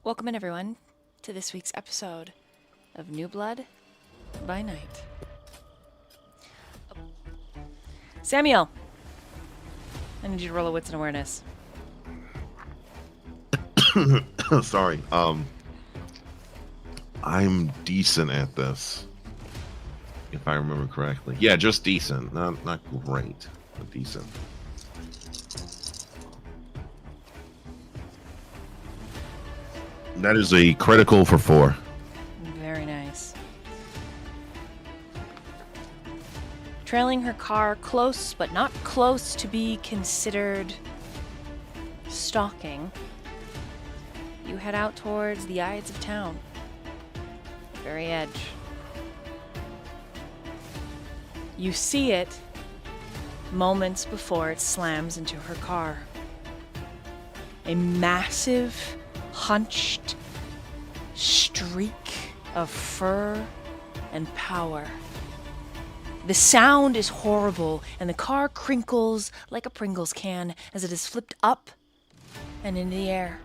Welcome in, everyone, to this week's episode of New Blood by Night. Samiel, I need you to roll a wits and awareness. Sorry. I'm decent at this, if I remember correctly. Yeah, just decent. Not great, but decent. That is a critical for 4. Very nice. Trailing her car close, but not close to be considered stalking, you head out towards the Ides of town. The very edge. You see it moments before it slams into her car. A massive, hunched streak of fur and power. The sound is horrible, and the car crinkles like a Pringles can as it is flipped up and into the air.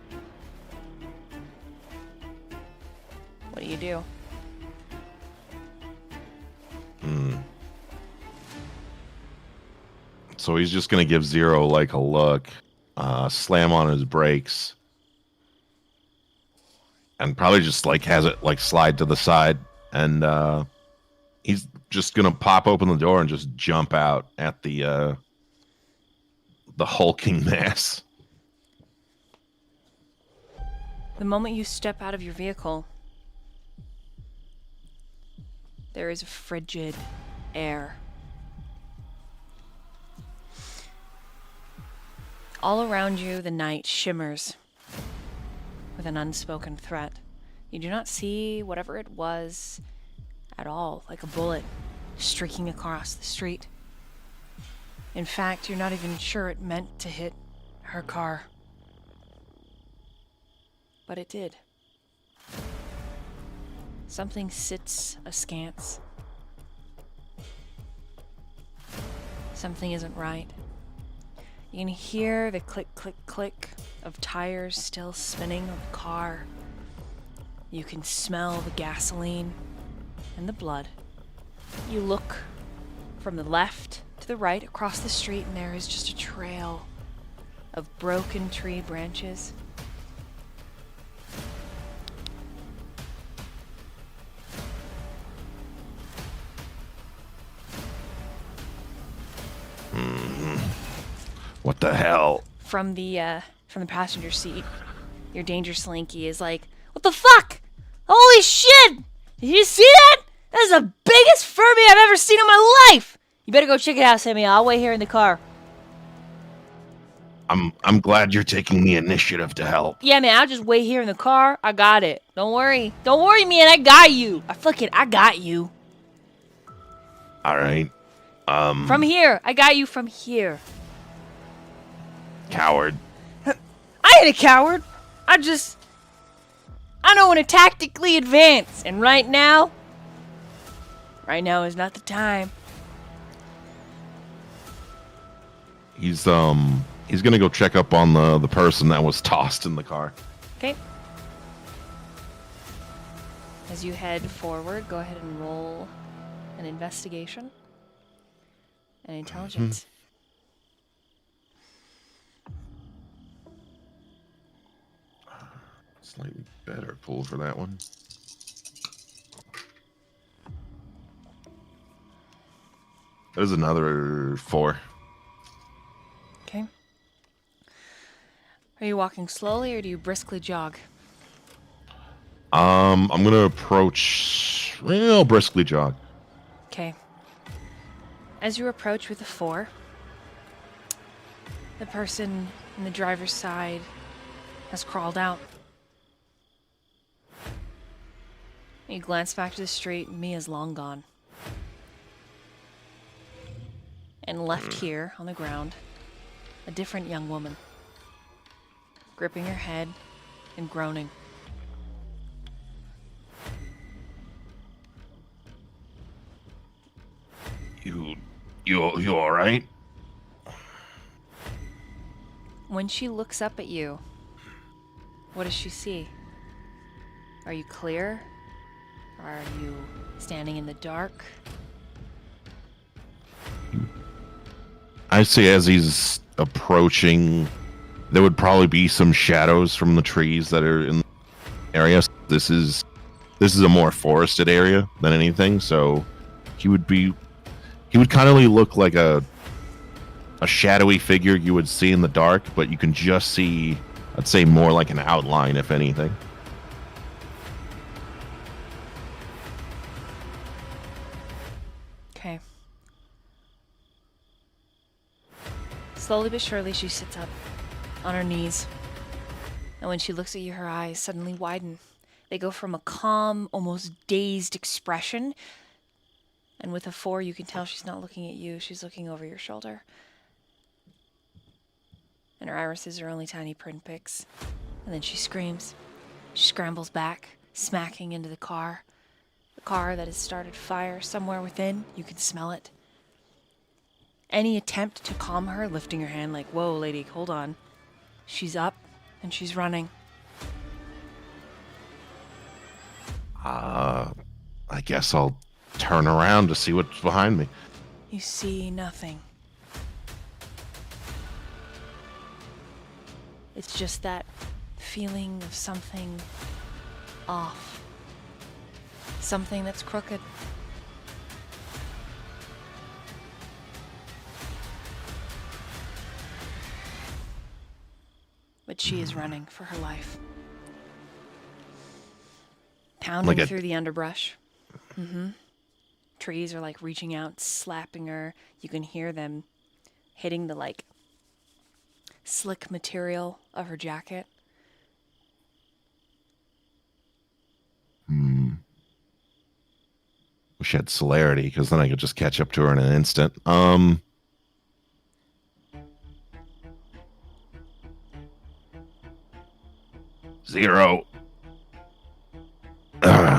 What do you do? So he's just gonna give Zero like a look, slam on his brakes, and probably just like has it like slide to the side, and he's just gonna pop open the door and just jump out at the hulking mass. The moment you step out of your vehicle, there is a frigid air. All around you, the night shimmers with an unspoken threat. You do not see whatever it was at all, like a bullet streaking across the street. In fact, you're not even sure it meant to hit her car. But it did. Something sits askance. Something isn't right. You can hear the click, click, click of tires still spinning on the car. You can smell the gasoline and the blood. You look from the left to the right across the street, and there is just a trail of broken tree branches. What the hell? From the passenger seat, your danger slinky is like, "What the fuck? Holy shit! Did you see that? That's the biggest Furby I've ever seen in my life! You better go check it out, Samiel. I'll wait here in the car." I'm glad you're taking the initiative to help. Yeah, man, I'll just wait here in the car. I got it. Don't worry. Don't worry, man. I got you. I got you. All right. From here. I got you from here. Coward. I ain't a coward. I know when to tactically advance. And right now is not the time. He's gonna go check up on the person that was tossed in the car. Okay. As you head forward, go ahead and roll an investigation and intelligence. Slightly better pull for that one. There's another 4. Okay. Are you walking slowly or do you briskly jog? I'm gonna approach. Well, briskly jog. Okay. As you approach with a 4, the person in the driver's side has crawled out. You glance back to the street, and Mia's long gone. And left here on the ground, a different young woman, gripping her head and groaning. You all right? When she looks up at you, what does she see? Are you clear? Or are you standing in the dark? I see as he's approaching, there would probably be some shadows from the trees that are in the area. This is a more forested area than anything, so he would kind of look like a shadowy figure you would see in the dark, but you can just see, I'd say, more like an outline, if anything. Okay. Slowly but surely, she sits up on her knees. And when she looks at you, her eyes suddenly widen. They go from a calm, almost dazed expression. And with a 4, you can tell she's not looking at you. She's looking over your shoulder. And her irises are only tiny pinpricks. And then she screams. She scrambles back, smacking into the car. The car that has started fire somewhere within. You can smell it. Any attempt to calm her, lifting her hand like, whoa, lady, hold on. She's up and she's running. I guess I'll turn around to see what's behind me. You see nothing. It's just that feeling of something off. Something that's crooked. But she is running for her life. Pounding through the underbrush. Trees are like reaching out, slapping her. You can hear them hitting the slick material of her jacket. Wish I had celerity, because then I could just catch up to her in an instant. 0.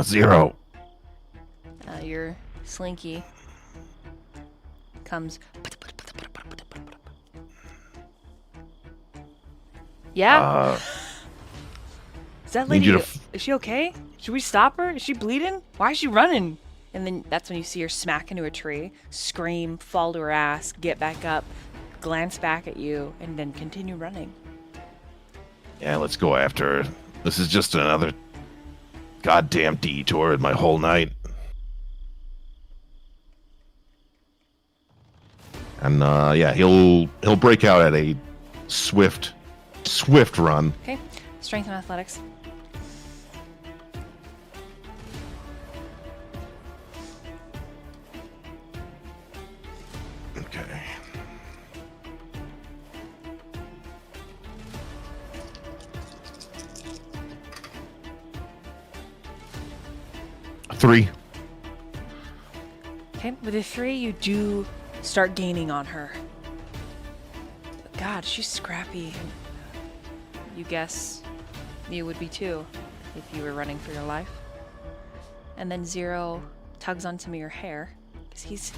0. Your slinky comes. Yeah? Is that lady, is she okay? Should we stop her? Is she bleeding? Why is she running? And then that's when you see her smack into a tree, scream, fall to her ass, get back up, glance back at you, and then continue running. Yeah, let's go after her. This is just another goddamn detour in my whole night. And yeah, he'll break out at a swift run. Okay, strength and athletics. Okay. Three. Okay, with a 3, you do start gaining on her. God, she's scrappy. You guess you would be too if you were running for your life. And then 0 tugs on some of your hair because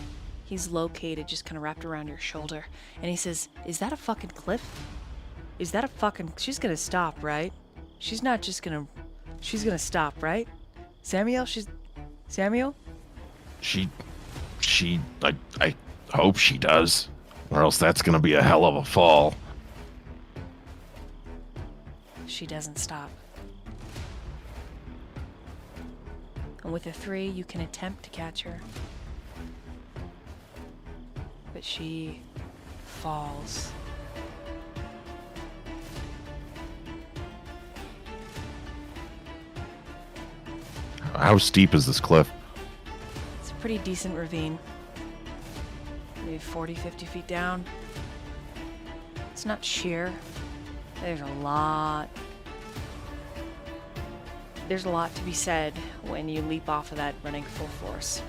he's located, just kind of wrapped around your shoulder, and he says, "Is that a fucking cliff? Is that a fucking? She's gonna stop, right? She's not just gonna. She's gonna stop, right? Samiel, Samiel? I hope she does, or else that's gonna be a hell of a fall." She doesn't stop. And with a 3, you can attempt to catch her. But she falls. How steep is this cliff? It's a pretty decent ravine. Maybe 40, 50 feet down. It's not sheer. There's a lot to be said when you leap off of that running full force.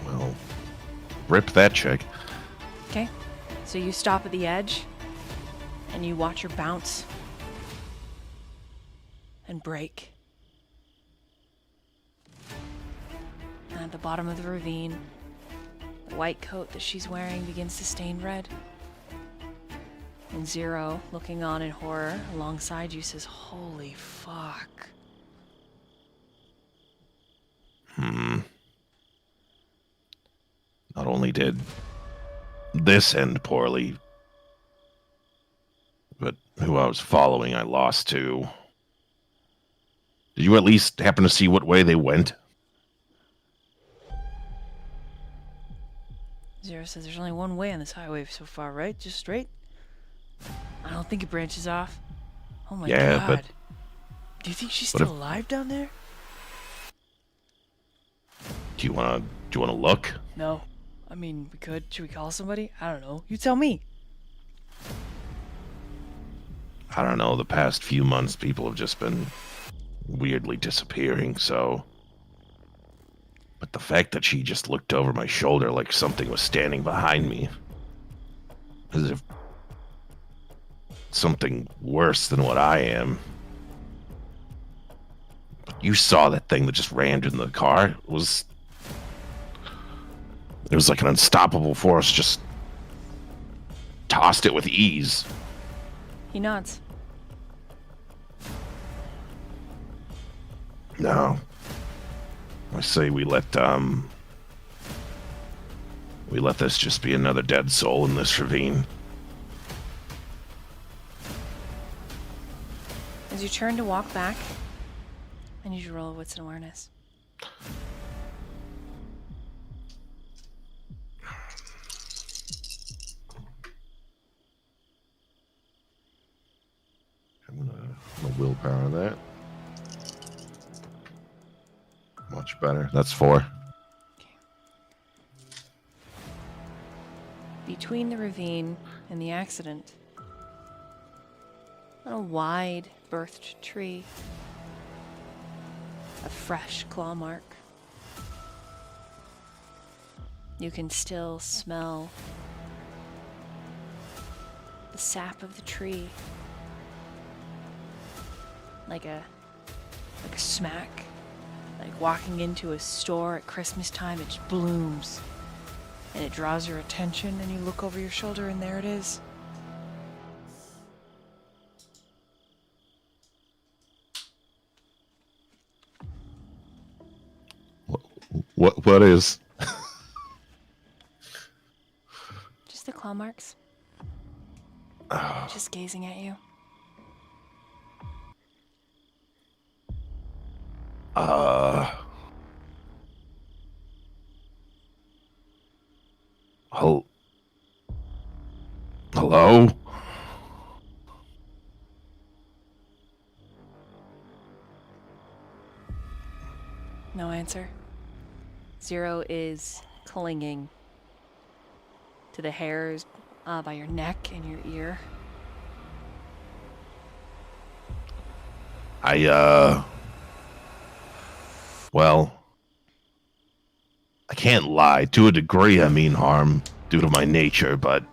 Well, rip that chick. Okay, so you stop at the edge and you watch her bounce and break. And at the bottom of the ravine, the white coat that she's wearing begins to stain red. And Zero, looking on in horror alongside you, says, "Holy fuck." Not only did this end poorly, but who I was following I lost to. Did you at least happen to see what way they went? Zero says, "There's only one way on this highway so far, right? Just straight? I don't think it branches off." Oh my Yeah, god. Do you think she's still alive down there? Do you wanna look? No. I mean, we could. Should we call somebody? I don't know. You tell me. I don't know, the past few months people have just been weirdly disappearing, so... But the fact that she just looked over my shoulder like something was standing behind me. As if... something worse than what I am. But you saw that thing that just rammed into the car. It was like an unstoppable force, just... tossed it with ease. He nods. No. I say we let this just be another dead soul in this ravine. As you turn to walk back, I need you to roll wits and awareness. I'm gonna willpower that. Much better. That's 4. Okay. Between the ravine and the accident, on a wide birthed tree, a fresh claw mark. You can still smell the sap of the tree, like a smack. Like walking into a store at Christmas time, it just blooms. And it draws your attention, and you look over your shoulder, and there it is. What is? Just the claw marks. Just gazing at you. Hello? No answer. Zero is clinging to the hairs by your neck and your ear. Well, I can't lie. To a degree, I mean harm due to my nature, but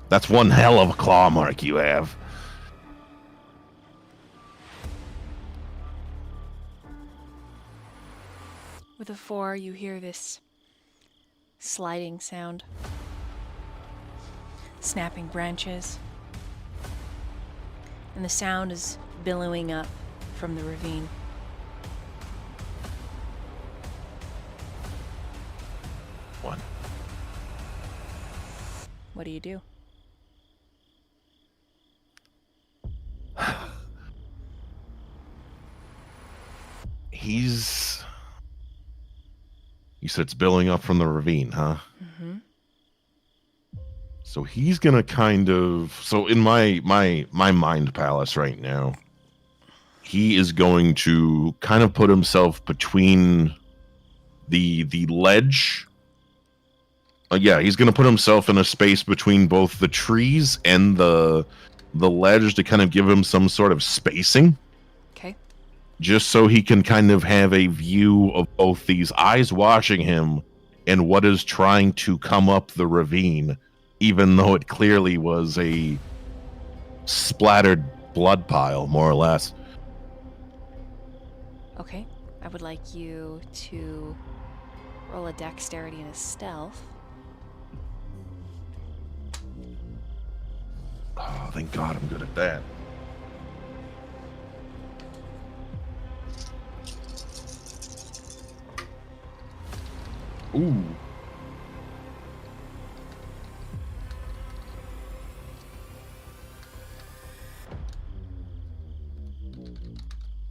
that's one hell of a claw mark you have. With a 4, you hear this sliding sound. Snapping branches. And the sound is billowing up from the ravine. One. What do you do? You said it's billowing up from the ravine, huh? Mm-hmm. So he's gonna kind of... So in my mind palace right now, he is going to kind of put himself between the ledge. Yeah, he's gonna put himself in a space between both the trees and the ledge to kind of give him some sort of spacing. Okay. Just so he can kind of have a view of both these eyes watching him and what is trying to come up the ravine, even though it clearly was a splattered blood pile, more or less. Okay. I would like you to roll a dexterity and a stealth Oh, thank God I'm good at that. Ooh.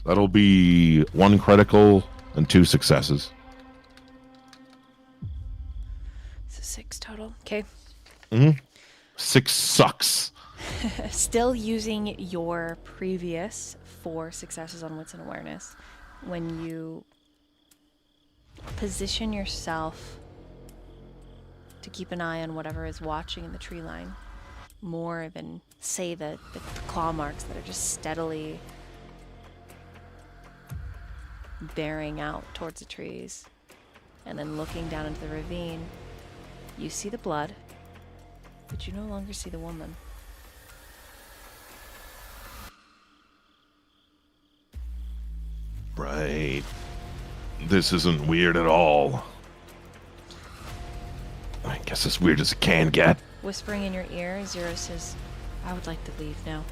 That'll be 1 critical and 2 successes. So 6 total. Okay. 6 sucks. Still using your previous 4 successes on wits and awareness. When you position yourself to keep an eye on whatever is watching in the tree line, more than, say, the claw marks that are just steadily bearing out towards the trees, and then looking down into the ravine, you see the blood, but you no longer see the woman. Right. This isn't weird at all. I guess as weird as it can get. Whispering in your ear, Zero says, I would like to leave now.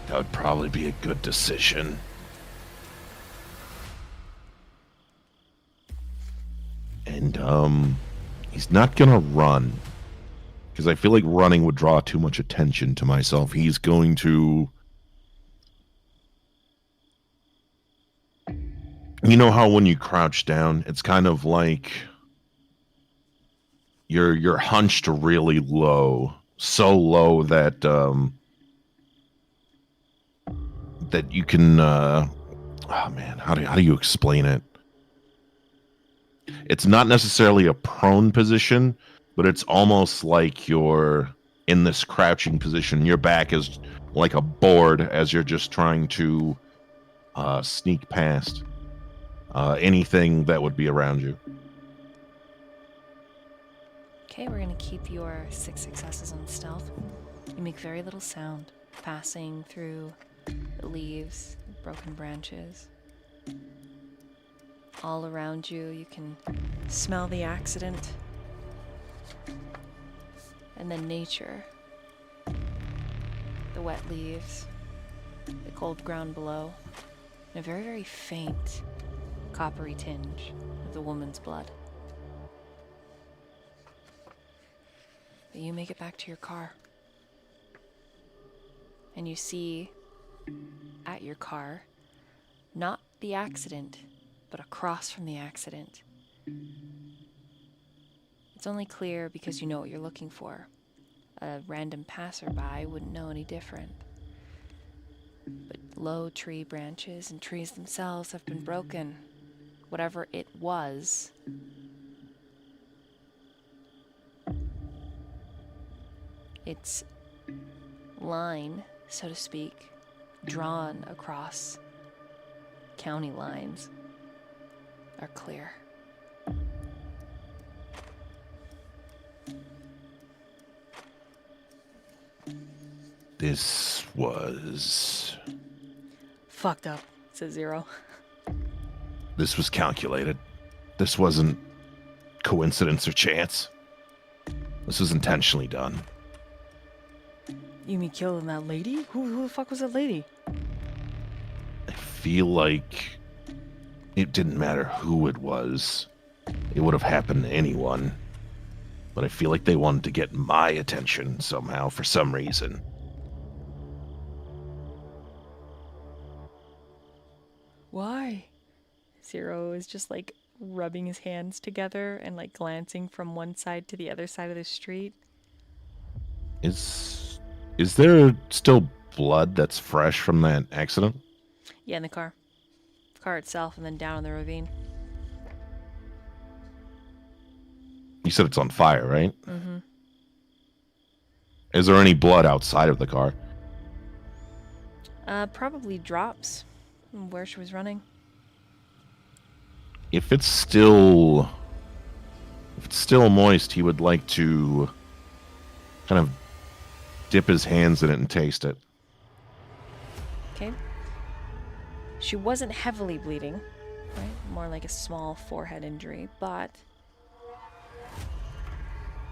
That would probably be a good decision. And, he's not gonna run. Because I feel like running would draw too much attention to myself. He's going to... You know how when you crouch down, it's kind of like... You're hunched really low. So low that, that you can, oh man, how do you explain it? It's not necessarily a prone position, but it's almost like you're in this crouching position. Your back is like a board as you're just trying to sneak past anything that would be around you. Okay, we're going to keep your 6 successes on stealth. You make very little sound, passing through the leaves, broken branches. All around you, you can smell the accident. And then nature. The wet leaves, the cold ground below, and a very, very faint coppery tinge of the woman's blood. But you make it back to your car. And you see at your car, not the accident, but across from the accident. It's only clear because you know what you're looking for. A random passerby wouldn't know any different. But low tree branches and trees themselves have been broken. Whatever it was, its line, so to speak, drawn across county lines, are clear. This was... Fucked up, says Zero. This was calculated. This wasn't coincidence or chance. This was intentionally done. You mean killing that lady? Who the fuck was that lady? I feel like it didn't matter who it was. It would have happened to anyone. But I feel like they wanted to get my attention somehow for some reason. Why? Zero is just like rubbing his hands together and like glancing from one side to the other side of the street. Is there still blood that's fresh from that accident? Yeah, in the car. The car itself, and then down in the ravine. You said it's on fire, right? Mm-hmm. Is there any blood outside of the car? Probably drops from where she was running. If it's still moist, he would like to kind of dip his hands in it and taste it. Okay. She wasn't heavily bleeding, right? More like a small forehead injury, but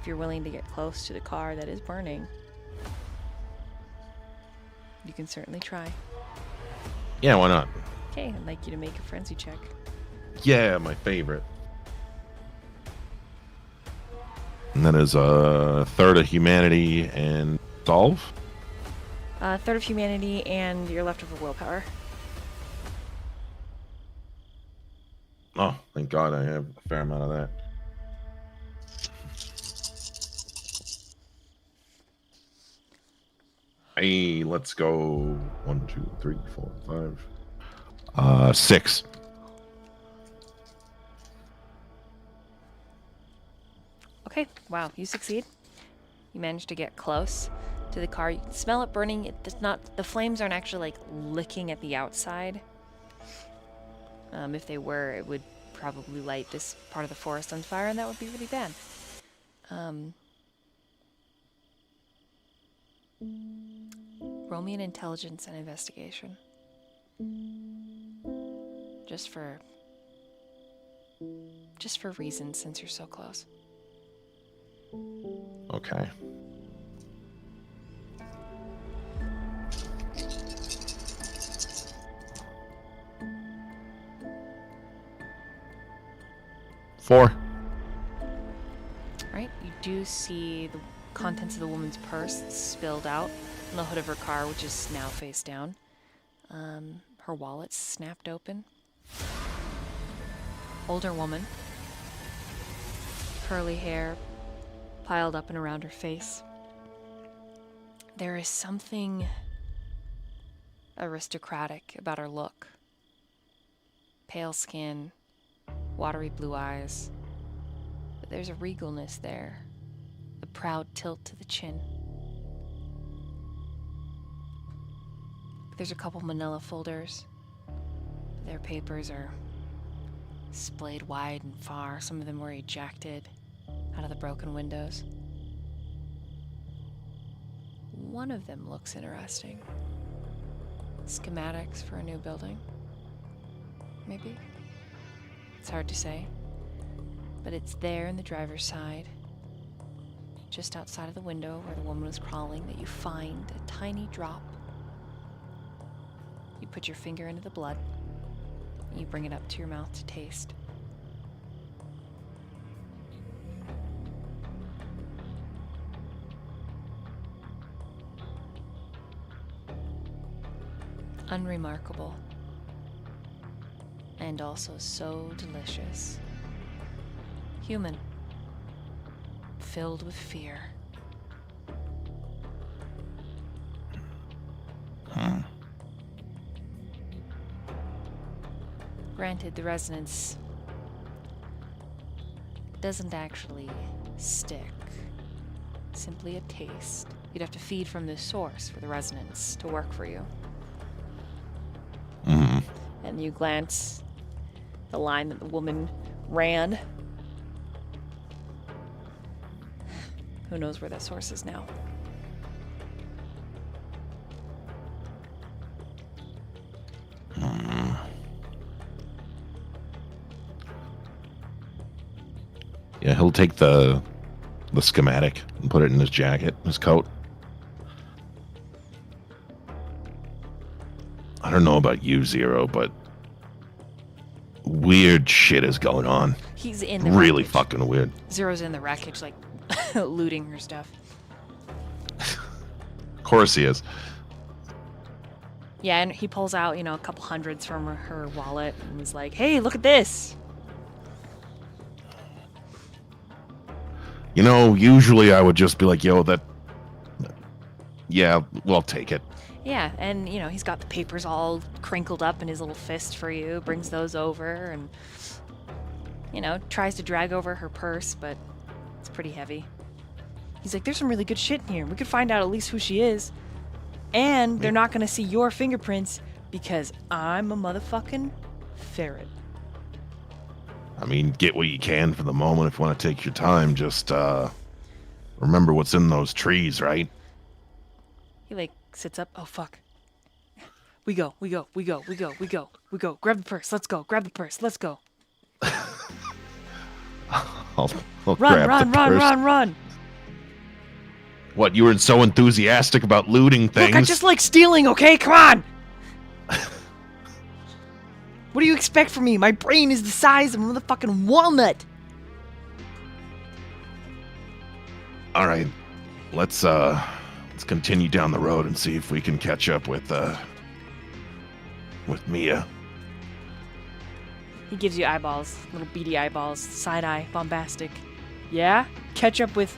if you're willing to get close to the car that is burning, you can certainly try. Yeah, why not? Okay, I'd like you to make a frenzy check. Yeah, my favorite. And that is a third of humanity and solve. Third of humanity and your leftover willpower. Oh, thank God I have a fair amount of that. Hey, let's go. 1, 2, 3, 4, 5. 6. Okay, wow, you succeed. You manage to get close to the car. You can smell it burning. It does not. The flames aren't actually like licking at the outside. If they were, it would probably light this part of the forest on fire, and that would be really bad. Roll me an intelligence and investigation. Just for reasons, since you're so close. Okay. Four. Right, you do see the contents of the woman's purse spilled out on the hood of her car, which is now face down. Her wallet's snapped open. Older woman. Curly hair piled up and around her face. There is something aristocratic about her look. Pale skin, watery blue eyes. But there's a regalness there, a proud tilt to the chin. There's a couple manila folders. Their papers are splayed wide and far. Some of them were ejected out of the broken windows. One of them looks interesting. Schematics for a new building. Maybe? It's hard to say. But it's there in the driver's side, just outside of the window where the woman was crawling, that you find a tiny drop. You put your finger into the blood, and you bring it up to your mouth to taste. Unremarkable, and also so delicious. Human, filled with fear. Granted, the resonance doesn't actually stick. Simply a taste. You'd have to feed from this source for the resonance to work for you. And you glance the line that the woman ran. Who knows where that source is now? Yeah, he'll take the schematic and put it in his jacket, his coat. I don't know about you, Zero, but weird shit is going on. He's in the really wreckage. fucking weird. Zero's in the wreckage, like, looting her stuff. Of course he is. Yeah, and he pulls out, a couple hundreds from her wallet and was like, hey, look at this. Usually I would just be like, yo, yeah, we'll take it. Yeah, and, he's got the papers all crinkled up in his little fist for you, brings those over, and, tries to drag over her purse, but it's pretty heavy. He's like, there's some really good shit in here. We could find out at least who she is. And they're not going to see your fingerprints because I'm a motherfucking ferret. I mean, get what you can for the moment. If you want to take your time, just remember what's in those trees, right? He, sits up. Oh, fuck. We go. Grab the purse. Let's go. Grab the purse. Let's go. I'll grab the purse. Run. What, you were so enthusiastic about looting things? Look, I just like stealing, okay? Come on! What do you expect from me? My brain is the size of a motherfucking walnut! Alright. Let's continue down the road and see if we can catch up with Mia. He gives you eyeballs, little beady eyeballs, side-eye, bombastic. Yeah? Catch up with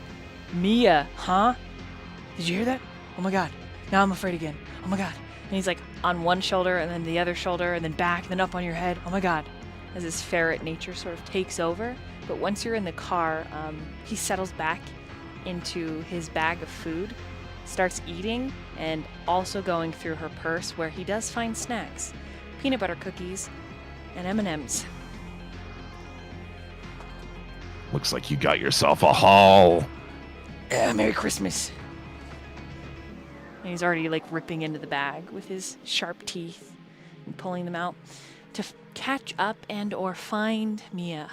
Mia, huh? Did you hear that? Oh my god. Now I'm afraid again. Oh my god. And he's like on one shoulder and then the other shoulder and then back and then up on your head. Oh my god. As his ferret nature sort of takes over. But once you're in the car, he settles back into his bag of food, starts eating, and also going through her purse where he does find snacks. Peanut butter cookies and M&Ms. Looks like you got yourself a haul. Merry Christmas. And he's already like ripping into the bag with his sharp teeth and pulling them out to catch up and or find Mia.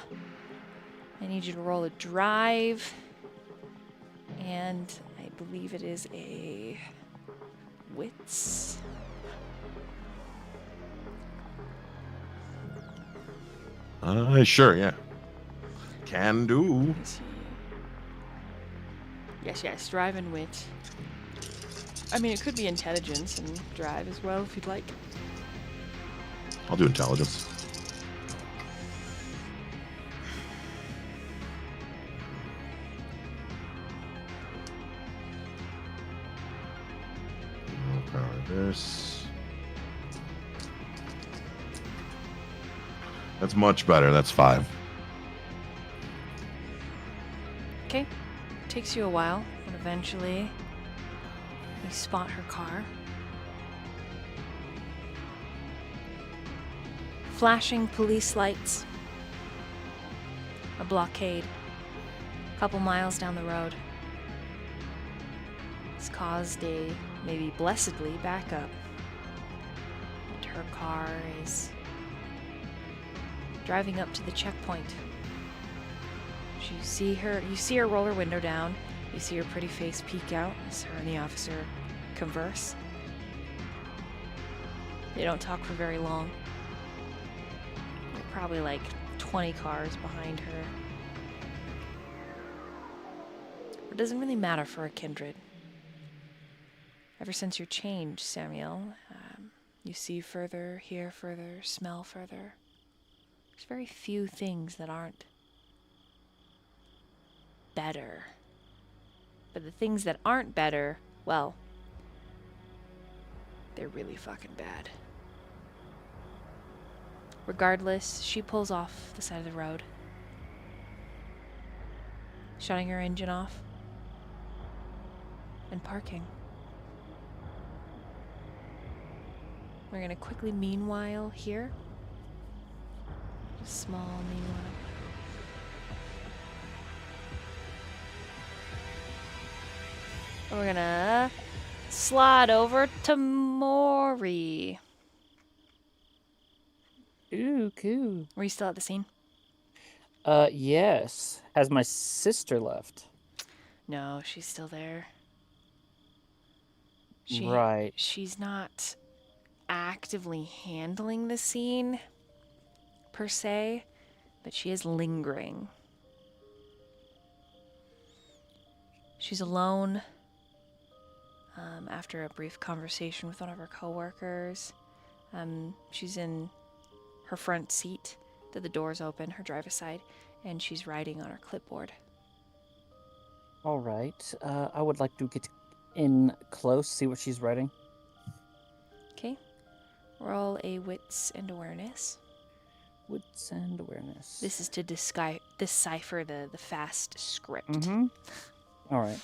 I need you to roll a drive, and I believe it is a wits. Sure, yeah. Can do. Yes, drive and wit. I mean, it could be intelligence and drive as well, if you'd like. I'll do intelligence. I'll power this. That's much better. That's 5. Okay. Takes you a while, but eventually you spot her car. Flashing police lights. A blockade. A couple miles down the road. It's caused a maybe blessedly backup. And her car is driving up to the checkpoint. You see her roll her window down. You see her pretty face peek out as her and the officer converse. They don't talk for very long. They're probably like 20 cars behind her. It doesn't really matter for a Kindred. Ever since your change, Samiel, you see further, hear further, smell further. There's very few things that aren't better. But the things that aren't better, well, they're really fucking bad. Regardless, she pulls off the side of the road, shutting her engine off and parking. We're gonna quickly meanwhile here. Just small meanwhile. We're gonna slide over to Mori. Ooh, cool. Were you still at the scene? Yes. Has my sister left? No, she's still there. Right. She's not actively handling the scene, per se, but she is lingering. She's alone. After a brief conversation with one of her coworkers, she's in her front seat. The door's open, her driver's side, and she's writing on her clipboard. All right. I would like to get in close, see what she's writing. Okay. Roll a wits and awareness. Wits and awareness. This is to decipher the fast script. Mm-hmm. All right.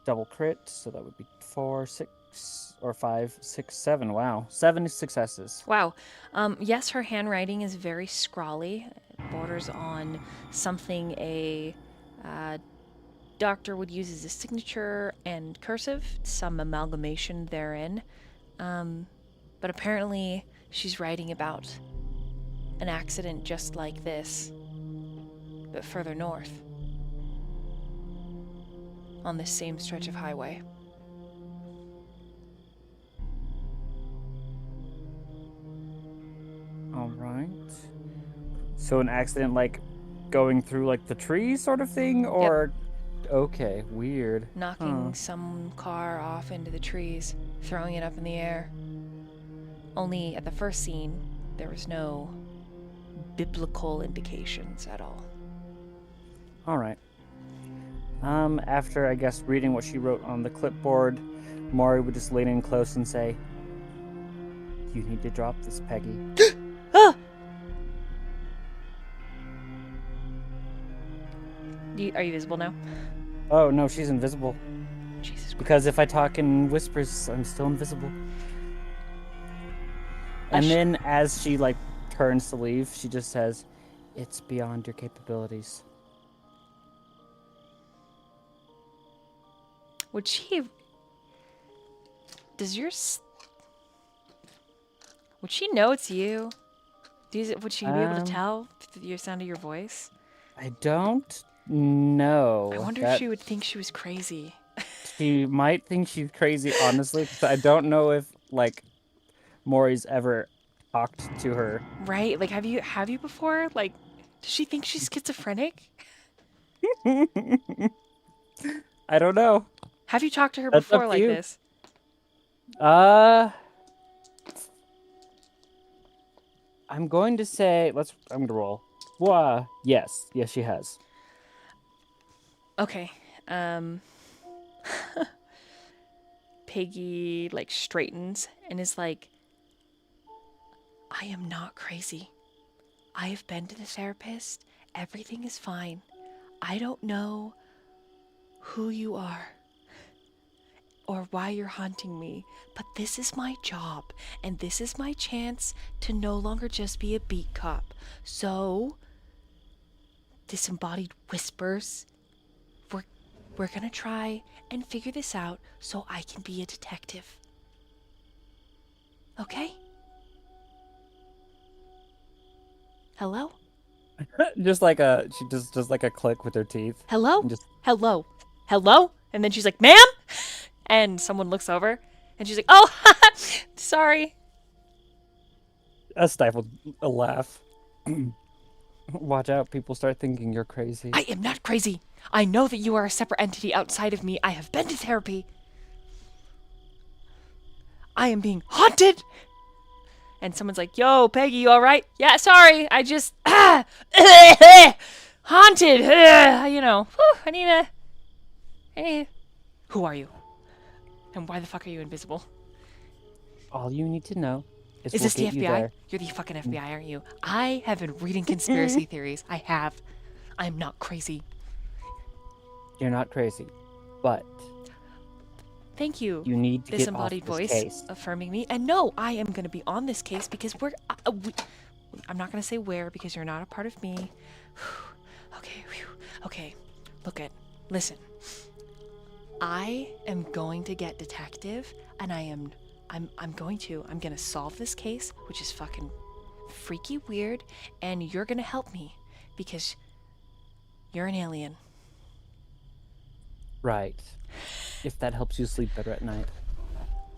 Double crit, so that would be 4, 6, or 5, 6, 7. Wow. 7 successes. Wow. Yes, her handwriting is very scrawly. It borders on something a doctor would use as a signature and cursive, some amalgamation therein. But apparently She's writing about an accident just like this, but further north, on this same stretch of highway. All right. So an accident like going through like the trees sort of thing, or okay, weird. Knocking some car off into the trees, throwing it up in the air. Only at the first scene, there was no biblical indications at all. All right. After I guess reading what she wrote on the clipboard, Mori would just lean in close and say, "You need to drop this, Peggy." Ah! Are you visible now? Oh no, she's invisible. Jesus Christ. Because if I talk in whispers, I'm still invisible. And then as she like turns to leave, she just says, "It's beyond your capabilities." Would she... Does yours... Would she know it's you? Would she be able to tell through the sound of your voice? I don't know. I wonder if she would think she was crazy. She might think she's crazy, honestly, 'cause I don't know if, like, Mori's ever talked to her. Right? Like, have you before? Like, does she think she's schizophrenic? I don't know. Have you talked to her That's up before to like you. this? I'm going to say, I'm going to roll. Yes, she has. Okay. Piggy, like, straightens and is like, I am not crazy. I have been to the therapist. Everything is fine. I don't know who you are or why you're haunting me, but this is my job, and this is my chance to no longer just be a beat cop. So, disembodied whispers, we're gonna try and figure this out so I can be a detective. Okay? Hello? Just like she does like a click with her teeth. Hello? And just, Hello? Hello? And then she's like, ma'am? And someone looks over, and she's like, oh, sorry. a stifled a laugh. Watch out, people start thinking you're crazy. I am not crazy. I know that you are a separate entity outside of me. I have been to therapy. I am being haunted. And someone's like, yo, Peggy, you all right? Yeah, sorry. I just, haunted. You know, I need who are you? And why the fuck are you invisible? All you need to know is Is we'll this the get you FBI? there. You're the fucking FBI, aren't you? I have been reading conspiracy theories. I have. I'm not crazy. You're not crazy, but Thank you. you need to get off Disembodied this voice case. affirming me. And no, I am going to be on this case because I'm not going to say where because you're not a part of me. Okay. Okay. Listen. I am going to get detective, and I'm going to solve this case, which is fucking freaky weird, and you're going to help me because you're an alien. Right. If that helps you sleep better at night.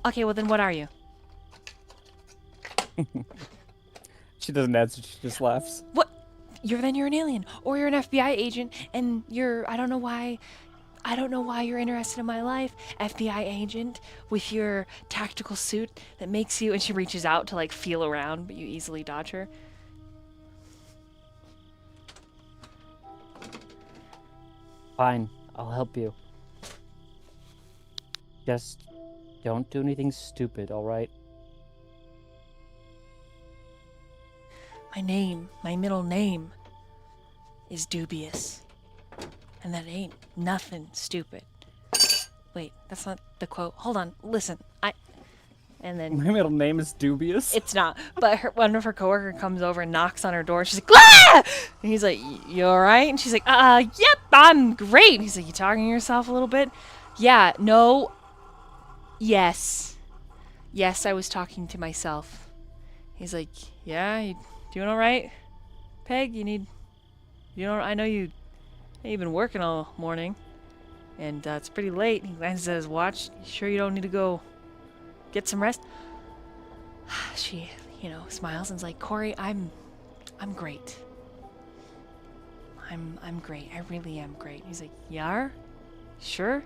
Okay, well then what are you? She doesn't answer, she just laughs. What? You're an alien, or you're an FBI agent, and I don't know why you're interested in my life. FBI agent with your tactical suit that makes you, and she reaches out to like feel around, but you easily dodge her. Fine, I'll help you. Just don't do anything stupid, alright? My middle name is Dubious. And that ain't nothing stupid. Wait, that's not the quote. Hold on, listen. And then My middle name is Dubious? it's not. But one of her coworker comes over and knocks on her door. And she's like, ah! And he's like, you all right? And she's like, yep, I'm great. And he's like, you talking to yourself a little bit? Yeah, no. Yes. Yes, I was talking to myself. He's like, yeah, you doing all right? Peg, I know you've been working all morning. And it's pretty late. He glances at his watch. You sure you don't need to go get some rest? She, smiles and's like, Corey, I'm great. I'm great. I really am great. He's like, Yar? Sure?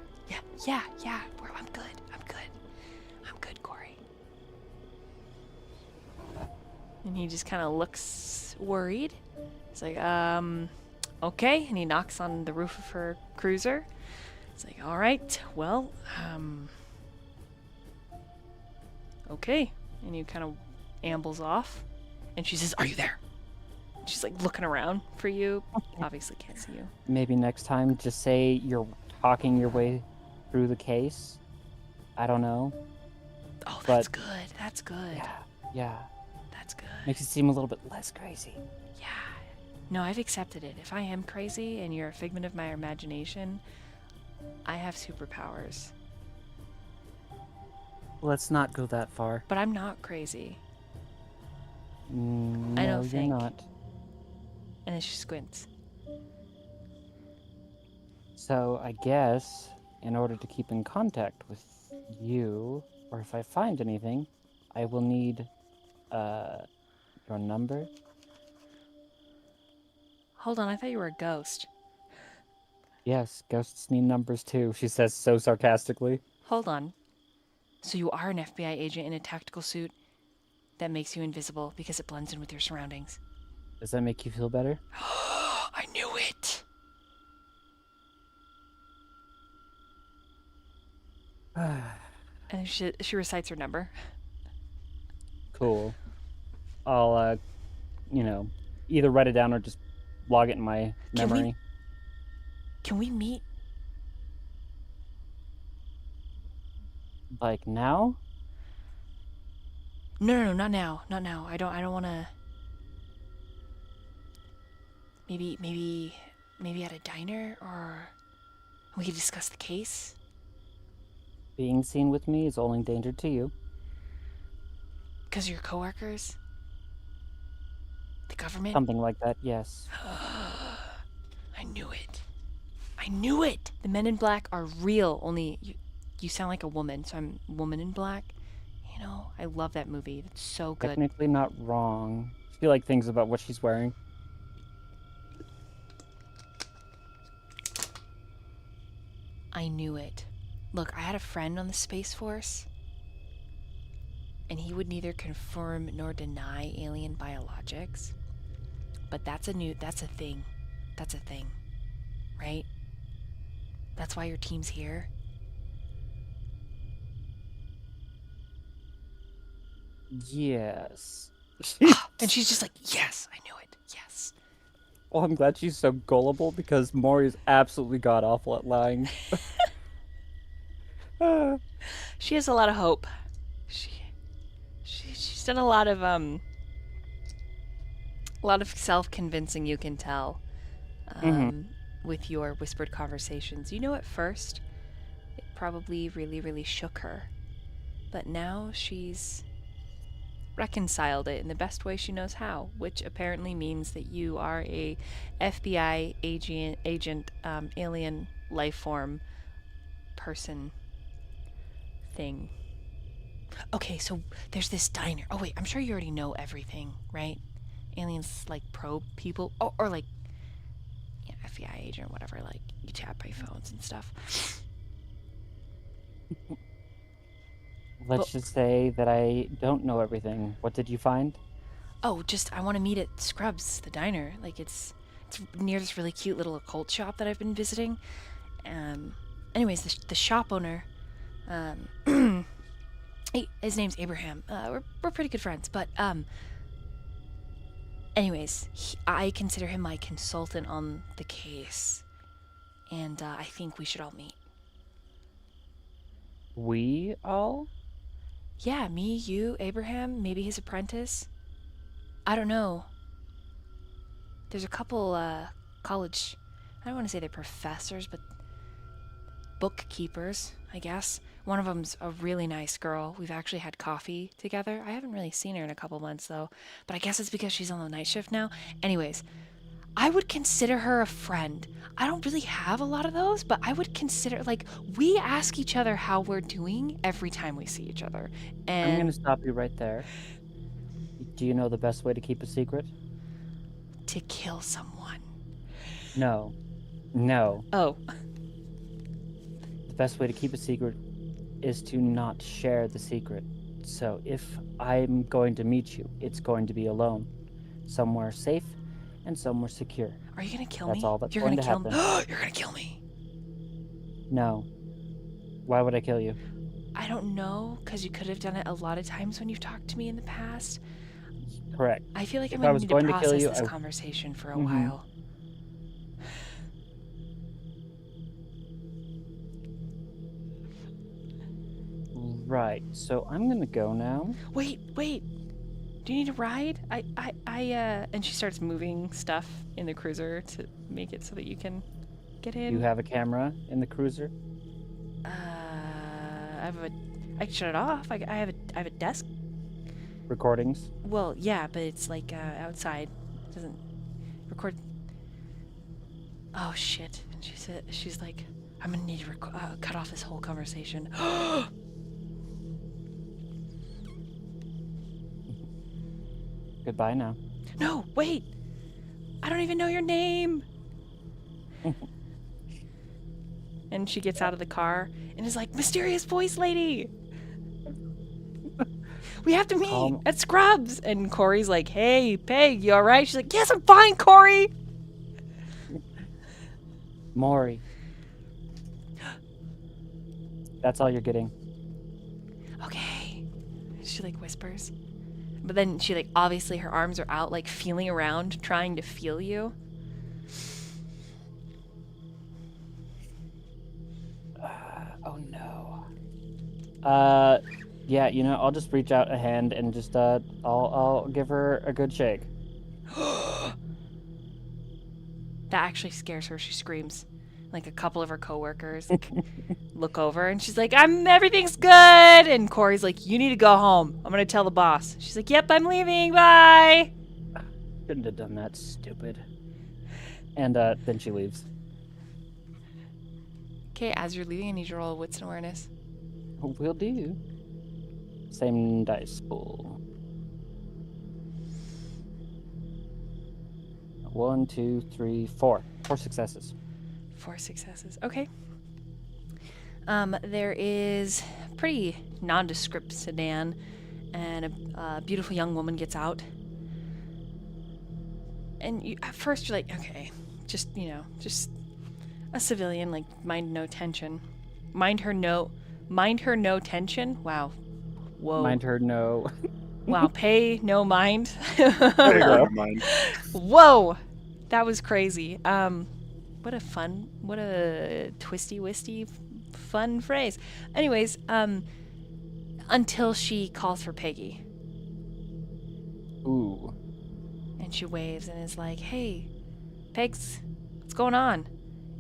Yeah. Well, I'm good. I'm good, Corey. And he just kind of looks worried. He's like, okay. And he knocks on the roof of her cruiser. It's like, all right, well, okay. And he kind of ambles off. And she says, are you there? She's like looking around for you. Obviously can't see you. Maybe next time just say you're talking your way through the case. I don't know. Oh, that's good. That's good. Yeah. That's good. Makes it seem a little bit less crazy. Yeah. No, I've accepted it. If I am crazy and you're a figment of my imagination, I have superpowers. Let's not go that far. But I'm not crazy. No, I don't think. You're not. And then she squints. So I guess in order to keep in contact with you, or if I find anything, I will need your number. Hold on, I thought you were a ghost. Yes, ghosts need numbers too, she says so sarcastically. Hold on. So you are an FBI agent in a tactical suit that makes you invisible because it blends in with your surroundings. Does that make you feel better? I knew it! And she recites her number. Cool. I'll, either write it down or just log it in my memory. Can we meet? Like now? No, not now. Not now. I don't want to. Maybe at a diner, or we could discuss the case. Being seen with me is only danger to you. 'Cause you're coworkers? The government? Something like that, yes. I knew it. I knew it! The men in black are real, only you sound like a woman, so I'm Woman in Black. I love that movie. It's so good. Technically not wrong. I feel like things about what she's wearing. I knew it. Look, I had a friend on the Space Force, and he would neither confirm nor deny alien biologics. But that's a thing. That's a thing. Right? That's why your team's here. Yes. And she's just like, yes, I knew it. Yes. Well, I'm glad she's so gullible because Mori's absolutely god-awful at lying. She has a lot of hope. She's done a lot of self-convincing, you can tell, with your whispered conversations. At first, it probably really, really shook her. But now she's reconciled it in the best way she knows how, which apparently means that you are a FBI agent, alien life form person thing. Okay, so there's this diner. Oh wait, I'm sure you already know everything, right? Aliens like probe people, or like FBI agent, whatever. Like you tap by phones and stuff. Let's just say that I don't know everything. What did you find? Oh, I want to meet at Scrubs, the diner. Like it's near this really cute little occult shop that I've been visiting. Anyways, the shop owner, his name's Abraham. We're pretty good friends, but anyways, I consider him my consultant on the case, and I think we should all meet. We all? Yeah, me, you, Abraham, maybe his apprentice. I don't know. There's a couple I don't want to say they're professors, but bookkeepers, I guess. One of them's a really nice girl. We've actually had coffee together. I haven't really seen her in a couple months, though. But I guess it's because she's on the night shift now. Anyways, I would consider her a friend. I don't really have a lot of those, but I would consider, like, we ask each other how we're doing every time we see each other. And I'm going to stop you right there. Do you know the best way to keep a secret? to kill someone. No. No. Oh. The best way to keep a secret is to not share the secret. So if I'm going to meet you, it's going to be alone. Somewhere safe and somewhere secure. Are you gonna kill me? That's all that's You're going gonna to kill me. happen. You're gonna kill me. No. Why would I kill you? I don't know, because you could have done it a lot of times when you've talked to me in the past. Correct. I feel like I'm If I gonna was need going to to kill process you, this I- conversation for a Mhm. while. Right. So I'm going to go now. Wait. Do you need a ride? And she starts moving stuff in the cruiser to make it so that you can get in. You have a camera in the cruiser? I can shut it off. I have a desk. Recordings? Well, yeah, but it's like outside. It doesn't record. Oh shit! And she's like, I'm gonna need to cut off this whole conversation. Goodbye now. No, wait! I don't even know your name! And she gets out of the car and is like, mysterious voice lady! We have to meet at Scrubs! And Corey's like, hey, Peg, you alright? She's like, yes, I'm fine, Corey! Mori. That's all you're getting. Okay. She like whispers. But then she like, obviously her arms are out, like feeling around, trying to feel you. Oh no. Yeah, you know, I'll just reach out a hand and just I'll give her a good shake. That actually scares her. She screams. Like a couple of her coworkers look over and she's like, everything's good. And Corey's like, you need to go home. I'm gonna tell the boss. She's like, yep, I'm leaving. Bye. Shouldn't have done that, stupid. And then she leaves. Okay, as you're leaving, I need you to roll wits and awareness. Will do. Same dice pool. 1, 2, 3, 4. 4 successes. 4 successes. Okay. There is a pretty nondescript sedan, and a beautiful young woman gets out. And at first you're like, okay, just a civilian, like mind no tension. Mind her no tension. Wow. Whoa. Mind her no. Wow. Pay no mind. There you go. Whoa. That was crazy. What a twisty-wisty fun phrase. Anyways, until she calls for Peggy. Ooh. And she waves and is like, hey, Pegs, what's going on?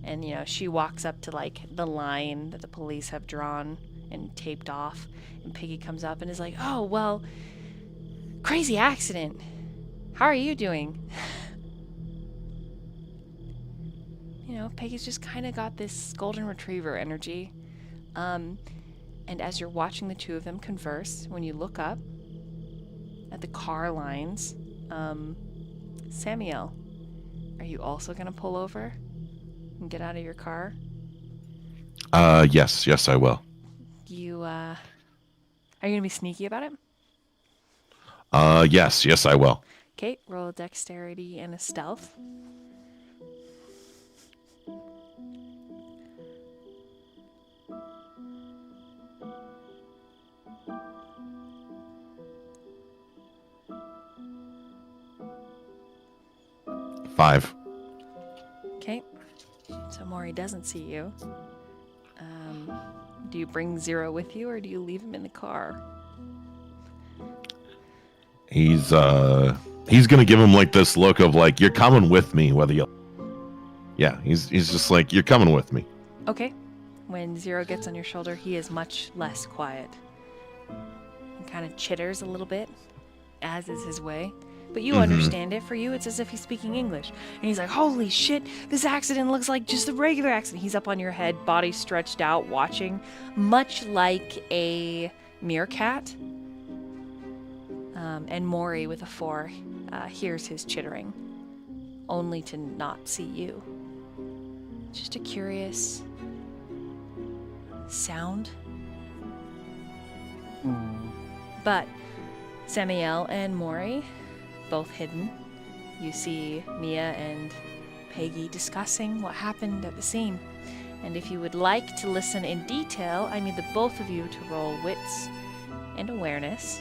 And, she walks up to, like, the line that the police have drawn and taped off. And Peggy comes up and is like, oh, well, crazy accident. How are you doing? Peggy's just kind of got this golden retriever energy. And as you're watching the two of them converse, when you look up at the car lines, Samiel, are you also going to pull over and get out of your car? Yes, I will. Are you going to be sneaky about it? Yes, I will. Okay, roll a dexterity and a stealth. Five. Okay, so Mori doesn't see you. Do you bring Zero with you, or do you leave him in the car? He's gonna give him like this look of like, you're coming with me, whether you. Yeah, he's just like, you're coming with me. Okay, when Zero gets on your shoulder, he is much less quiet. He kind of chitters a little bit, as is his way. But you understand it. For you, it's as if he's speaking English. And he's like, holy shit, this accident looks like just a regular accident. He's up on your head, body stretched out, watching, much like a meerkat. And Mori, with a 4, hears his chittering, only to not see you. Just a curious sound. But Samiel and Mori, both hidden, you see Mia and Peggy discussing what happened at the scene. And if you would like to listen in detail, I need the both of you to roll wits and awareness.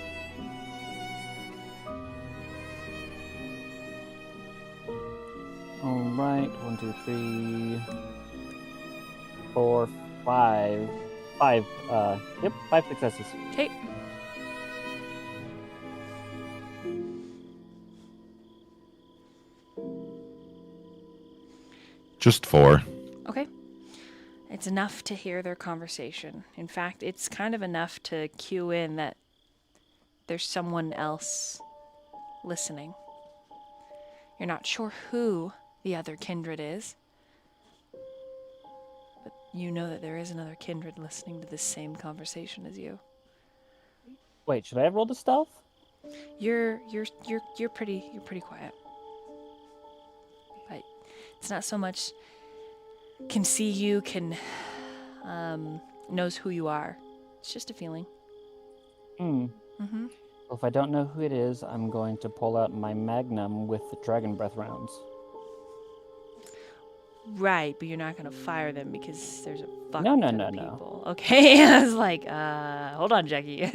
All right, 1, 2, 3, 4, 5. 5. Yep, 5 successes. Okay. Just 4. Okay. It's enough to hear their conversation. In fact, it's kind of enough to cue in that there's someone else listening. You're not sure who the other Kindred is, but you know that there is another Kindred listening to this same conversation as you. Wait, should I have rolled a stealth? You're pretty quiet. But it's not so much can see you, knows who you are. It's just a feeling. Well, if I don't know who it is, I'm going to pull out my magnum with the dragon breath rounds. Right, but you're not gonna fire them because there's a fuck No. people. Okay, I was like, hold on, Jaqi.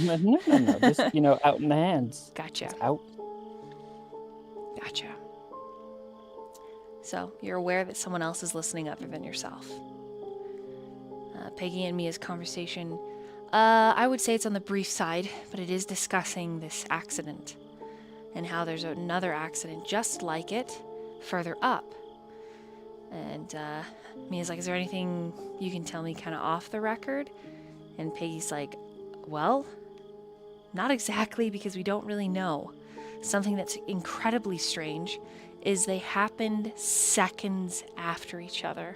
No. Just, out in the hands. Gotcha. It's out. Gotcha. So, you're aware that someone else is listening other than yourself. Peggy and Mia's conversation, I would say it's on the brief side, but it is discussing this accident and how there's another accident just like it further up. And Mia's like, is there anything you can tell me kind of off the record? And Peggy's like, well, not exactly, because we don't really know. Something that's incredibly strange is they happened seconds after each other.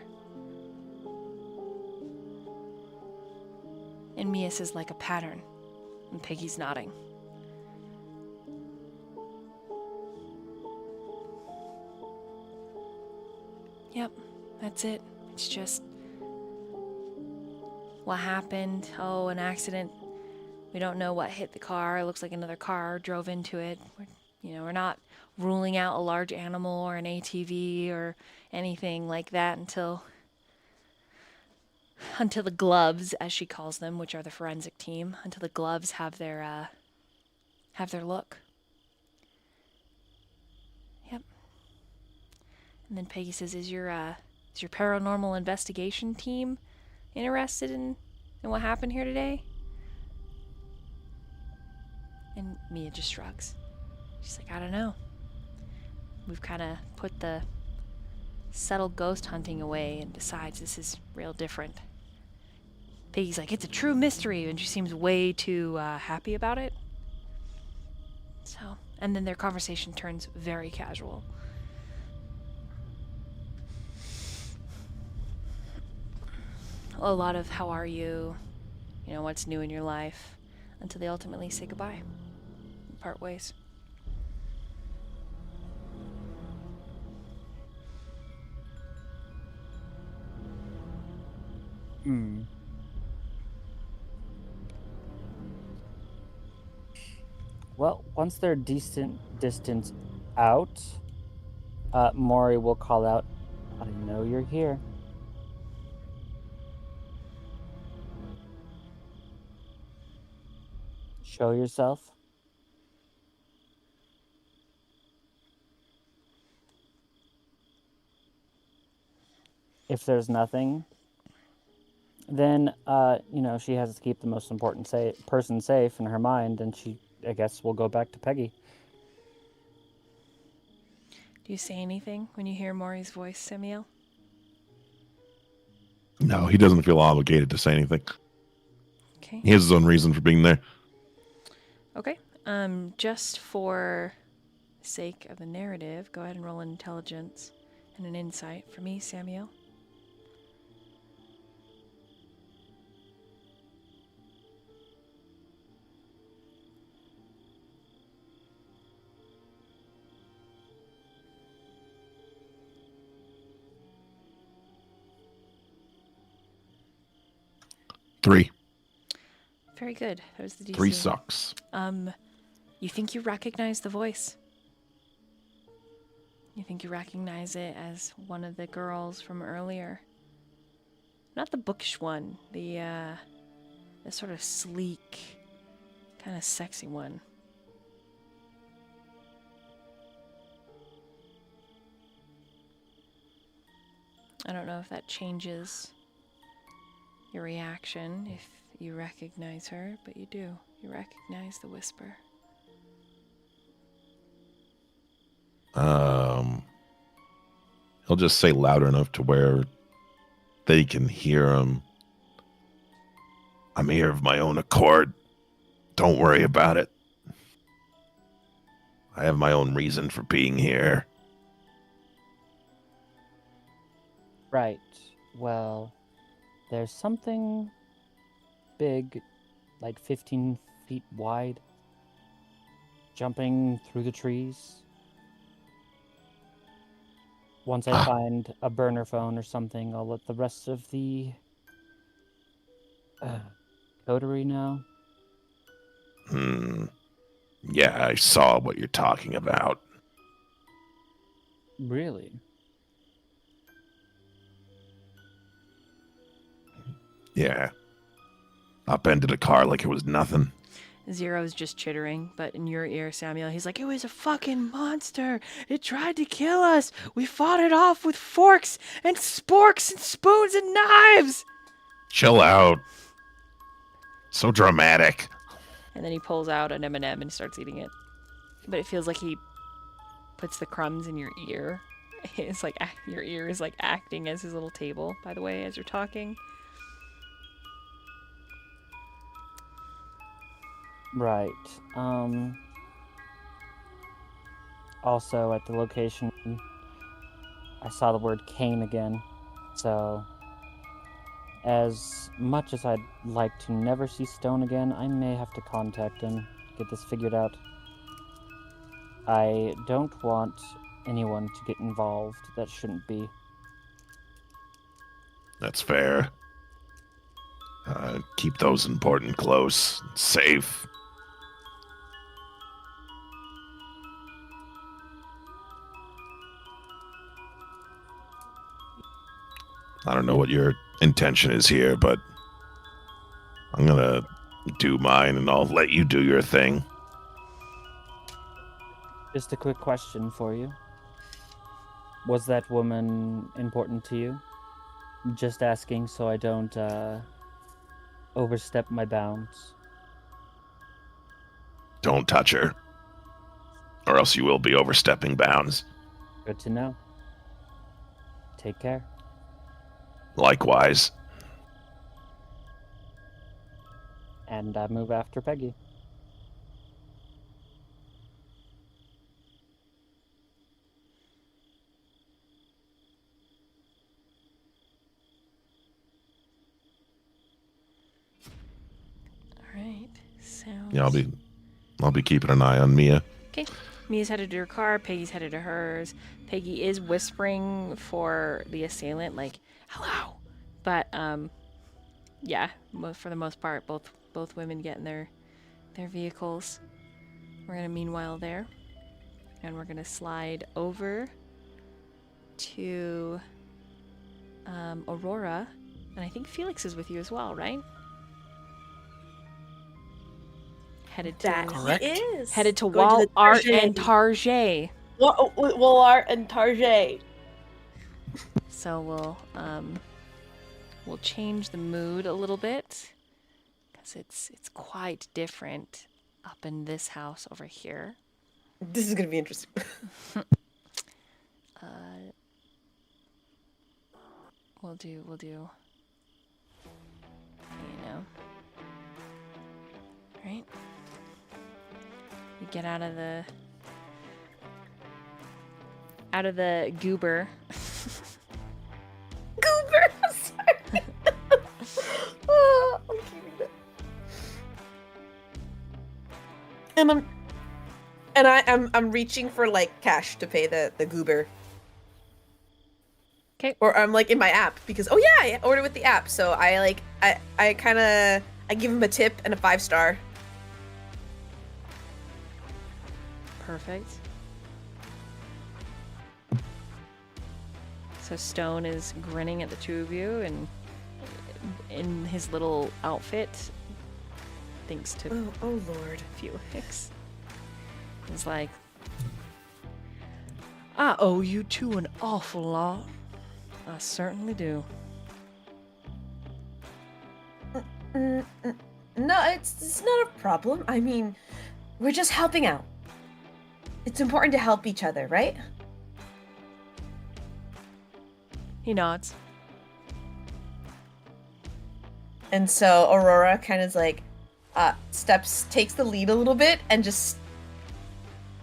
And Mia says, like a pattern. And Peggy's nodding. Yep, that's it. It's just what happened. Oh, an accident. We don't know what hit the car. It looks like another car drove into it. We're not ruling out a large animal or an ATV or anything like that until the gloves, as she calls them, which are the forensic team, until the gloves have their look. Yep. And then Peggy says, is your paranormal investigation team interested in what happened here today? And Mia just shrugs. She's like, I don't know. We've kind of put the subtle ghost hunting away, and besides, this is real different. Peggy's like, it's a true mystery, and she seems way too happy about it. So, and then their conversation turns very casual. A lot of how are you, what's new in your life, until they ultimately say goodbye and part ways. Well, once they're decent distance out, Mori will call out, I know you're here. Show yourself. If there's nothing, then, she has to keep the most important person safe in her mind, and she, I guess, will go back to Peggy. Do you say anything when you hear Mori's voice, Samiel? No, he doesn't feel obligated to say anything. Okay. He has his own reason for being there. Okay. Just for the sake of the narrative, go ahead and roll an intelligence and an insight for me, Samiel. Three. Very good. That was the DC. 3 sucks. You think you recognize the voice? You think you recognize it as one of the girls from earlier? Not the bookish one, the sort of sleek, kind of sexy one. I don't know if that changes your reaction if you recognize her, but you do. You recognize the whisper. He'll just say louder enough to where they can hear him. I'm here of my own accord. Don't worry about it. I have my own reason for being here. Right. Well, there's something big, like 15 feet wide, jumping through the trees. Once I find a burner phone or something, I'll let the rest of the coterie know. Yeah, I saw what you're talking about. Really? Yeah. Upended a car like it was nothing. Zero's just chittering, but in your ear, Samiel, he's like, it was a fucking monster. It tried to kill us. We fought it off with forks and sporks and spoons and knives. Chill out. So dramatic. And then he pulls out an M&M and starts eating it. But it feels like he puts the crumbs in your ear. It's like your ear is like acting as his little table, by the way, as you're talking. Right. Also, at the location, I saw the word Cain again. So, as much as I'd like to never see Stone again, I may have to contact him, get this figured out. I don't want anyone to get involved that shouldn't be. That's fair. Keep those important close, safe. I don't know what your intention is here, but I'm gonna do mine and I'll let you do your thing. Just a quick question for you. Was that woman important to you? Just asking so I don't overstep my bounds. Don't touch her, or else you will be overstepping bounds. Good to know. Take care. Likewise. And I move after Peggy. All right. Sounds... Yeah, I'll be keeping an eye on Mia. Okay. Mia's headed to her car. Peggy's headed to hers. Peggy is whispering for the assailant, like, hello. But, yeah, for the most part, both women get in their vehicles. We're going to meanwhile there. And we're going to slide over to Aurora. And I think Felix is with you as well, right? Headed to That he is. Headed to Going the Walart and Tarjay. Walart and Tarjay. So we'll change the mood a little bit because it's quite different up in this house over here. This is gonna be interesting. We'll do Right? You get out of the goober. Goober! I'm sorry. Oh, I'm keeping it. And I'm reaching for like cash to pay the goober. Okay. Or I'm like in my app because I order with the app, so I give him a tip and a 5-star. Perfect. So Stone is grinning at the two of you, and in his little outfit, thanks to Oh Lord. Felix, he's like, I owe you two an awful lot. I certainly do. No, it's not a problem. I mean, we're just helping out. It's important to help each other, right? He nods. And so Aurora kind of like takes the lead a little bit and just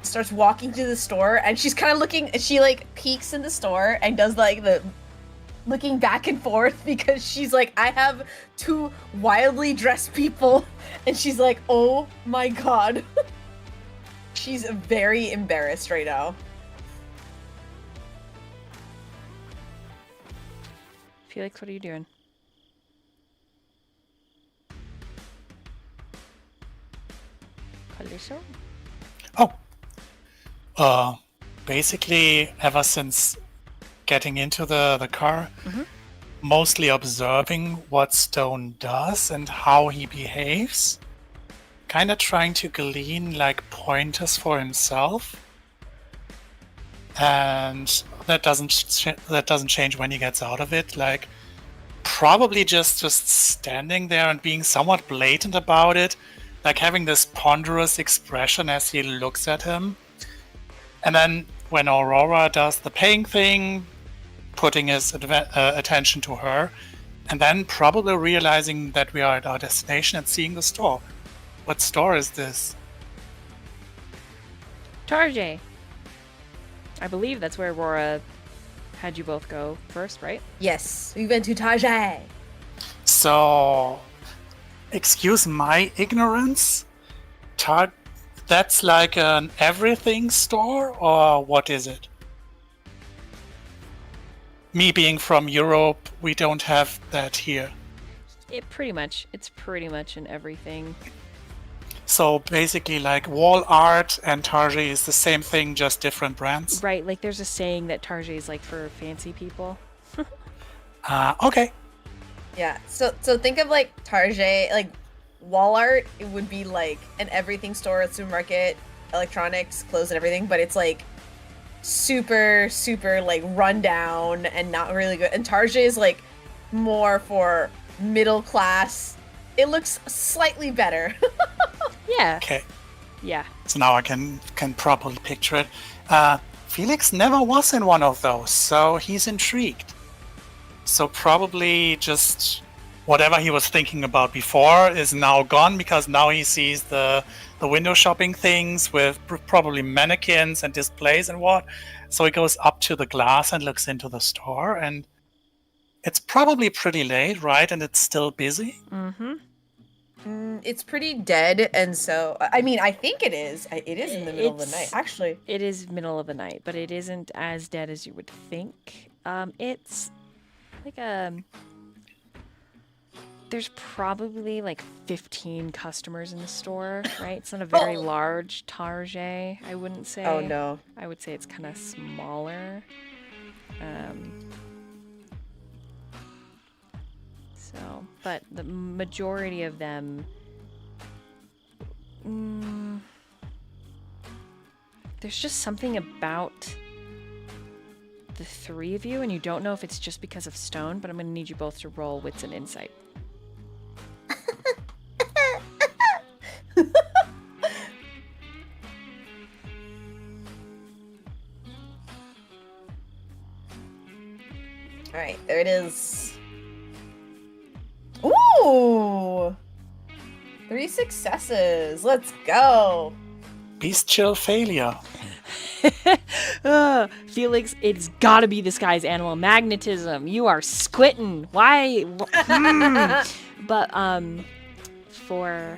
starts walking to the store, and she's kind of looking, she like peeks in the store and does like the looking back and forth because she's like, I have two wildly dressed people, and she's like, oh my god. She's very embarrassed right now. Felix, what are you doing? Calysso? Basically, ever since getting into the car, mostly observing what Stone does and how he behaves, kind of trying to glean like pointers for himself, and that doesn't change when he gets out of it. Like, probably just standing there and being somewhat blatant about it, like having this ponderous expression as he looks at him. And then when Aurora does the paying thing, putting his attention to her, and then probably realizing that we are at our destination and seeing the store. What store is this? Tarjay. I believe that's where Aurora had you both go first, right? Yes, we went to Tarjay. So, excuse my ignorance, that's like an everything store, or what is it? Me being from Europe, we don't have that here. It's pretty much in everything. So basically like wall art and Tarjay is the same thing, just different brands? Right, like there's a saying that Tarjay is like for fancy people. Okay. Yeah, so think of like Tarjay, like wall art, it would be like an everything store at supermarket, electronics, clothes and everything, but it's like super like run down and not really good. And Tarjay is like more for middle class. It looks slightly better. Yeah. Okay. Yeah. So now I can properly picture it. Felix never was in one of those, so he's intrigued. So probably just whatever he was thinking about before is now gone, because now he sees the window shopping things with probably mannequins and displays and what. So he goes up to the glass and looks into the store, and it's probably pretty late, right? And it's still busy. Mm-hmm. It's pretty dead, and so I mean, I think it is. It is in the middle of the night, actually. It is middle of the night, but it isn't as dead as you would think. It's like there's probably like 15 customers in the store, right? It's not a very large Tarjay, I wouldn't say. Oh no. I would say it's kind of smaller. So, but the majority of them, there's just something about the three of you, and you don't know if it's just because of Stone, but I'm going to need you both to roll wits and insight. All right, there it is. Ooh! 3 successes. Let's go. Bestial failure. Felix, it's gotta be this guy's animal magnetism. You are squinting. Why? But for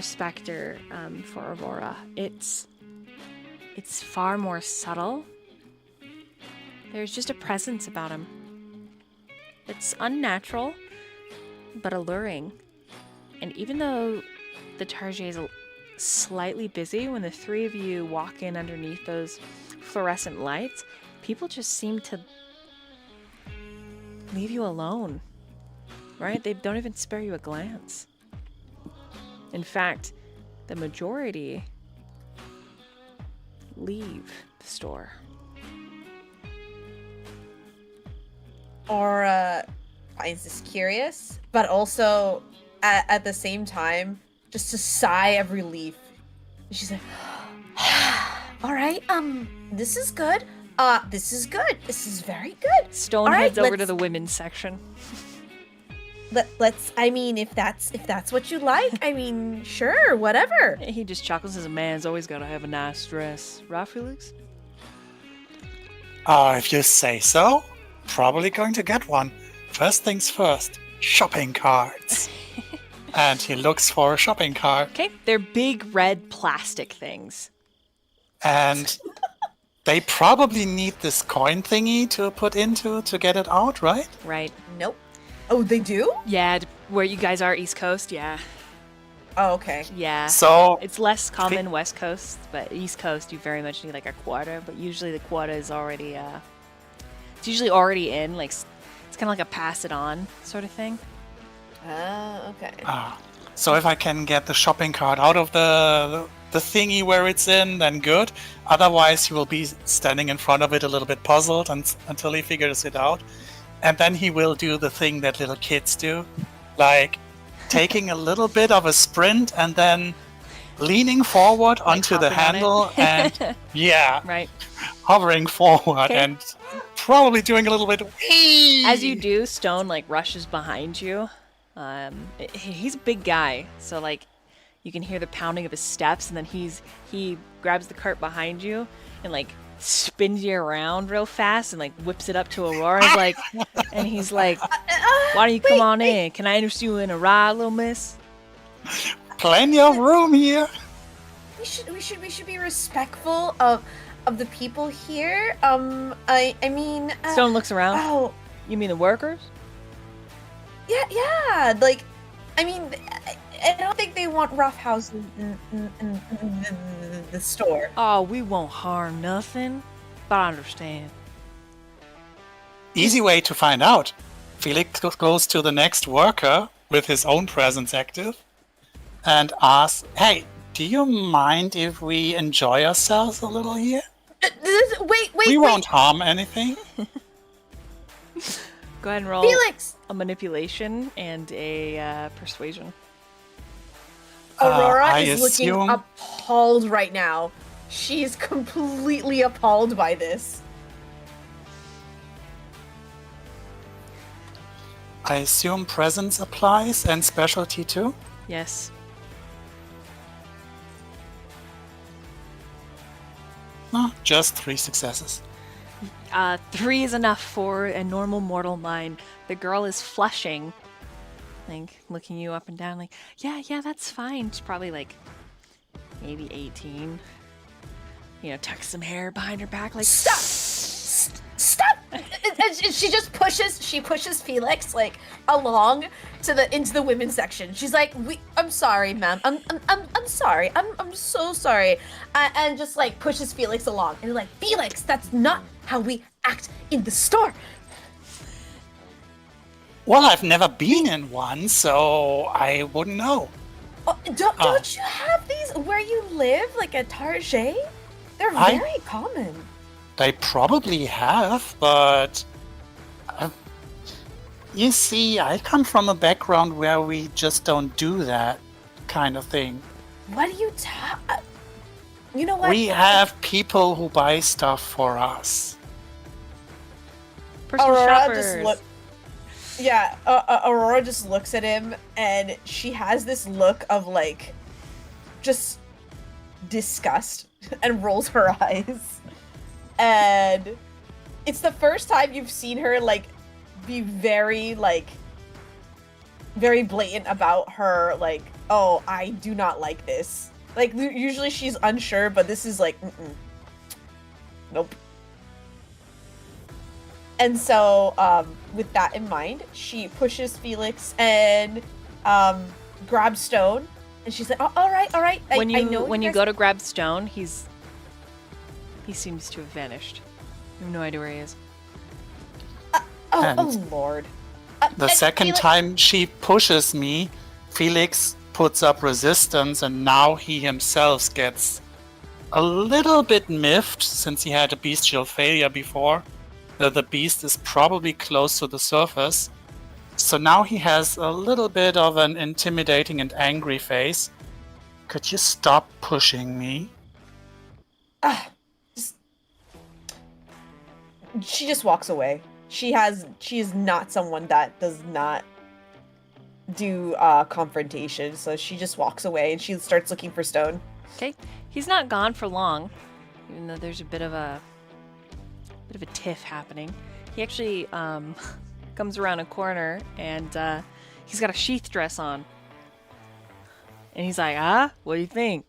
Spectre, for Aurora, it's far more subtle. There's just a presence about him. It's unnatural, but alluring. And even though the Tarjay is slightly busy, when the three of you walk in underneath those fluorescent lights, people just seem to leave you alone, right? They don't even spare you a glance. In fact, the majority leave the store. Aura finds this curious, but also at the same time, just a sigh of relief. She's like, all right, this is good. This is good. This is very good. Stone heads over to the women's section. Let's. I mean, if that's what you like, I mean, sure, whatever. He just chuckles as a man's always gotta have a nice dress, right, Felix? If you say so, probably going to get one. First things first, shopping carts. And he looks for a shopping cart. Okay, they're big red plastic things. And they probably need this coin thingy to put into to get it out, right? Right. Nope. Oh, they do? Yeah, where you guys are, East Coast, yeah. Oh, okay. Yeah. So It's less common West Coast, but East Coast you very much need like a quota, but usually the quota is already, it's usually already in, like, it's kind of like a pass it on sort of thing. Okay. So if I can get the shopping cart out of the thingy where it's in, then good. Otherwise, he will be standing in front of it a little bit puzzled until he figures it out. And then he will do the thing that little kids do, like taking a little bit of a sprint and then leaning forward onto the handle and Right. hovering forward Okay. and probably doing a little bit whee! As you do, Stone like rushes behind you. He's a big guy, so like you can hear the pounding of his steps, and then he grabs the cart behind you and like spins you around real fast and like whips it up to Aurora's like, and he's like, "Why don't you come on in? Can I interest you in a ride, little miss?" Plenty of room here. We should be respectful of the people here. I mean. Stone looks around. Oh. You mean the workers? Yeah. Like, I mean, I don't think they want roughhouses in the store. Oh, we won't harm nothing, but I understand. Easy way to find out. Felix goes to the next worker with his own presence active and asks, "Hey, do you mind if we enjoy ourselves a little here? Wait. We won't harm anything." Go ahead and roll Felix! a manipulation and a persuasion. Aurora I is looking assume- appalled right now. She is completely appalled by this. I assume presence applies and specialty too? Yes. No, just 3 successes. 3 is enough for a normal mortal mind. The girl is flushing, like looking you up and down, like, yeah, that's fine. She's probably like maybe 18. You know, tucks some hair behind her back, like, Stop! And she just pushes Felix like along into the women's section. She's like, I'm sorry, ma'am. I'm sorry. I'm so sorry. And just like pushes Felix along. And like, Felix, that's not how we act in the store. Well, I've never been in one, so I wouldn't know. Oh, don't you have these where you live, like a Tarjay? They're very common. They probably have, but you see, I come from a background where we just don't do that kind of thing. What do you You know what? We have people who buy stuff for us. personal Aurora shoppers. just look. Yeah, Aurora just looks at him, and she has this look of like, just disgust, and rolls her eyes. And it's the first time you've seen her like be very blatant about her, like, oh, I do not like this. Like, usually she's unsure, but this is like, nope. And so, with that in mind, she pushes Felix and grabs Stone, and she's like, oh, all right. When I know you guys- go to grab Stone, he seems to have vanished. You have no idea where he is. Oh Lord. The second Felix- time she pushes me, Felix puts up resistance, and now he himself gets a little bit miffed since he had a bestial failure before. The beast is probably close to the surface. So now he has a little bit of an intimidating and angry face. Could you stop pushing me? She just walks away. She is not someone that does not do confrontation, so she just walks away and she starts looking for Stone. Okay, he's not gone for long, even though there's a bit of a tiff happening. He actually comes around a corner and he's got a sheath dress on, and he's like, what do you think?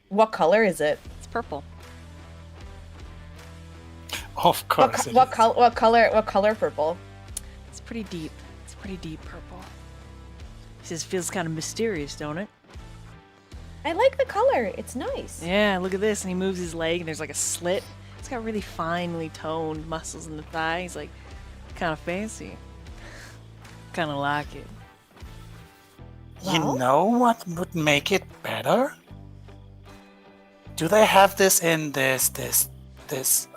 What color is it? It's purple. Of course. What color purple? It's pretty deep. It's pretty deep purple. He says, feels kind of mysterious, don't it? I like the color. It's nice. Yeah, look at this. And he moves his leg, and there's like a slit. It's got really finely toned muscles in the thigh. He's like, kind of fancy. Kind of like it. You Well? know what would make it better? Do they have this in this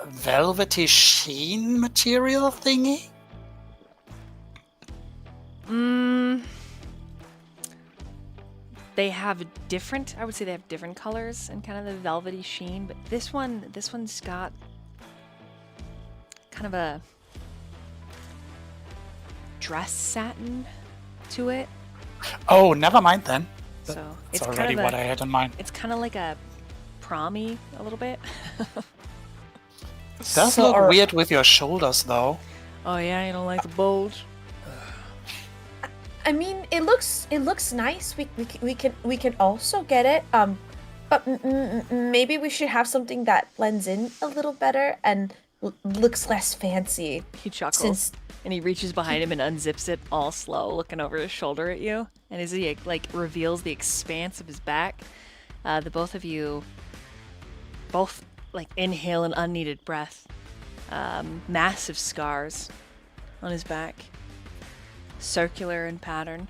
velvety sheen material thingy? They have different, I would say they have different colors and kind of the velvety sheen, but this one's got kind of a dress satin to it. Oh, never mind then. So It's it's already kind of what I had in mind. it's kind of like a prom-y a little bit. It does So look are- weird with your shoulders, though. Oh yeah, you don't like the bulge? I mean, it looks nice. We can also get it. But maybe we should have something that blends in a little better and looks less fancy. He chuckles Since and he reaches behind him and unzips it all slow, looking over his shoulder at you. And as he like reveals the expanse of his back, the both of you both like inhale an unneeded breath. Massive scars on his back, circular in pattern.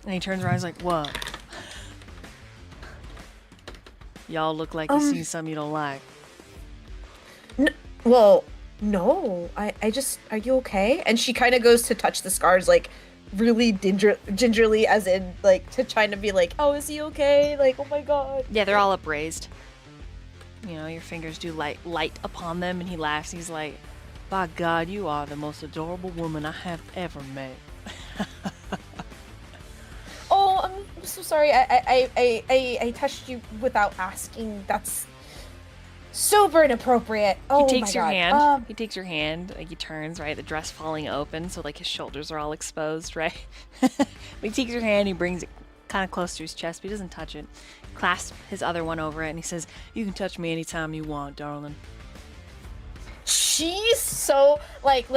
And he turns around, he's like, "What? Y'all look like you see something you don't like." well, no. I just, are you okay? And she kind of goes to touch the scars, like really gingerly, as in like to trying to be like, oh, is he okay? Like, oh my god. Yeah, they're all upraised. You know, your fingers do light upon them, and he laughs. He's like, "By God, you are the most adorable woman I have ever met." Oh, I'm so sorry. I touched you without asking. That's super inappropriate. Oh He takes my your god. hand. He takes your hand. Like he turns, right, the dress falling open, so like his shoulders are all exposed, right? But he takes your hand. He brings it kind of close to his chest, but he doesn't touch it. Clasps his other one over it, and he says, "You can touch me anytime you want, darling." She's so like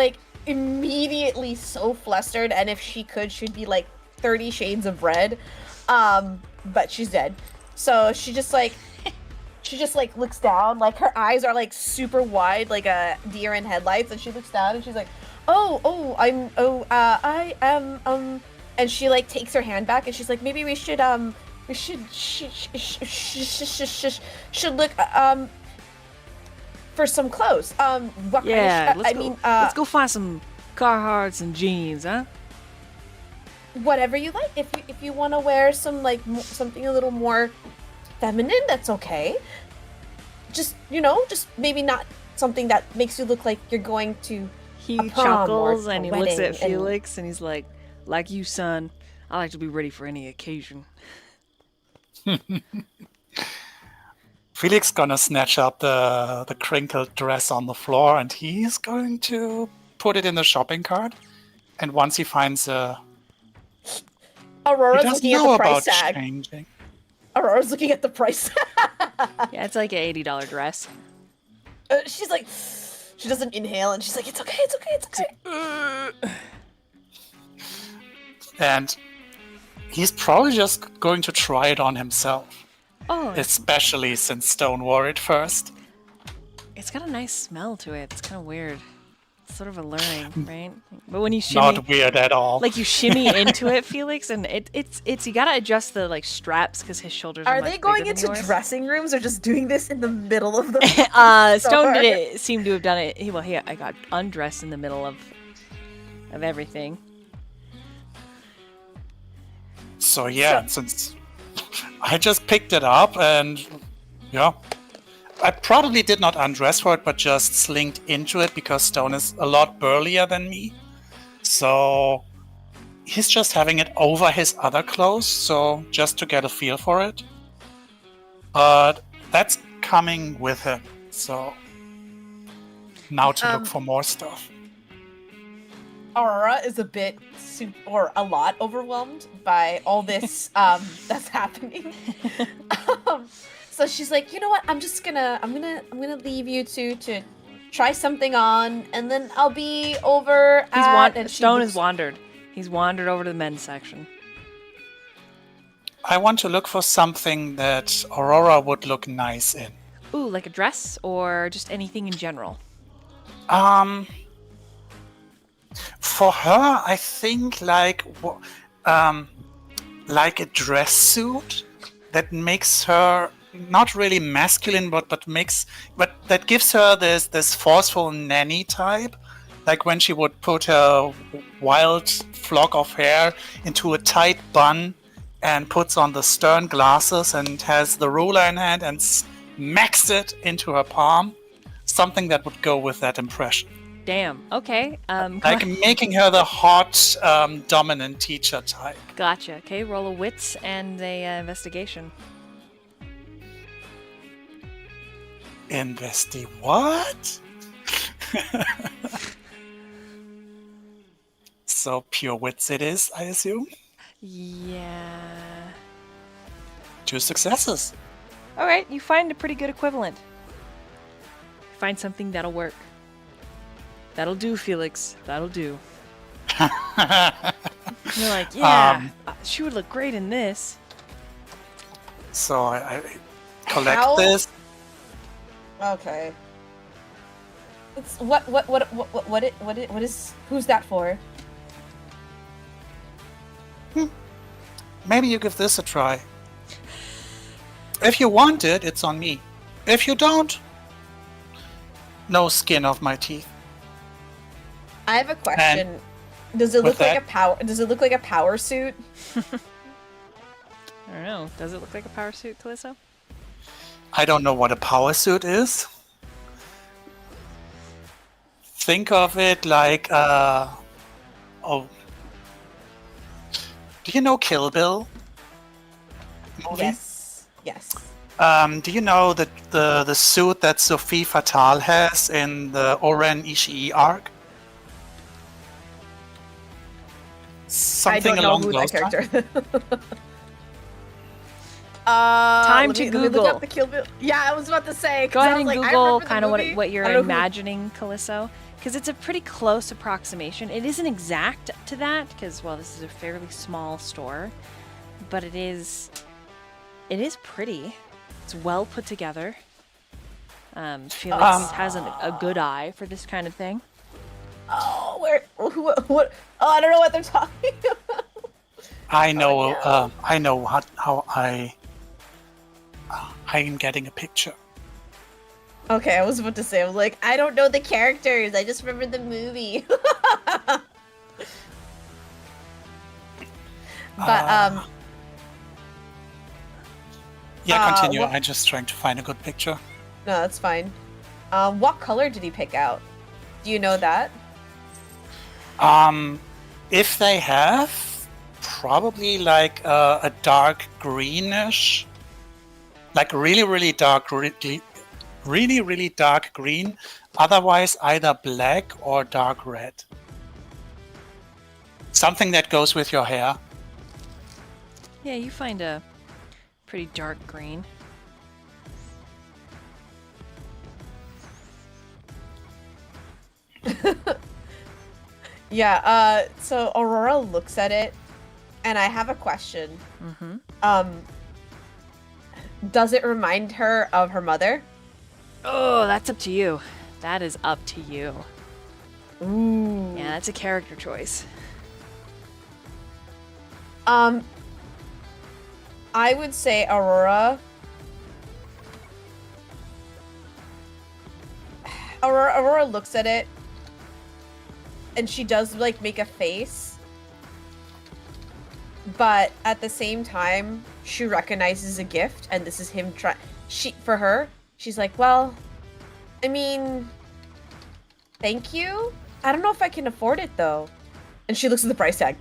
immediately so flustered, and if she could, she'd be like 30 shades of red. But she's dead. So she just like looks down, like her eyes are like super wide, like a deer in headlights, and she looks down and she's like, I am and she like takes her hand back and she's like, maybe we should look for some clothes. What Yeah, kind of let's go find some Carhartts and jeans, huh? whatever you like. If you want to wear some like something a little more feminine, that's okay. Just maybe not something that makes you look like you're going to He a prom chuckles or and a he looks wedding at Felix and he's like you, son. I like to be ready for any occasion. Felix gonna snatch up the crinkled dress on the floor and he's going to put it in the shopping cart. And once he finds he Aurora's doesn't looking at know the price about tag. changing. Aurora's looking at the price. Yeah, it's like an $80 dress. She's like, she doesn't inhale, and she's like, it's okay, it's okay, it's okay. And he's probably just going to try it on himself. Oh, Especially since Stone wore it first. it's got a nice smell to it. It's kind of weird. It's sort of alluring, right? But when you shimmy, Not weird at all. like you shimmy into it, Felix, and it's you gotta adjust the like straps because his shoulders are Are much they going bigger than into yours. dressing rooms or just doing this in the middle of the Stone store? did it. Seemed to have done it. I got undressed in the middle of everything. So yeah, since I just picked it up and yeah, I probably did not undress for it, but just slinked into it because Stone is a lot burlier than me. So he's just having it over his other clothes, so just to get a feel for it. But that's coming with him, so now to look for more stuff. Aurora is a lot overwhelmed by all this that's happening. So she's like, you know what? I'm gonna leave you two to try something on, and then I'll be over. Stone has wandered. He's wandered over to the men's section. I want to look for something that Aurora would look nice in. Ooh, like a dress or just anything in general. For her, I think like a dress suit that makes her not really masculine, but that gives her this forceful nanny type. Like when she would put her wild flock of hair into a tight bun and puts on the stern glasses and has the ruler in hand and smacks it into her palm. Something that would go with that impression. Damn. Okay. Like making her the hot, dominant teacher type. Gotcha. Okay. Roll a wits and a investigation. What? So pure wits it is, I assume? Yeah. 2 successes. All right. You find a pretty good equivalent. Find something that'll work. That'll do, Felix. That'll do. You're like, yeah, she would look great in this. So I collect How? this. Okay. It's what is who's that for? Maybe you give this a try. If you want it, it's on me. If you don't, no skin off my teeth. I have a question. Does it look like a power suit? I don't know. Does it look like a power suit, Calysso? I don't know what a power suit is. Think of it like do you know Kill Bill? Movie? Yes. Do you know the suit that Sophie Fatale has in the Oren Ishii arc? Something I don't know along who those that lines. character. Time to let me look Google. up the Kill Bill. Yeah, I was about to say. 'cause Go I ahead was and like, I Google remember the kind of movie. what you're I don't know who- imagining, Calysso, because it's a pretty close approximation. It isn't exact to that, because, well, this is a fairly small store, but it is pretty. It's well put together. Felix has a good eye for this kind of thing. Oh, where? What? Oh, I don't know what they're talking about. I know. no. I know how I am getting a picture. Okay, I was about to say. I was like, I don't know the characters. I just remember the movie. But Yeah, continue. what- I'm just trying to find a good picture. no, that's fine. What color did he pick out? Do you know that? If they have, probably like a dark greenish, like really dark, really dark green. Otherwise, either black or dark red. Something that goes with your hair. Yeah, you find a pretty dark green. Yeah, so Aurora looks at it, and I have a question. Mm-hmm. Does it remind her of her mother? Oh, that's up to you. That is up to you. Ooh. Yeah, that's a character choice. I would say Aurora looks at it, and she does like make a face, but at the same time she recognizes a gift, and this is him for her she's like, well, I mean, thank you, I don't know if I can afford it though. And she looks at the price tag.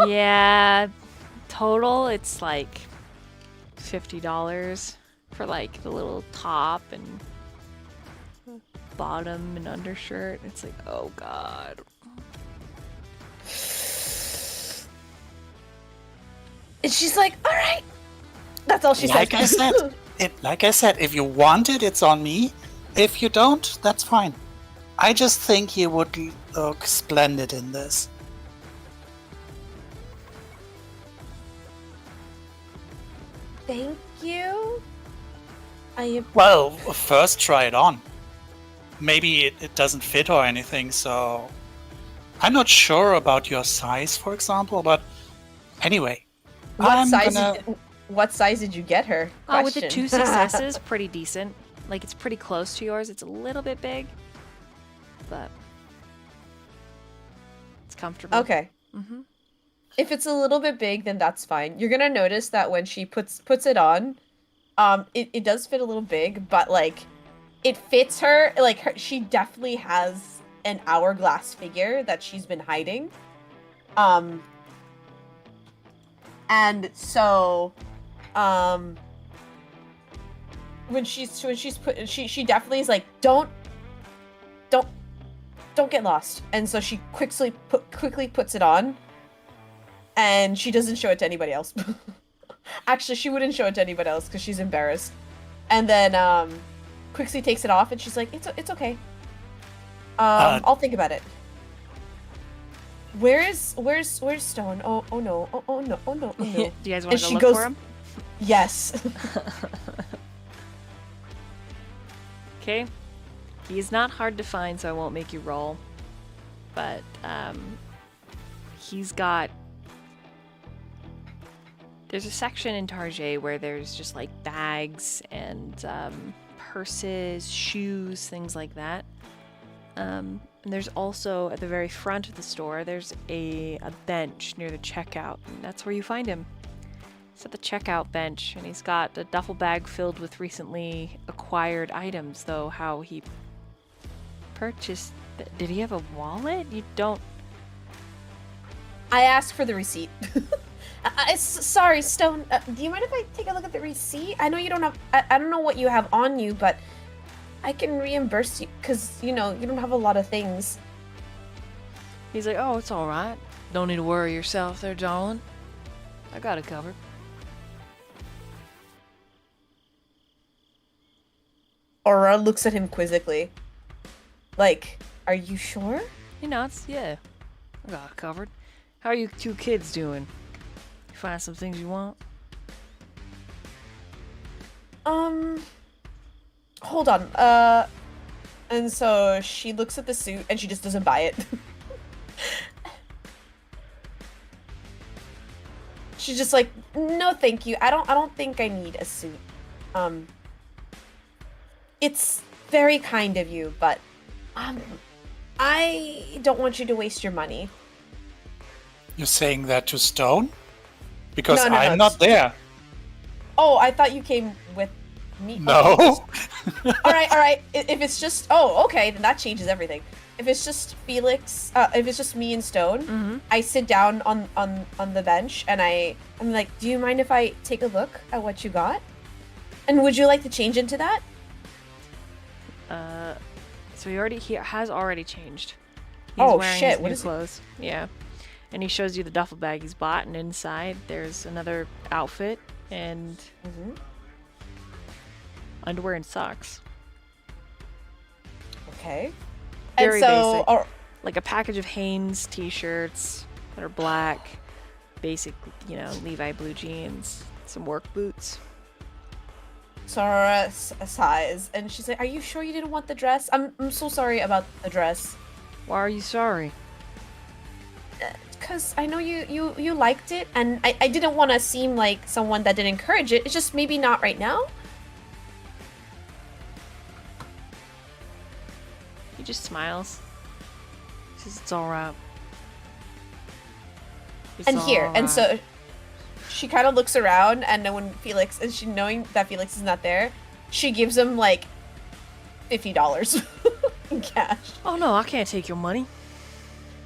Yeah, total it's like $50 for like the little top and bottom and undershirt. It's like, oh god. And she's like, all right. That's all she says. Like I said, if you want it, it's on me. If you don't, that's fine. I just think you would look splendid in this. Thank you. Well, first try it on. Maybe it doesn't fit or anything, so... I'm not sure about your size, for example, but anyway. What size did you get her? Oh, with the 2 successes, pretty decent. Like, it's pretty close to yours. It's a little bit big, but it's comfortable. Okay. Mm-hmm. If it's a little bit big, then that's fine. You're gonna notice that when she puts it on, it does fit a little big, but like, it fits her. Like, she definitely has an hourglass figure that she's been hiding. And so, when she's put, she definitely is like, don't get lost. And so she quickly puts it on, and she doesn't show it to anybody else. Actually, she wouldn't show it to anybody else because she's embarrassed. And then quickly takes it off, and she's like, it's okay. I'll think about it. Where's Stone? Oh no. Oh no. Do you guys want to And go look for him? Yes. Okay. He's not hard to find, so I won't make you roll. But he's got... There's a section in Tarjay where there's just like bags and purses, shoes, things like that. And there's also, at the very front of the store, there's a bench near the checkout, and that's where you find him. He's at the checkout bench, and he's got a duffel bag filled with recently acquired items, though how he purchased... Did he have a wallet? You don't... I asked for the receipt. Sorry, Stone. Do you mind if I take a look at the receipt? I know you don't have... I don't know what you have on you, but I can reimburse you because, you know, you don't have a lot of things. He's like, oh, it's all right. Don't need to worry yourself there, darling. I got it covered. Aurora looks at him quizzically. Like, are you sure? He nods. Yeah, I got it covered. How are you 2 kids doing? You find some things you want? Hold on. And so she looks at the suit and she just doesn't buy it. She's just like, no, thank you. I don't think I need a suit. It's very kind of you, but I don't want you to waste your money. You're saying that to Stone? Because No, I'm not there. Oh, I thought you came with me. No. Okay. All right. If it's just okay, then that changes everything. If it's just Felix, if it's just me and Stone, I sit down on the bench and I'm like, do you mind if I take a look at what you got? And would you like to change into that? So he has already changed. He's Oh, wearing shit, his what new is it? clothes. Yeah. And he shows you the duffel bag he's bought, and inside there's another outfit and underwear and socks. Okay. Very and so, basic. Like a package of Hanes t-shirts that are black, basic, Levi blue jeans, some work boots. Sora sighs, and she's like, "Are you sure you didn't want the dress? I'm so sorry about the dress. Why are you sorry? Because I know you liked it, and I didn't want to seem like someone that didn't encourage it. It's just maybe not right now." He just smiles. He says, "It's all right." And so she kind of looks around, and then when Felix, and she knowing that Felix is not there, she gives him like $50 in cash. Oh no, I can't take your money.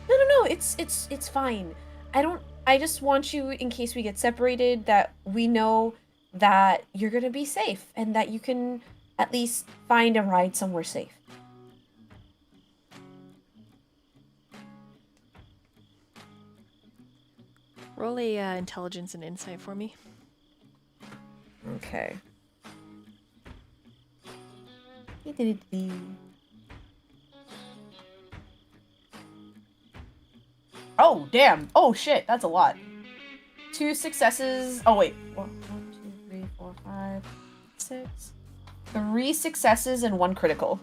No, it's fine. I just want you, in case we get separated, that we know that you're gonna be safe and that you can at least find a ride somewhere safe. Roll a intelligence and insight for me. Okay. Oh, damn. Oh, shit. That's a lot. 2 successes. Oh, wait. 1, 2, 3, 4, 5, 6. 3 successes and 1 critical.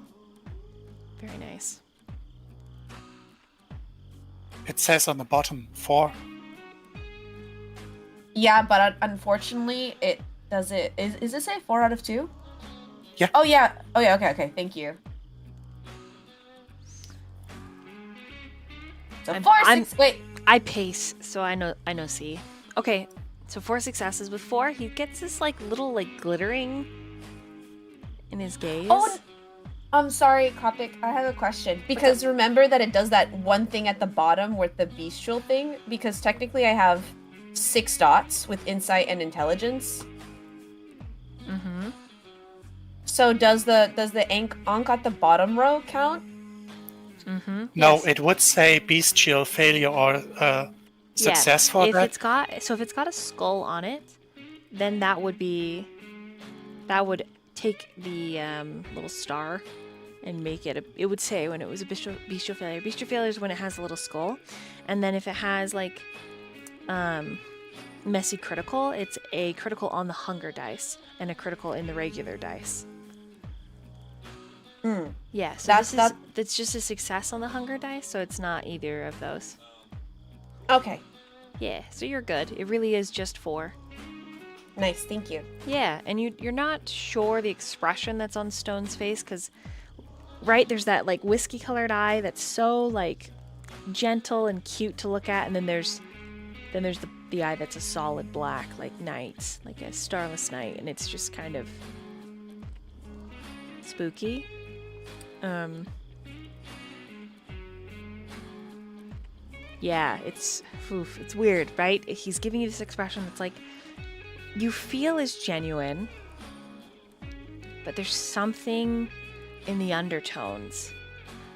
Very nice. It says on the bottom 4. Yeah, but unfortunately, it does it. Is it say 4 out of 2? Yeah. Oh, yeah. Okay. Thank you. So 4, 6. Wait. I pace, so I know C. Okay, so 4 successes. With 4, he gets this little glittering in his gaze. Oh, I'm sorry, Kopik. I have a question. Because remember that it does that one thing at the bottom with the bestial thing? Because technically I have 6 dots with insight and intelligence. Mm-hmm. So does the ankh at the bottom row count? Mm-hmm. No, Yes. it would say bestial failure or success for if that. if it's got a skull on it, then that would take the little star and make it it would say when it was a bestial failure. Bestial failure is when it has a little skull, and then if it has messy critical, it's a critical on the hunger dice and a critical in the regular dice. Yeah, so that's just a success on the hunger dice, so it's not either of those. Okay. Yeah, so you're good. It really is just 4. Nice, thank you. Yeah, and you're not sure the expression that's on Stone's face, because there's that whiskey colored eye that's so gentle and cute to look at, and then there's the eye that's a solid black, like night, like a starless night, and it's just kind of spooky. Yeah, it's weird, right? He's giving you this expression that's you feel is genuine, but there's something in the undertones.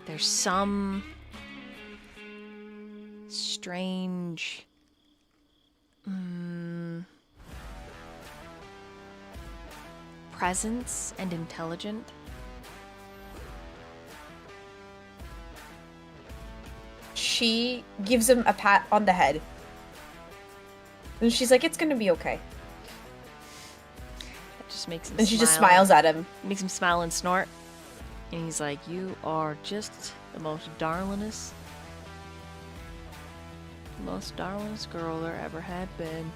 There's some strange presence and intelligent. She gives him a pat on the head. And she's like, "It's gonna be okay." That just makes him And she just smile. smiles at him. Makes him smile and snort. And he's like, "You are just the most darlingest girl there ever had been."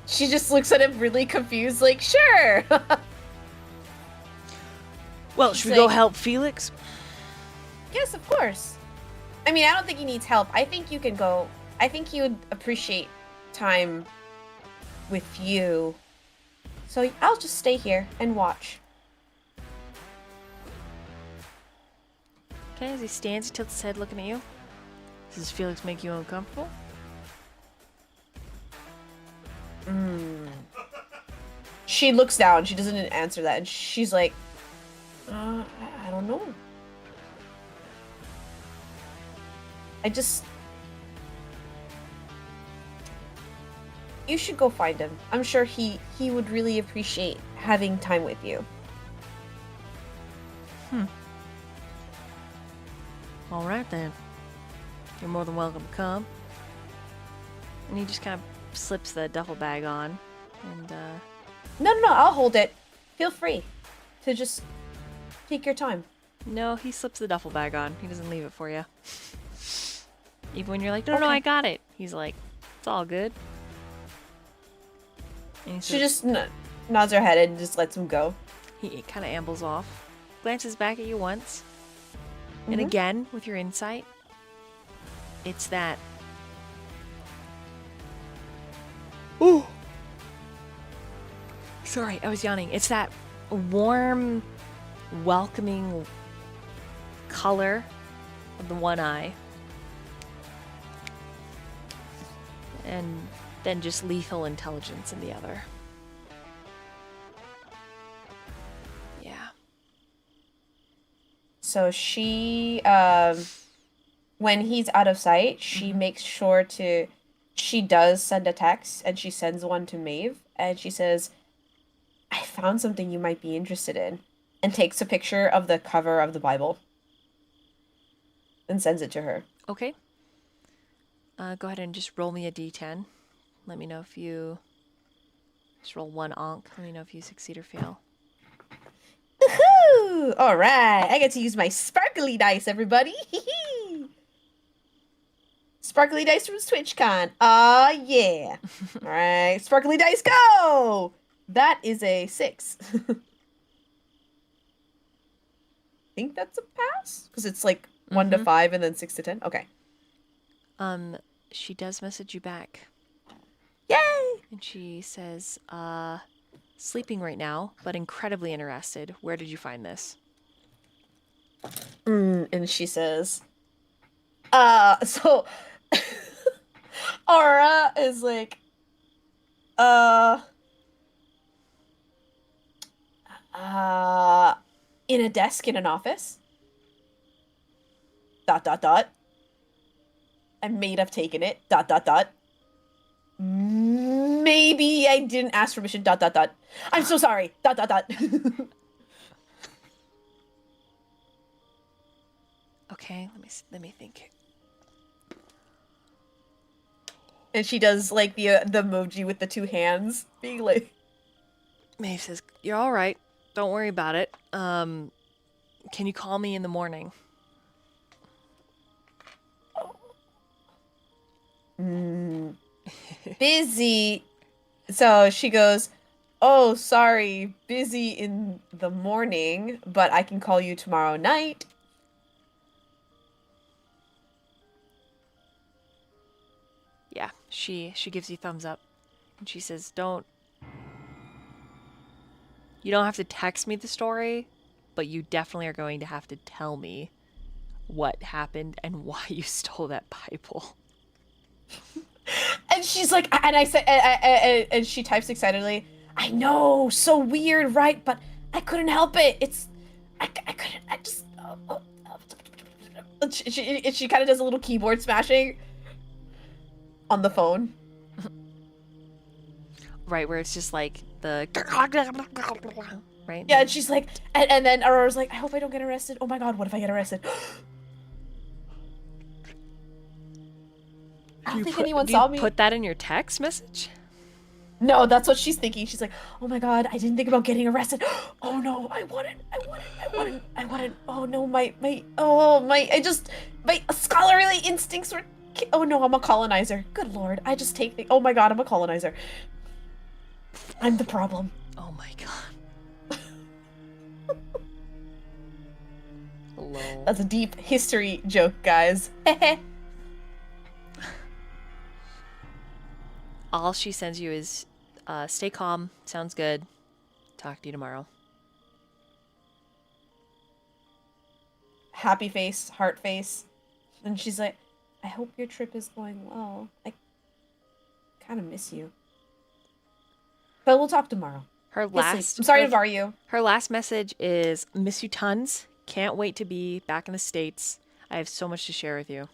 She just looks at him really confused, like, "Sure." Well, She's should we go like- help Felix? Yes, of course. I mean, I don't think he needs help. I think you can go. I think he would appreciate time with you So I'll just stay here and watch. Okay, as he stands, he tilts his head looking at you. Does Felix make you uncomfortable? She looks down. She doesn't answer that. And she's like, I don't know. You should go find him. I'm sure he would really appreciate having time with you. All right then. You're more than welcome to come. And he just kind of slips the duffel bag on, and No, I'll hold it. Feel free to just take your time. no, he slips the duffel bag on. He doesn't leave it for you. Even when you're like, no, Okay. I got it. He's like, it's all good. And he She says- just nods her head and just lets him go. He kind of ambles off, glances back at you once, and Mhm. again, with your insight, it's that. Ooh! Sorry, I was yawning. It's that warm, welcoming color of the one eye. And then just lethal intelligence in the other. Yeah. So she, when he's out of sight, she makes sure to, she does send a text, and she sends one to Maeve, and she says, I found something you might be interested in, and takes a picture of the cover of the Bible and sends it to her. Okay. Go ahead and just roll me a d10. Let me know if you... Just roll one onk. Let me know if you succeed or fail. Woohoo! All right, I get to use my sparkly dice, everybody. Sparkly dice from TwitchCon. Aw, yeah. All right, sparkly dice, go! That is a 6. I think that's a pass? Because it's like 1 to 5 and then 6 to 10. Okay. She does message you back. Yay! And she says, sleeping right now, but incredibly interested. Where did you find this? And she says, so Aura is like, in a desk in an office. ... I may have taken it. ... Maybe I didn't ask permission. ... I'm so sorry. ... Okay, let me think. And she does like the emoji with the 2 hands, being like, Maeve says, you're all right. Don't worry about it. Can you call me in the morning? busy. So she goes, oh, sorry, busy in the morning, but I can call you tomorrow night. Yeah, she gives you thumbs up. And she says, you don't have to text me the story, but you definitely are going to have to tell me what happened and why you stole that Bible. And she's like, and I said, and she types excitedly, I know, so weird, right? But I couldn't help it. I couldn't, I just, she kind of does a little keyboard smashing on the phone. Right, where it's just like the... Right? Yeah, and she's like, and then Aurora's like, I hope I don't get arrested. Oh my god, what if I get arrested? I don't think anyone saw me. Put that in your text message? No, that's what she's thinking. She's like, oh my god, I didn't think about getting arrested. Oh no, I wouldn't. Oh no, my scholarly instincts were, oh no, I'm a colonizer. Good lord, I just take the, oh my god, I'm a colonizer. I'm the problem. Oh my god. Lol. That's a deep history joke, guys. All she sends you is, stay calm, sounds good. Talk to you tomorrow. Happy face, heart face. And she's like, I hope your trip is going well. I kind of miss you. But we'll talk tomorrow. Her Get sleep. last I'm sorry to bar you. Her last message is, miss you tons. Can't wait to be back in the States. I have so much to share with you.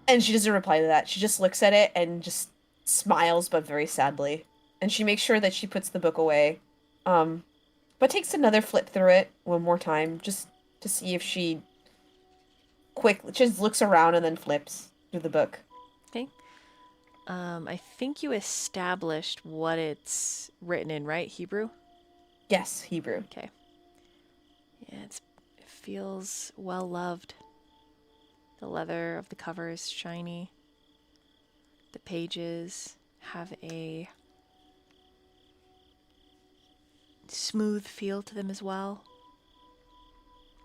And she doesn't reply to that. She just looks at it and just smiles, but very sadly. And she makes sure that she puts the book away. But takes another flip through it one more time, just to see if she just looks around and then flips through the book. Okay. I think you established what it's written in, right? Hebrew? Yes, Hebrew. Okay. Yeah, it feels well loved. The leather of the cover is shiny. The pages have a smooth feel to them as well.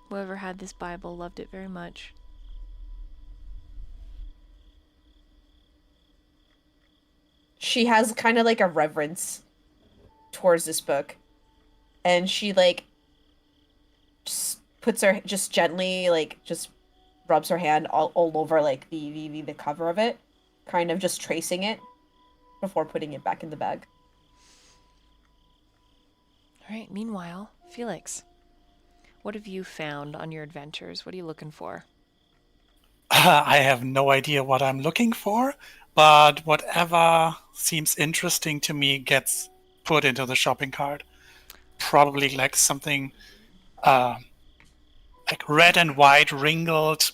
Whoever had this Bible loved it very much. She has kind of like a reverence towards this book. And she like just puts her just gently like just rubs her hand all over like the cover of it, kind of just tracing it before putting it back in the bag. All right, meanwhile, Felix, what have you found on your adventures? What are you looking for? I have no idea what I'm looking for, but whatever seems interesting to me gets put into the shopping cart. Probably like something like red and white wrinkled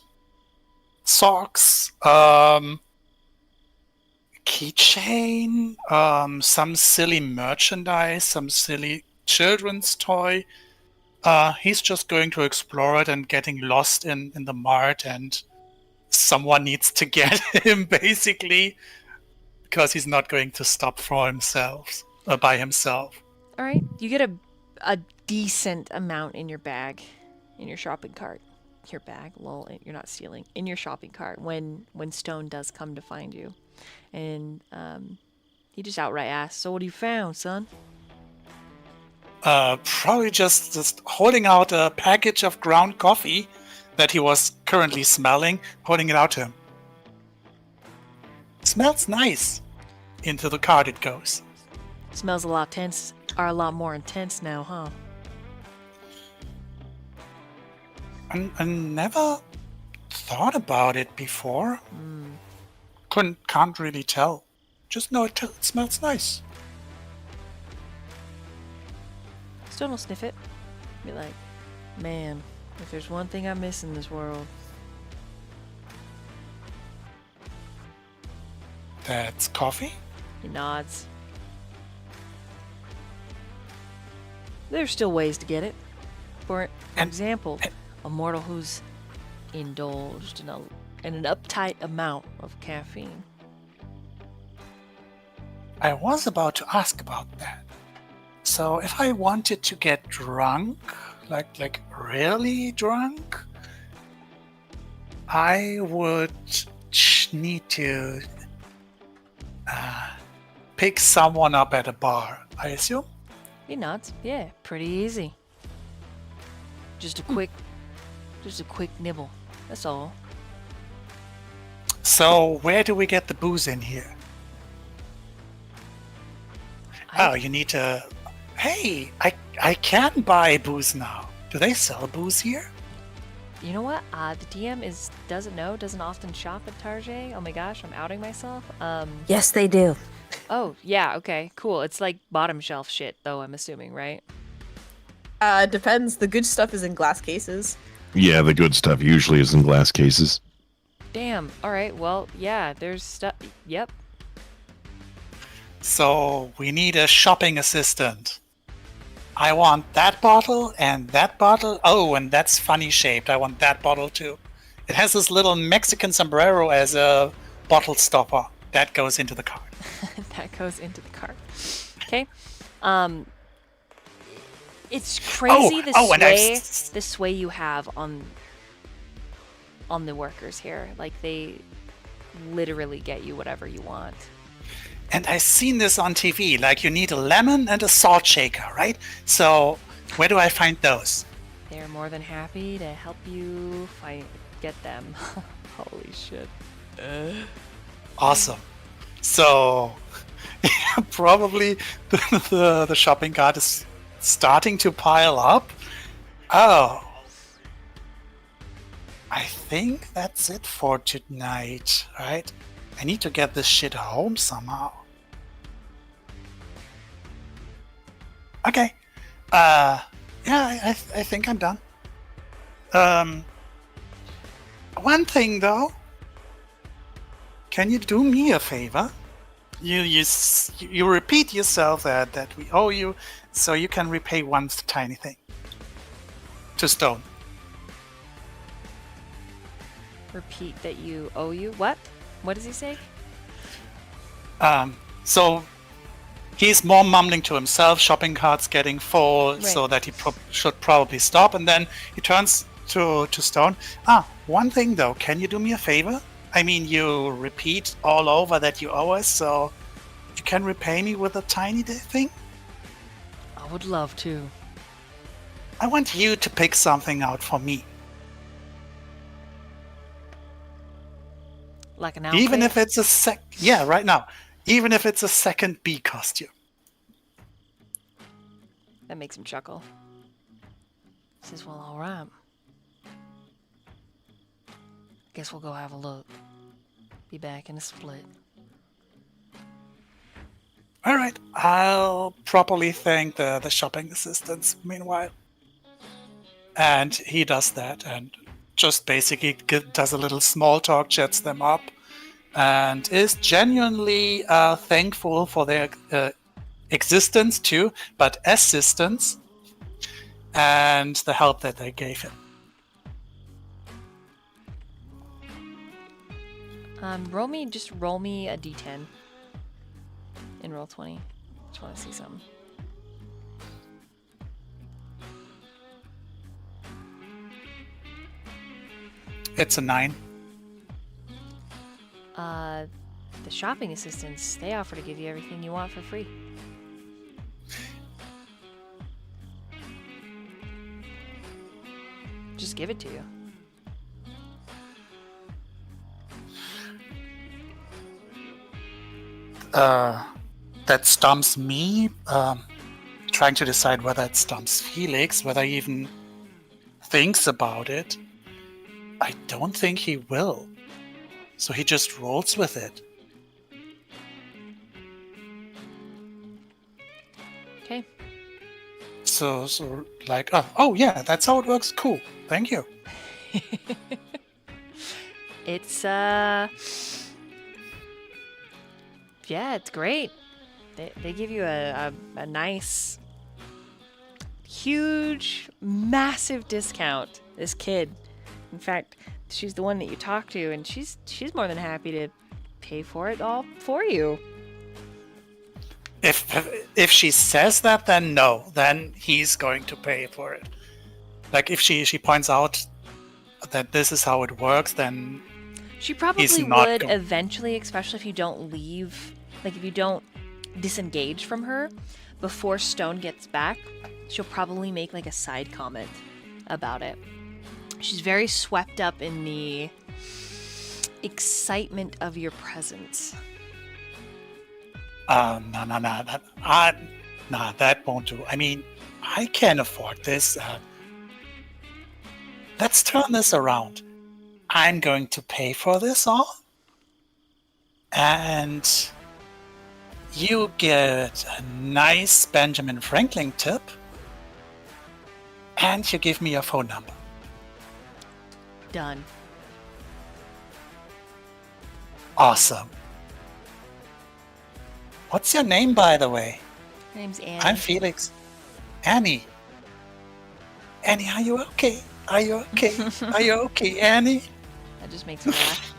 socks, keychain, some silly merchandise, some silly children's toy. He's just going to explore it and getting lost in the mart, and someone needs to get him basically, because he's not going to stop for himself by himself. All right, you get a decent amount in your bag, in your shopping cart. Your bag, lol, you're not stealing. In your shopping cart when Stone does come to find you. And he just outright asks, so what have you found, son? Probably just holding out a package of ground coffee that he was currently smelling, holding it out to him. Smells nice. Into the cart it goes. Smells a lot more intense now, huh? I never thought about it before. Can't really tell. Just know it smells nice. Stone will sniff it. Be like, man, if there's one thing I miss in this world. That's coffee? He nods. There's still ways to get it. For example, a mortal who's indulged in an uptight amount of caffeine. I was about to ask about that. So if I wanted to get drunk, like really drunk, I would need to pick someone up at a bar, I assume? He nods. Yeah, pretty easy. Just a quick nibble. That's all. So where do we get the booze in here? You need to... Hey, I can buy booze now. Do they sell booze here? You know what? The DM doesn't often shop at Target. Oh my gosh, I'm outing myself. Yes, they do. Oh, yeah, okay, cool. It's like bottom shelf shit, though, I'm assuming, right? Depends. The good stuff is in glass cases. Yeah, the good stuff usually is in glass cases. Damn. All right, well, yeah, there's stuff. Yep. So we need a shopping assistant. I want that bottle and that bottle. Oh, and that's funny shaped. I want that bottle too. It has this little Mexican sombrero as a bottle stopper. That goes into the cart. That goes into the cart. Okay. It's crazy the sway you have on the workers here. Like, they literally get you whatever you want. And I've seen this on TV. Like, you need a lemon and a salt shaker, right? So, where do I find those? They're more than happy to help you get them. Holy shit. Awesome. So, probably the shopping cart is starting to pile up. Oh. I think that's it for tonight, right? I need to get this shit home somehow. Okay. Yeah, I think I'm done. One thing though. Can you do me a favor? You repeat yourself that we owe you, so you can repay one tiny thing. To Stone. Repeat that you owe you. What? What does he say? So he's more mumbling to himself, shopping cart's getting full, Right. so that he should probably stop, and then he turns to Stone. One thing though, can you do me a favor? I mean, you repeat all over that you owe us, so you can repay me with a tiny thing? I would love to. I want you to pick something out for me. Like an outfit? Even if it's a yeah, right now. Even if it's a second B costume. That makes him chuckle. He says, well, alright. Guess we'll go have a look. Be back in a split. Alright, I'll properly thank the shopping assistants meanwhile. And he does that and just basically does a little small talk, chats them up, and is genuinely thankful for their existence too, but assistance and the help that they gave him. Roll me a d10 in roll 20. Just want to see something. It's a 9. The shopping assistants, they offer to give you everything you want for free. Just give it to you. That stumps me, trying to decide whether it stumps Felix, whether he even thinks about it. I don't think he will. So he just rolls with it. Okay. So like, oh yeah, that's how it works. Cool. Thank you. It's yeah, it's great. They give you a nice, huge, massive discount. This kid. In fact, she's the one that you talk to, and she's more than happy to pay for it all for you. If she says that, then no. Then he's going to pay for it. Like if she points out that this is how it works, then She probably not would go- eventually, especially if you don't leave, like if you don't disengage from her before Stone gets back. She'll probably make like a side comment about it. She's very swept up in the excitement of your presence. No, that won't do. I mean, I can't afford this. Let's turn this around. I'm going to pay for this all, and you get a nice Benjamin Franklin tip, and you give me your phone number. Done. Awesome. What's your name, by the way? Her name's Annie. I'm Felix. Annie. Annie, are you okay? Are you okay? Are you okay, Annie? That just makes me laugh.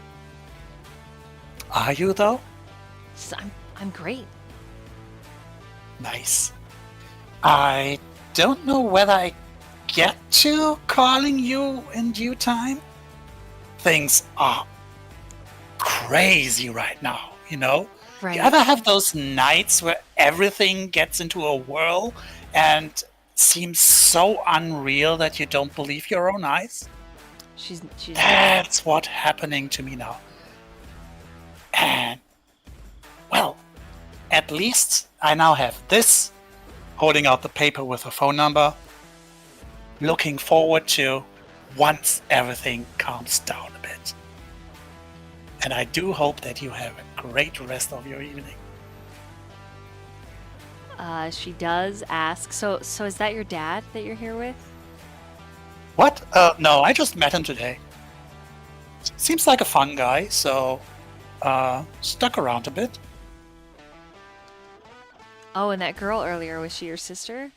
Are you, though? So I'm great. Nice. I don't know whether I get to calling you in due time. Things are crazy right now, you know? Right. You ever have those nights where everything gets into a whirl and seems so unreal that you don't believe your own eyes? She's That's what's happening to me now. And, well, at least I now have this, holding out the paper with a phone number, looking forward to once everything calms down a bit. And I do hope that you have a great rest of your evening. she does ask. So is that your dad that you're here with? What? No, I just met him today. Seems like a fun guy, so stuck around a bit. Oh, and that girl earlier, was she your sister?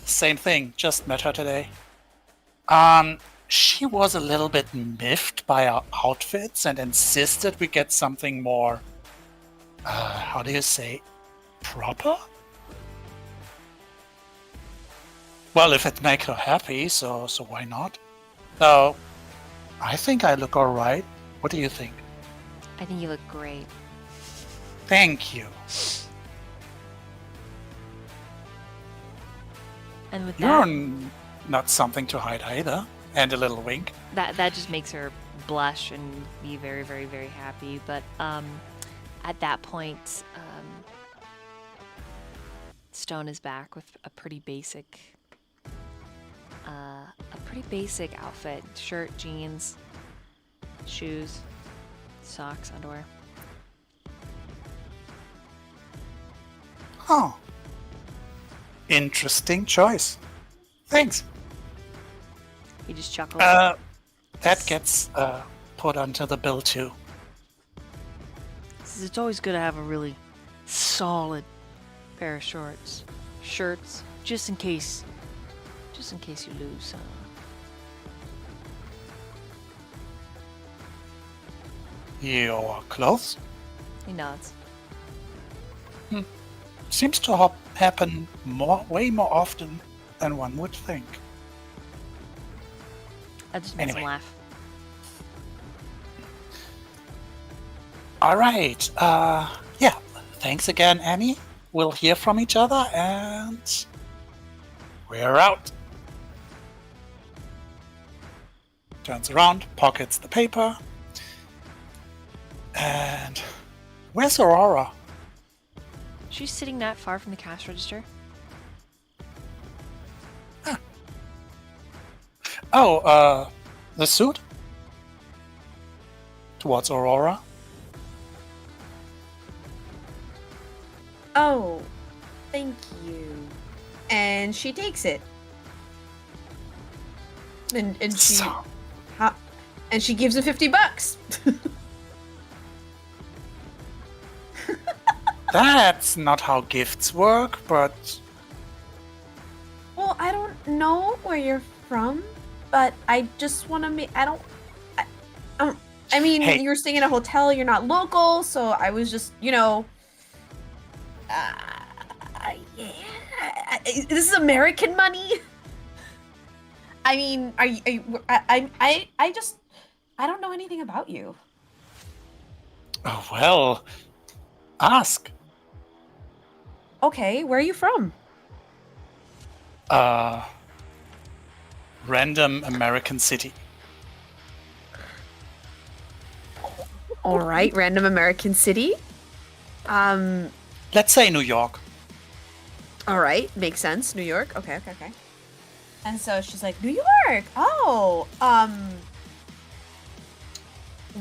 Same thing, just met her today. She was a little bit miffed by our outfits and insisted we get something more, how do you say, proper? Well, if it makes her happy, so why not? So, I think I look alright. What do you think? I think you look great. Thank you. And with You're that, not something to hide either. And a little wink. that just makes her blush and be very, very, very happy. But at that point, Stone is back with a pretty basic outfit: shirt, jeans, shoes, socks, underwear. Oh. Interesting choice. Thanks. He just chuckles. That gets put onto the bill too. Says it's always good to have a really solid pair of shirts, just in case you lose. Your clothes? He nods. Seems to happen way more often than one would think. That just makes him Anyway. laugh. All right. Yeah. Thanks again, Annie. We'll hear from each other, and we're out. Turns around, pockets the paper, and where's Aurora? She's sitting that far from the cash register. Oh, the suit? Towards Aurora? Oh, thank you. And she takes it. And she So- and she gives him $50. That's not how gifts work, but Well, I don't know where you're from, but I just want to make. I mean, Hey. you're staying in a hotel. You're not local, so I was just, this is American money. I mean, I don't know anything about you. oh well. Ask. Okay, where are you from? Random American city. All right, random American city. Let's say New York. All right, makes sense. New York. Okay. And so she's like, New York. Oh,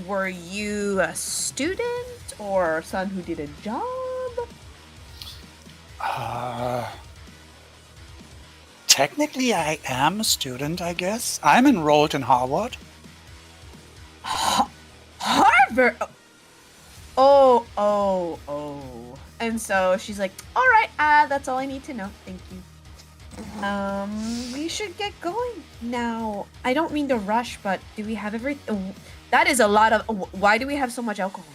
were you a student or someone who did a job? Technically, I am a student, I guess. I'm enrolled in Harvard. Harvard. Oh. And so she's like, all right, that's all I need to know. Thank you. We should get going now. I don't mean to rush, but do we have everything? That is a lot of. Why do we have so much alcohol?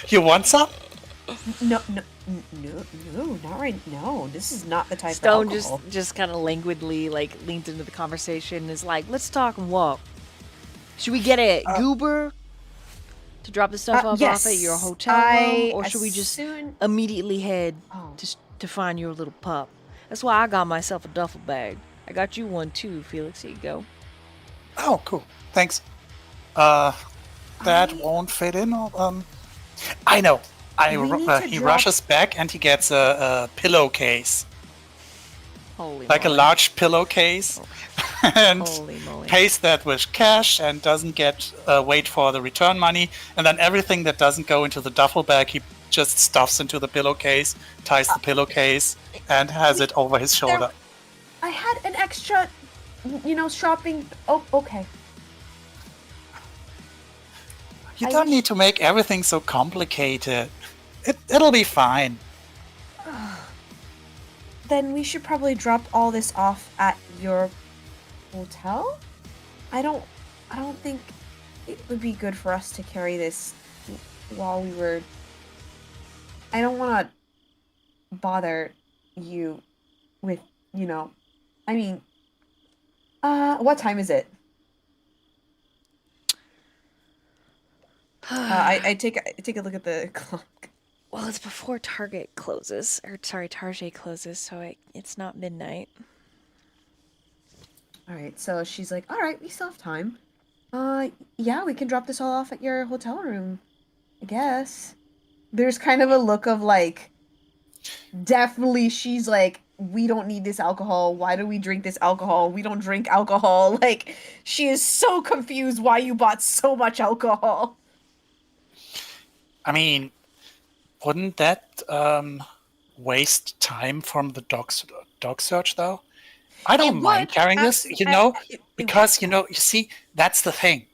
You want some? No, not right. No, this is not the type Stone of alcohol. just kind of languidly like leans into the conversation and is like, "Let's talk and walk." Should we get a goober to drop the stuff off at your yes, hotel room, or as should we just soon- immediately head Oh. to find your little pup? That's why I got myself a duffel bag. I got you one too, Felix. Here you go. Oh, cool. Thanks. That won't fit in. I know. We need to He drop- rushes back and he gets a pillowcase, Holy like a moly. large pillowcase, and Holy moly. pays that with cash and doesn't get wait for the return money. And then everything that doesn't go into the duffel bag, he just stuffs into the pillowcase, ties the pillowcase, and has it over his shoulder. I had an extra, shopping. Oh, okay. You I don't wish- need to make everything so complicated. It'll be fine. Then we should probably drop all this off at your hotel. I don't think it would be good for us to carry this while we were. I don't want to bother you with, I mean, what time is it? I take a look at the clock. Well, it's before Target closes, Target closes, so it's not midnight. All right, so she's like, all right, we still have time. Yeah, we can drop this all off at your hotel room, I guess. There's kind of a look of like, definitely she's like, we don't need this alcohol. Why do we drink this alcohol? We don't drink alcohol. Like, she is so confused why you bought so much alcohol. I mean, wouldn't that waste time from the dog search, though? I don't It mind would, carrying this, it because, you see, that's the thing.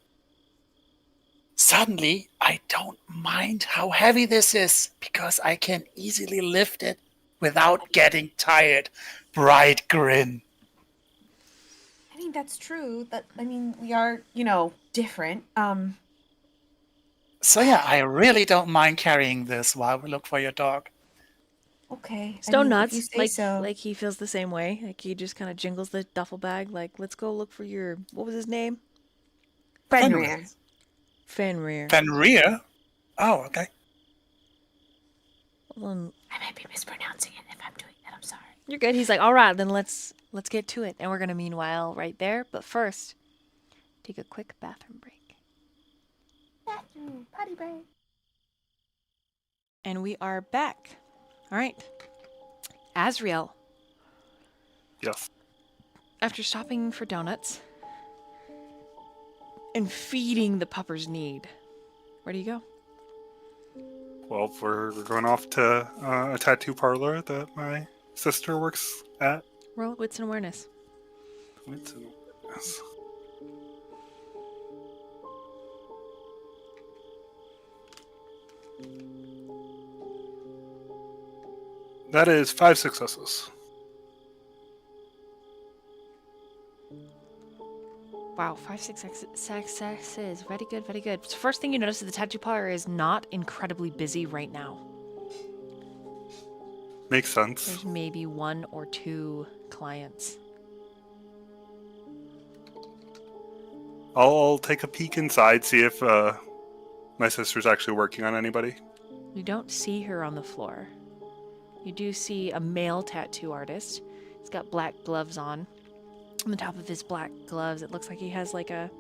Suddenly, I don't mind how heavy this is, because I can easily lift it without getting tired. Bright grin. I mean, that's true. We are, different. So yeah, I really don't mind carrying this while we look for your dog. Okay. Stone if you nuts, say so. like he feels the same way. Like he just kind of jingles the duffel bag. Like, let's go look for your, what was his name? Fenrir. Fenrir. Fenrir? Oh, okay. Well, then, I might be mispronouncing it if I'm doing that. I'm sorry. you're good. He's like, all right, then let's get to it, and we're gonna meanwhile right there. But first, take a quick bathroom break. Bathroom, potty break. And we are back. All right. Azriel, Yes. after stopping for donuts and feeding the pupper's need, where do you go? Well, we're going off to a tattoo parlor that my sister works at. Roll wits and awareness. Wits and awareness. That is 5 successes. Wow, 5 successes. Very good, very good. So first thing you notice is the tattoo parlor is not incredibly busy right now. Makes sense. There's maybe 1 or 2 clients. I'll take a peek inside, see if my sister's actually working on anybody. You don't see her on the floor. You do see a male tattoo artist. He's got black gloves on. On the top of his black gloves, it looks like he has like a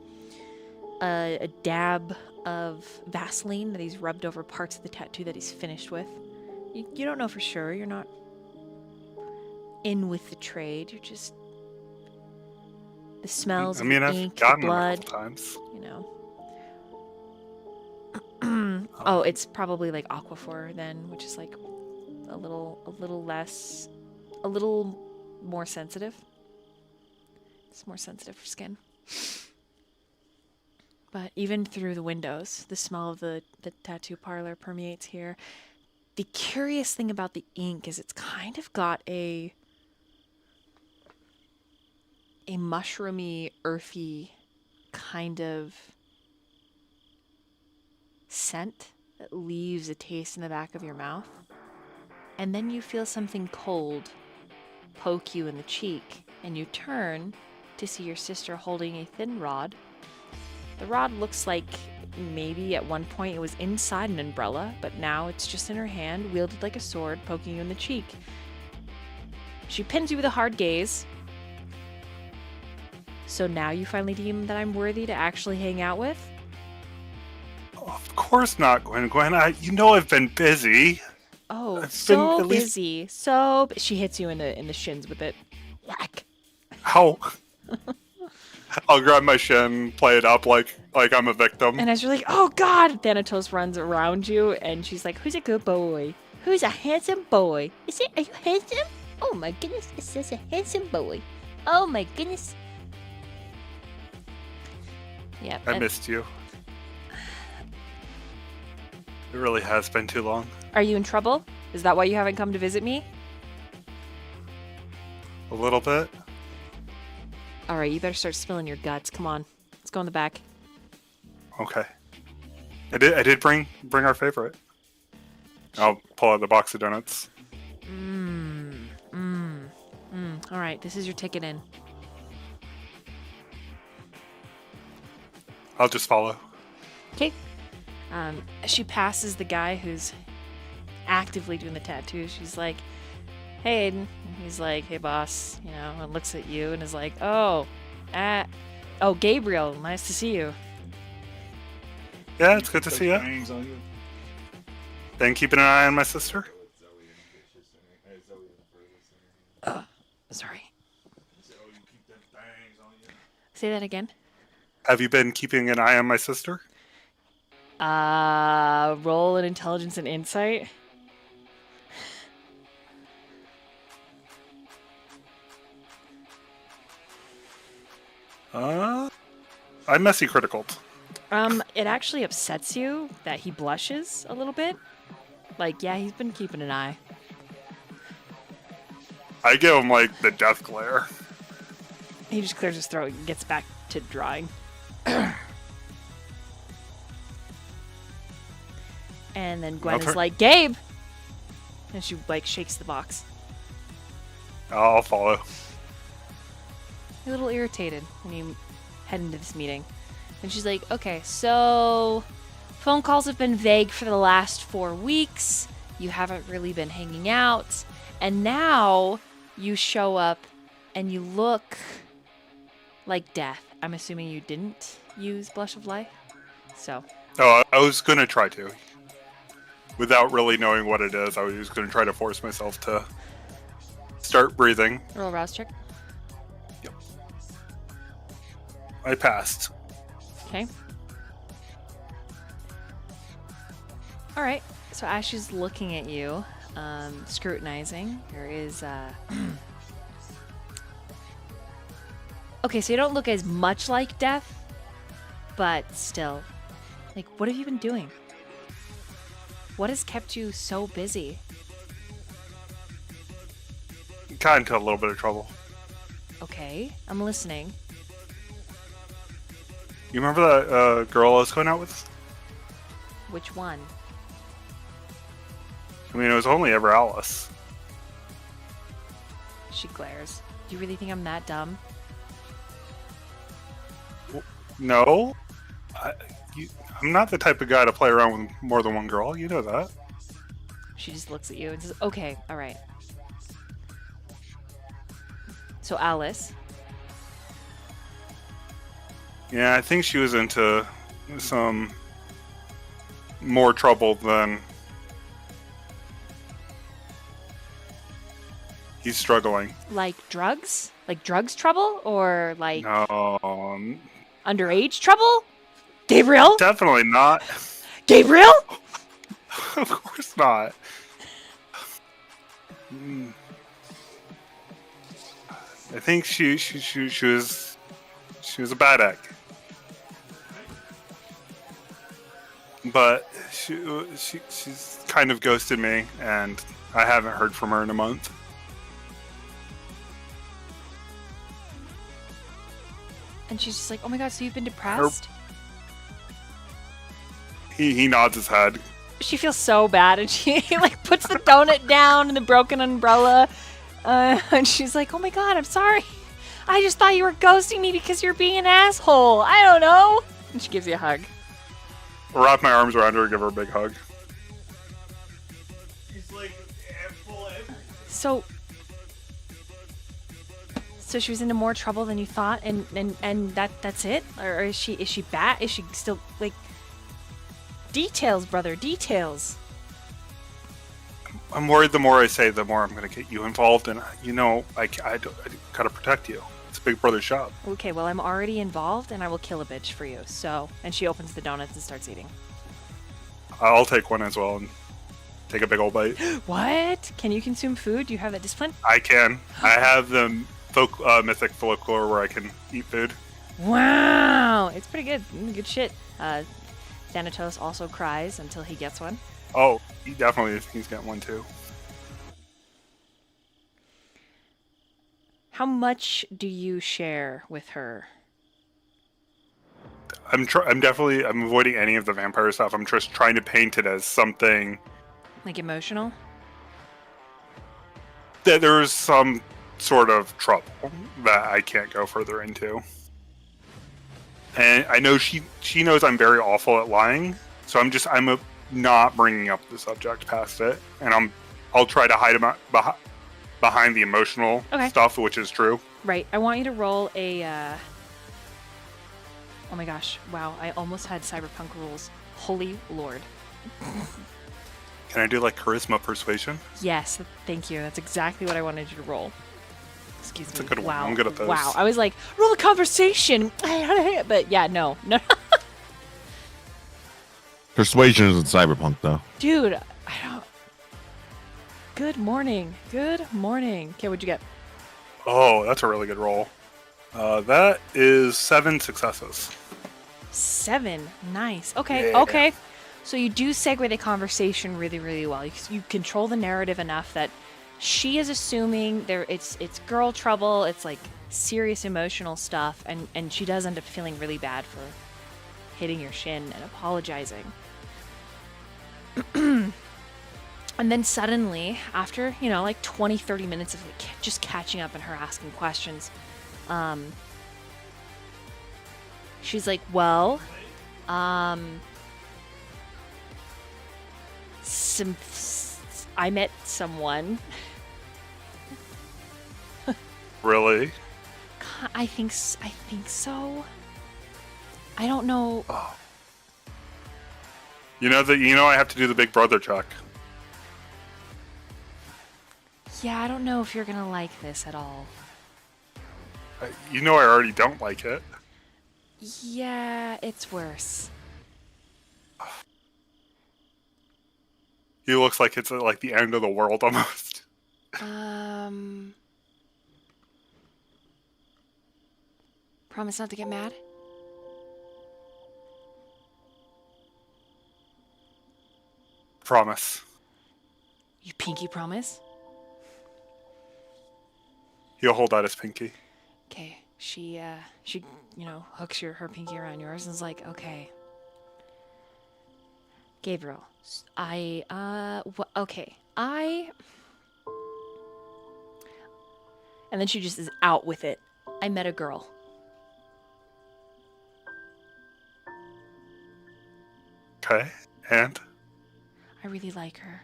dab of Vaseline that he's rubbed over parts of the tattoo that he's finished with. You don't know for sure. You're not in with the trade. You're just the smells I mean, of I've the ink, the gotten them a blood. couple times. You know. Oh, it's probably like Aquaphor then, which is like a little more sensitive. It's more sensitive for skin. But even through the windows, the smell of the tattoo parlor permeates here. The curious thing about the ink is it's kind of got a mushroomy, earthy kind of scent that leaves a taste in the back of your mouth. And then you feel something cold poke you in the cheek, and you turn to see your sister holding a thin rod The rod looks like maybe at one point it was inside an umbrella, but now it's just in her hand, wielded like a sword, poking you in the cheek. She pins you with a hard gaze. So now you finally deem that I'm worthy to actually hang out with? Of course not, Gwen. I've been busy. Oh, I've so been at least- busy. She hits you in the shins with it. Whack. How? I'll grab my shin, play it up like I'm a victim. And as you're like, oh god, Thanatos runs around you, and she's like, who's a good boy? Who's a handsome boy? Are you handsome? Oh my goodness, it says a handsome boy. Oh my goodness. Yeah. I missed you. It really has been too long. Are you in trouble? Is that why you haven't come to visit me? A little bit. Alright, you better start spilling your guts. Come on. Let's go in the back. Okay. I did bring our favorite. I'll pull out the box of donuts. Alright, this is your ticket in. I'll just follow. Okay. She passes the guy who's actively doing the tattoo. She's like, hey, Aiden. And he's like, hey, boss. You know, and looks at you and is like, oh, Gabriel, nice to see you. Yeah, it's good to see you. Been keeping an eye on my sister? Sorry. Say that again. Have you been keeping an eye on my sister? Roll an intelligence and insight. I messy criticaled. It actually upsets you that he blushes a little bit. Like, yeah, he's been keeping an eye. I give him, like, the death glare. He just clears his throat and gets back to drawing. And then Gwen is like, Gabe! And she, like, shakes the box. I'll follow. You're a little irritated when you head into this meeting. And she's like, okay, so phone calls have been vague for the last 4 weeks. You haven't really been hanging out. And now you show up and you look like death. I'm assuming you didn't use Blush of Life. So. Oh, I was going to try to. Without really knowing what it is, I was going to try to force myself to start breathing. Roll a rouse check. Yep. I passed. Okay. Alright, so as she's looking at you, scrutinizing, there is, Okay, so you don't look as much like death, but still. Like, what have you been doing? What has kept you so busy? Got into a little bit of trouble. Okay, I'm listening. You remember that girl I was going out with? Which one? I mean, it was only ever Alice. She glares. Do you really think I'm that dumb? No. I'm not the type of guy to play around with more than one girl. You know that. She just looks at you and says, okay, alright. So Alice. Yeah, I think she was into some more trouble than he's struggling. Like drugs? Like drugs trouble? Or like No, underage trouble? Gabriel? definitely not. Gabriel? Of course not. I think she was a bad egg. But she's kind of ghosted me, and I haven't heard from her in a month. And she's just like, oh my god, so you've been depressed? He nods his head. She feels so bad, and she like puts the donut down and the broken umbrella. And she's like, oh my god, I'm sorry. I just thought you were ghosting me because you're being an asshole. I don't know. And she gives you a hug. I'll wrap my arms around her and give her a big hug. So she was into more trouble than you thought, and that's it? Or is she bad? Is she still, like, details, brother, details. I'm worried the more I say, the more I'm going to get you involved, and I gotta protect you. It's Big Brother's job. Okay, well, I'm already involved, and I will kill a bitch for you, so... And she opens the donuts and starts eating. I'll take one as well and take a big old bite. What? Can you consume food? Do you have that discipline? I can. I have the mythic folklore where I can eat food. Wow! It's pretty good. Good shit. Thanatos also cries until he gets one. Oh, he's getting one too. How much do you share with her? I'm avoiding any of the vampire stuff. I'm just trying to paint it as something Like emotional? that there's some sort of trouble that I can't go further into. And I know she knows I'm very awful at lying, so I'm not bringing up the subject past it, and I'll try to hide him behind the emotional stuff, which is true. Right. I want you to roll a. Oh my gosh! Wow! I almost had cyberpunk rules. Holy Lord! Can I do like charisma persuasion? Yes. Thank you. That's exactly what I wanted you to roll. Excuse That's me. a good one. Wow. I'm good at those. Wow. I was like, roll a conversation, but yeah, no. Persuasion isn't cyberpunk, though. Dude, I don't. Good morning. Good morning. Okay, what'd you get? Oh, that's a really good roll. That is 7 successes. 7. Nice. Okay. Yeah. Okay. So you do segue the conversation really, really well. You control the narrative enough that she is assuming it's girl trouble. It's like serious emotional stuff, and she does end up feeling really bad for hitting your shin and apologizing. And then suddenly, after, like 20, 30 minutes of like just catching up and her asking questions, she's like, well, I met someone. Really? I think so. I don't know. Oh. I have to do the Big Brother check. Yeah, I don't know if you're gonna like this at all. I already don't like it. Yeah, it's worse. He looks like it's like the end of the world almost. Promise not to get mad? Promise. You pinky promise? He'll hold out his pinky. Okay, she hooks her pinky around yours and is like, okay. Gabriel, and then she just is out with it. I met a girl. Okay, and? I really like her.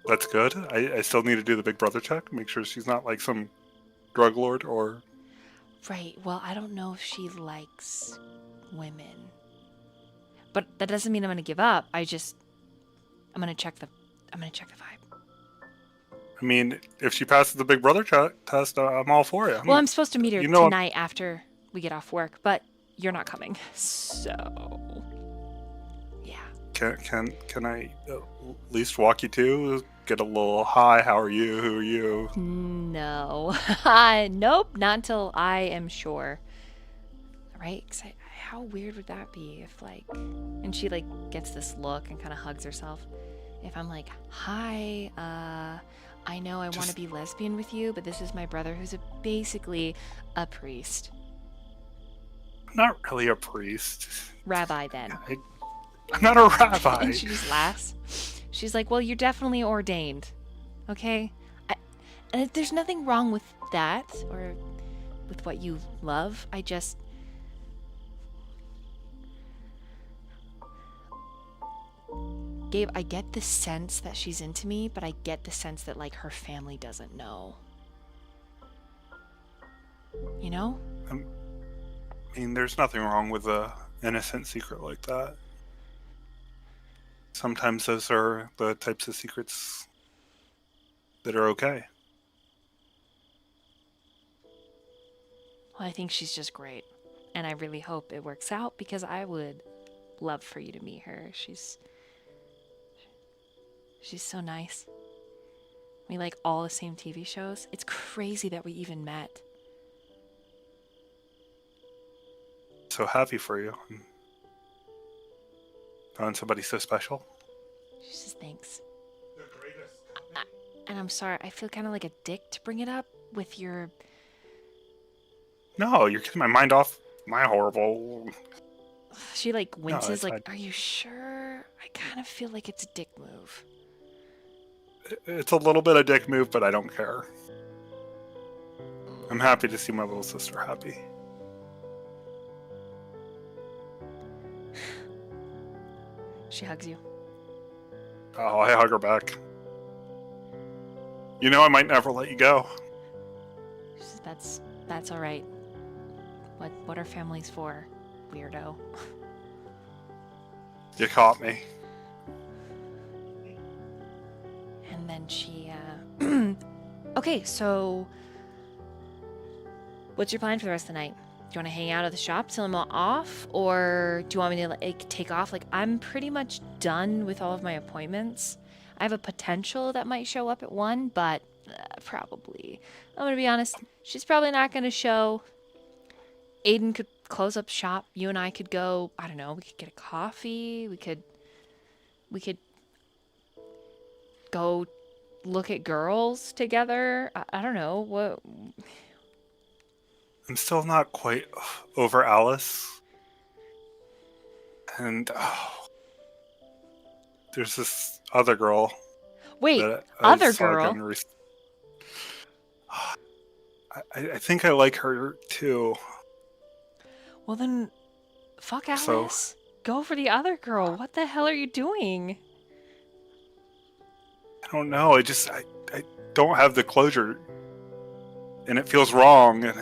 That's good. I still need to do the Big Brother check. Make sure she's not like some drug lord or... Right, well, I don't know if she likes women. But that doesn't mean I'm gonna give up. I'm gonna check the vibe. I mean, if she passes the Big Brother test, I'm all for you. Well, I'm supposed to meet her tonight after we get off work, but you're not coming. So, yeah. Can I at least walk you to? Get a little hi, how are you? Who are you? No. Nope, not until I am sure. Right? How weird would that be if, like... And she, like, gets this look and kind of hugs herself. If I'm like, hi, I know I want to be lesbian with you, but this is my brother who's basically a priest. Not really a priest. Rabbi, then. I'm not a rabbi. And she just laughs. She's like, well, you're definitely ordained. Okay? And there's nothing wrong with that, or with what you love. Gabe, I get the sense that she's into me, but I get the sense that, like, her family doesn't know. You know? I mean, there's nothing wrong with a innocent secret like that. Sometimes those are the types of secrets that are okay. Well, I think she's just great. And I really hope it works out because I would love for you to meet her. She's so nice. We like all the same TV shows. It's crazy that we even met. So happy for you. Found somebody so special. She says thanks. And I'm sorry, I feel kind of like a dick to bring it up with your... No, you're getting my mind off my horrible... She like winces, it's like, fine. are you sure? I kind of feel like it's a dick move. It's a little bit of dick move, but I don't care. I'm happy to see my little sister happy. She hugs you. Oh, I hug her back. You know I might never let you go. She says, that's all right. What are families for, weirdo? You caught me. And then she, okay, so what's your plan for the rest of the night? Do you want to hang out at the shop till I'm off? Or do you want me to like take off? Like, I'm pretty much done with all of my appointments. I have a potential that might show up at 1, but probably. I'm going to be honest, she's probably not going to show. Aiden could close up shop. You and I could go, I don't know, we could get a coffee. We could go look at girls together. I don't know. What? I'm still not quite over Alice. And there's this other girl. Wait, that I other saw girl? again I think I like her too. Well then, fuck Alice. So- Go for the other girl. What the hell are you doing? I don't know. I don't have the closure. And it feels wrong. And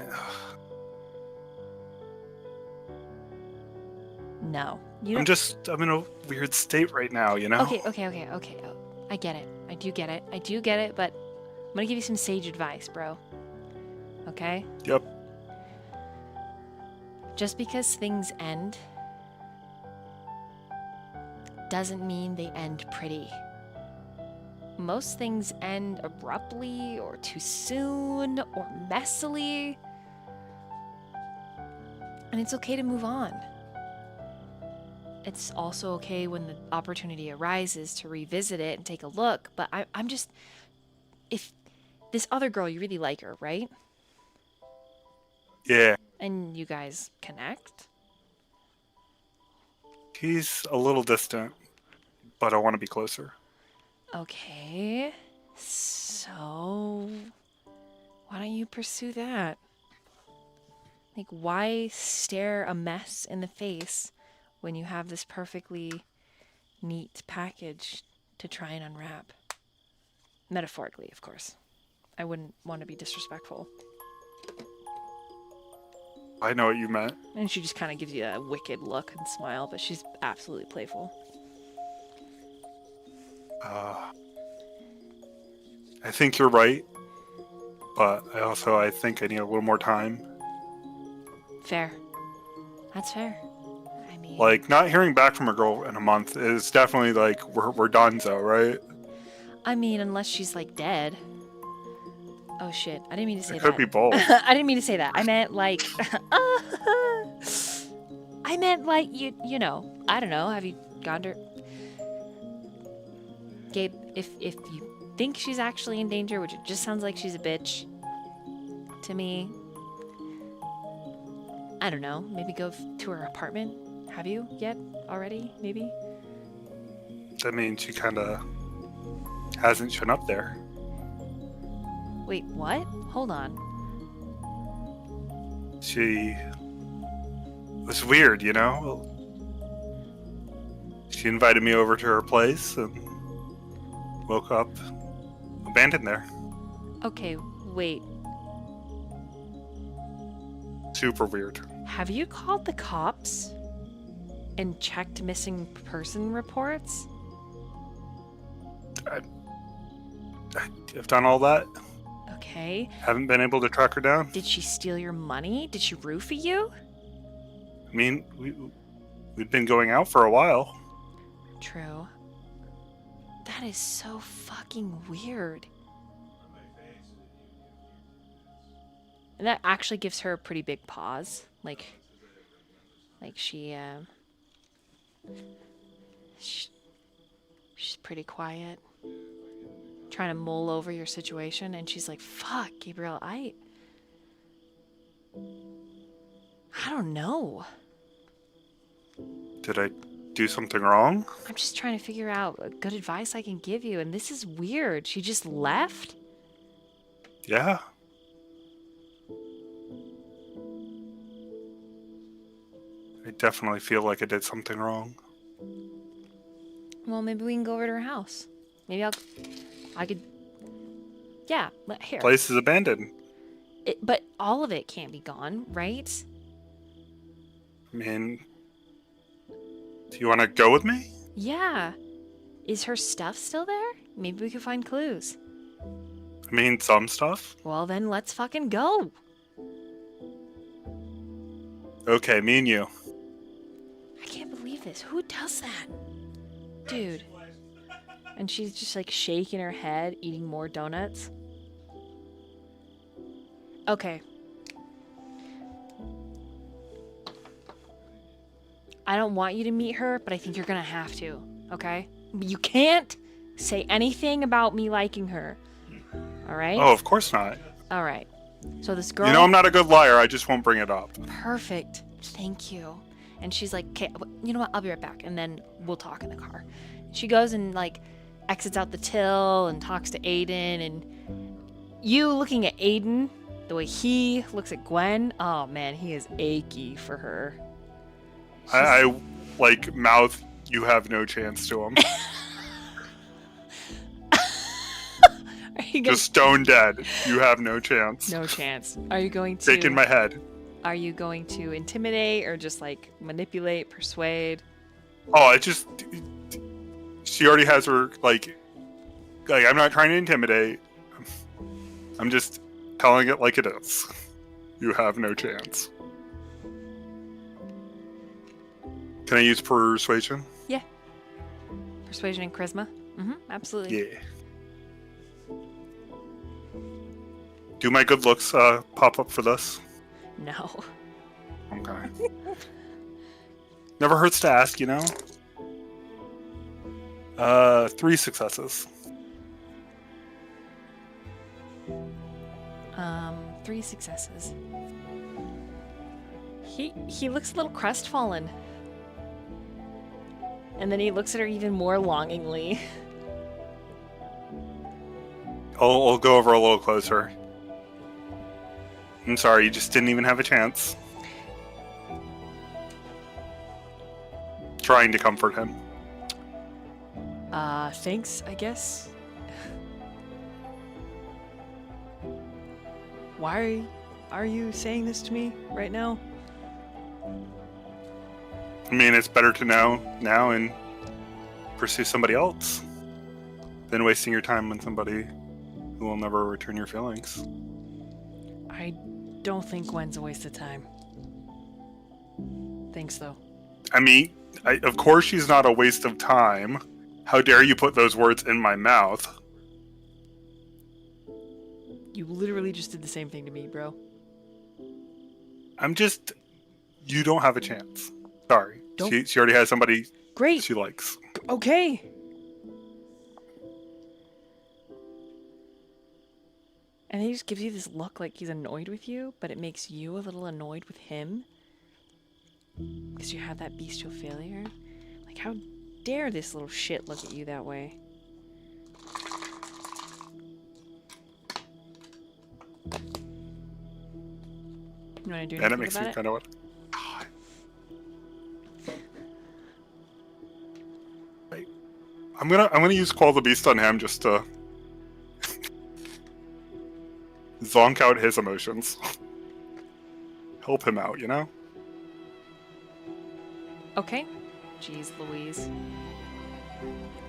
No, you I'm don't. in a weird state right now, you know? Okay. Oh, I get it. I do get it, but I'm gonna give you some sage advice, bro. Okay? Yep. Just because things end doesn't mean they end pretty. Most things end abruptly or too soon or messily. And it's okay to move on. It's also okay when the opportunity arises to revisit it and take a look, but I'm just... If this other girl, you really like her, right? Yeah. And you guys connect? He's a little distant, but I want to be closer. Okay, so why don't you pursue that? Like, why stare a mess in the face when you have this perfectly neat package to try and unwrap? Metaphorically, of course. I wouldn't want to be disrespectful. I know what you meant. And she just kind of gives you a wicked look and smile, but she's absolutely playful. I think you're right, but I think I need a little more time. Fair. That's fair. I mean... Like, not hearing back from a girl in a month is definitely like, we're done, though, right? I mean, unless she's, like, dead. Oh, shit. I didn't mean to say It that. could be both. I didn't mean to say that. I meant, like... I meant, like, you know. I don't know. Have you gone to... Gabe, if you think she's actually in danger, which it just sounds like she's a bitch to me, I don't know. Maybe go to her apartment. Have you yet already? Maybe? That means she kind of hasn't shown up there. Wait, what? Hold on. She was weird, you know? She invited me over to her place and woke up abandoned there. Okay, wait. Super weird. Have you called the cops and checked missing person reports? I've done all that. Okay. Haven't been able to track her down. Did she steal your money? Did she roofie you? I mean, we'd been going out for a while. True. That is so fucking weird. And that actually gives her a pretty big pause. Like she's pretty quiet. Trying to mull over your situation, and she's like, fuck, Gabriel, I don't know. Did I do something wrong? I'm just trying to figure out good advice I can give you, and this is weird. She just left? Yeah. I definitely feel like I did something wrong. Well, maybe we can go over to her house. Maybe I could... Yeah, here. Place is abandoned. But all of it can't be gone, right? I mean, do you want to go with me? Yeah. Is her stuff still there? Maybe we could find clues. I mean, some stuff. Well, then let's fucking go. Okay, me and you. I can't believe this. Who does that? Dude. And she's just like shaking her head, eating more donuts. Okay. I don't want you to meet her, but I think you're gonna have to, okay? You can't say anything about me liking her. Alright? Oh, of course not. Alright. So this girl... You know I'm not a good liar, I just won't bring it up. Perfect. Thank you. And she's like, okay, you know what? I'll be right back. And then we'll talk in the car. She goes and like exits out the till and talks to Aiden. And you looking at Aiden, the way he looks at Gwen, oh man, he is achy for her. I like mouth, you have no chance to him. Are you gonna... Just stone dead. You have no chance. No chance. Are you going to... Stake in my head. Are you going to intimidate or just like manipulate, persuade? Oh, I just... She already has her, like, I'm not trying to intimidate. I'm just telling it like it is. You have no chance. Can I use persuasion? Yeah. Persuasion and charisma? Mm-hmm, absolutely. Yeah. Do my good looks pop up for this? No. Okay. Never hurts to ask, you know? 3 successes. 3 successes. He looks a little crestfallen. And then he looks at her even more longingly. I'll go over a little closer. I'm sorry, you just didn't even have a chance. Trying to comfort him. Thanks, I guess. Why are you saying this to me right now? I mean, it's better to know now and pursue somebody else than wasting your time on somebody who will never return your feelings. I don't think Gwen's a waste of time. Thanks, though. I mean, of course she's not a waste of time. How dare you put those words in my mouth? You literally just did the same thing to me, bro. I'm just... You don't have a chance. Sorry. Don't- She already has somebody Great. she likes. Okay. And he just gives you this look like he's annoyed with you, but it makes you a little annoyed with him. Because you have that bestial failure. Like, how dare this little shit look at you that way? You want to do And anything it makes about me it? kind of what. Wait. I'm gonna use Quell the Beast on him just to zonk out his emotions. Help him out, you know? Okay. Jeez Louise.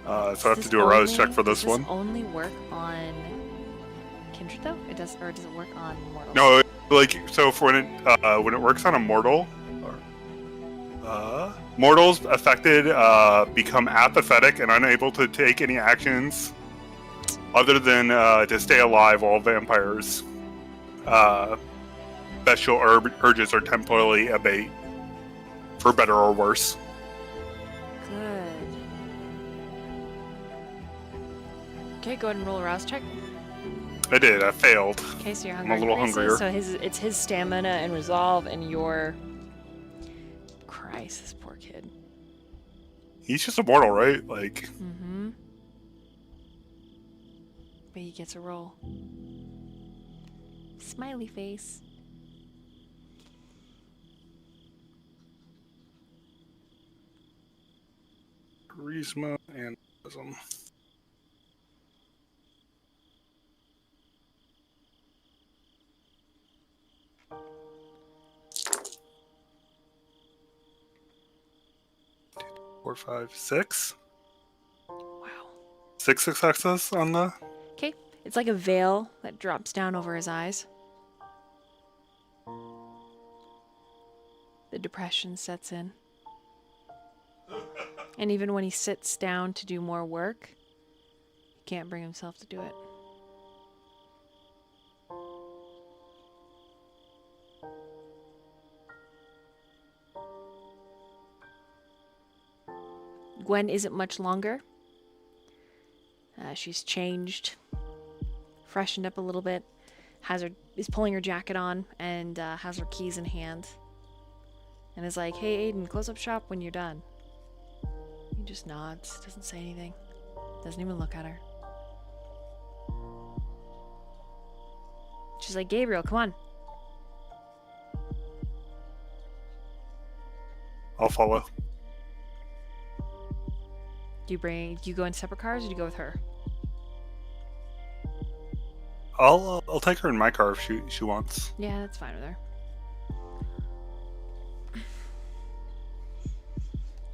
So I Does have this to do a rouse only- check for this Does one. this only work on Kindred though? It does, or does it work on mortals? No, like so for when it works on a mortal, mortals affected become apathetic and unable to take any actions other than to stay alive while vampires' bestial urges are temporarily abate, for better or worse. Good. Okay, go ahead and roll a rouse check. I did. I failed. Okay, so your I'm hunger a little increases, hungrier. so it's his stamina and resolve, and your... Christ, this poor kid. He's just a mortal, right? Like, Mm-hmm. But he gets a roll. Smiley face. charisma and wisdom. Four, five, six. Wow. 6 successes on the. Okay, it's like a veil that drops down over his eyes. The depression sets in. And even when he sits down to do more work, he can't bring himself to do it. Gwen isn't much longer. She's changed, freshened up a little bit, is pulling her jacket on, and has her keys in hand. And is like, "Hey, Aiden, close up shop when you're done." He just nods, doesn't say anything, doesn't even look at her. She's like, "Gabriel, come on." I'll follow. Do you go in separate cars, or do you go with her? I'll take her in my car if she wants. Yeah, that's fine with her.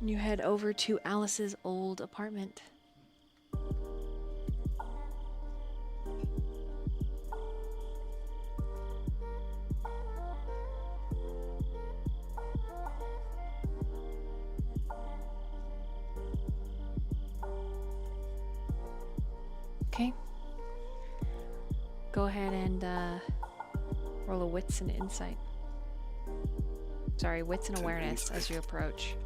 You head over to Alice's old apartment. Okay. Go ahead and roll a wits and insight. Sorry, wits and awareness as you approach.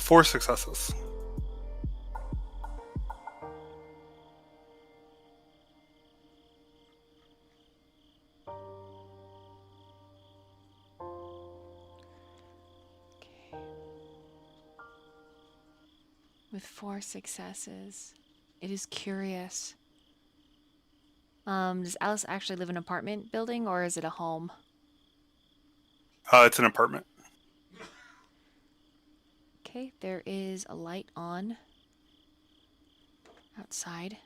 Four successes. With 4 successes, it is curious. Does Alice actually live in an apartment building, or is it a home? It's an apartment. Okay, there is a light on outside.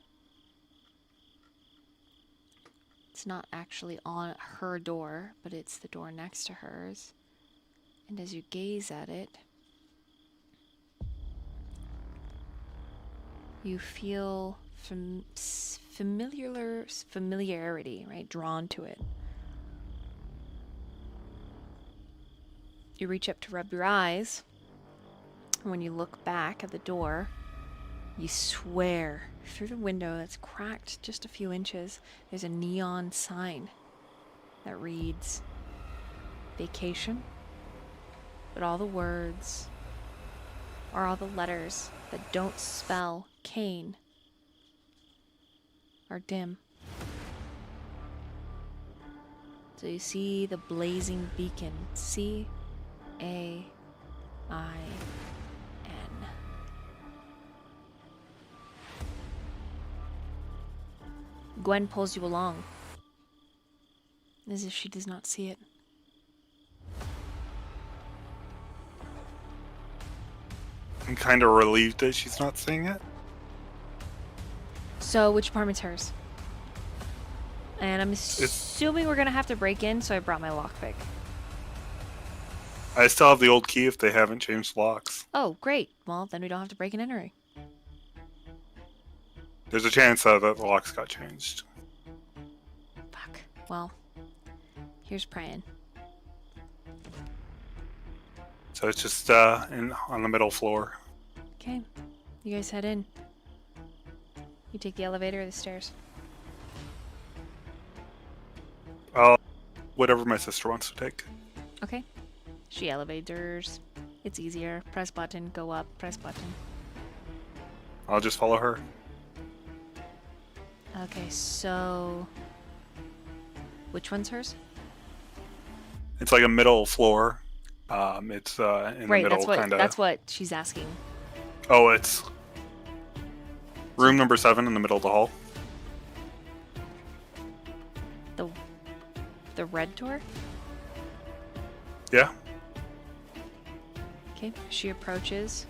It's not actually on her door, but it's the door next to hers. And as you gaze at it, you feel familiarity, right? Drawn to it. You reach up to rub your eyes. And when you look back at the door, you swear through the window that's cracked just a few inches, there's a neon sign that reads vacation. But all the words, or all the letters that don't spell Cain, are dim. So you see the blazing beacon, C-A-I-N. Gwen pulls you along, as if she does not see it. I'm kind of relieved that she's not seeing it. So, which apartment's hers? And I'm assuming we're gonna have to break in, so I brought my lockpick. I still have the old key if they haven't changed locks. Oh, great. Well, then we don't have to break and enter. There's a chance that the locks got changed. Fuck. Well, here's praying. So it's just on the middle floor. Okay, you guys head in. You take the elevator or the stairs? Whatever my sister wants to take. Okay. She elevators. It's easier. Press button, go up, press button. I'll just follow her. Okay, so... Which one's hers? It's like a middle floor. It's in the Right, middle, kind of. that's what she's asking. Oh, it's room number 7 in the middle of the hall. The red door? Yeah. Okay, she approaches.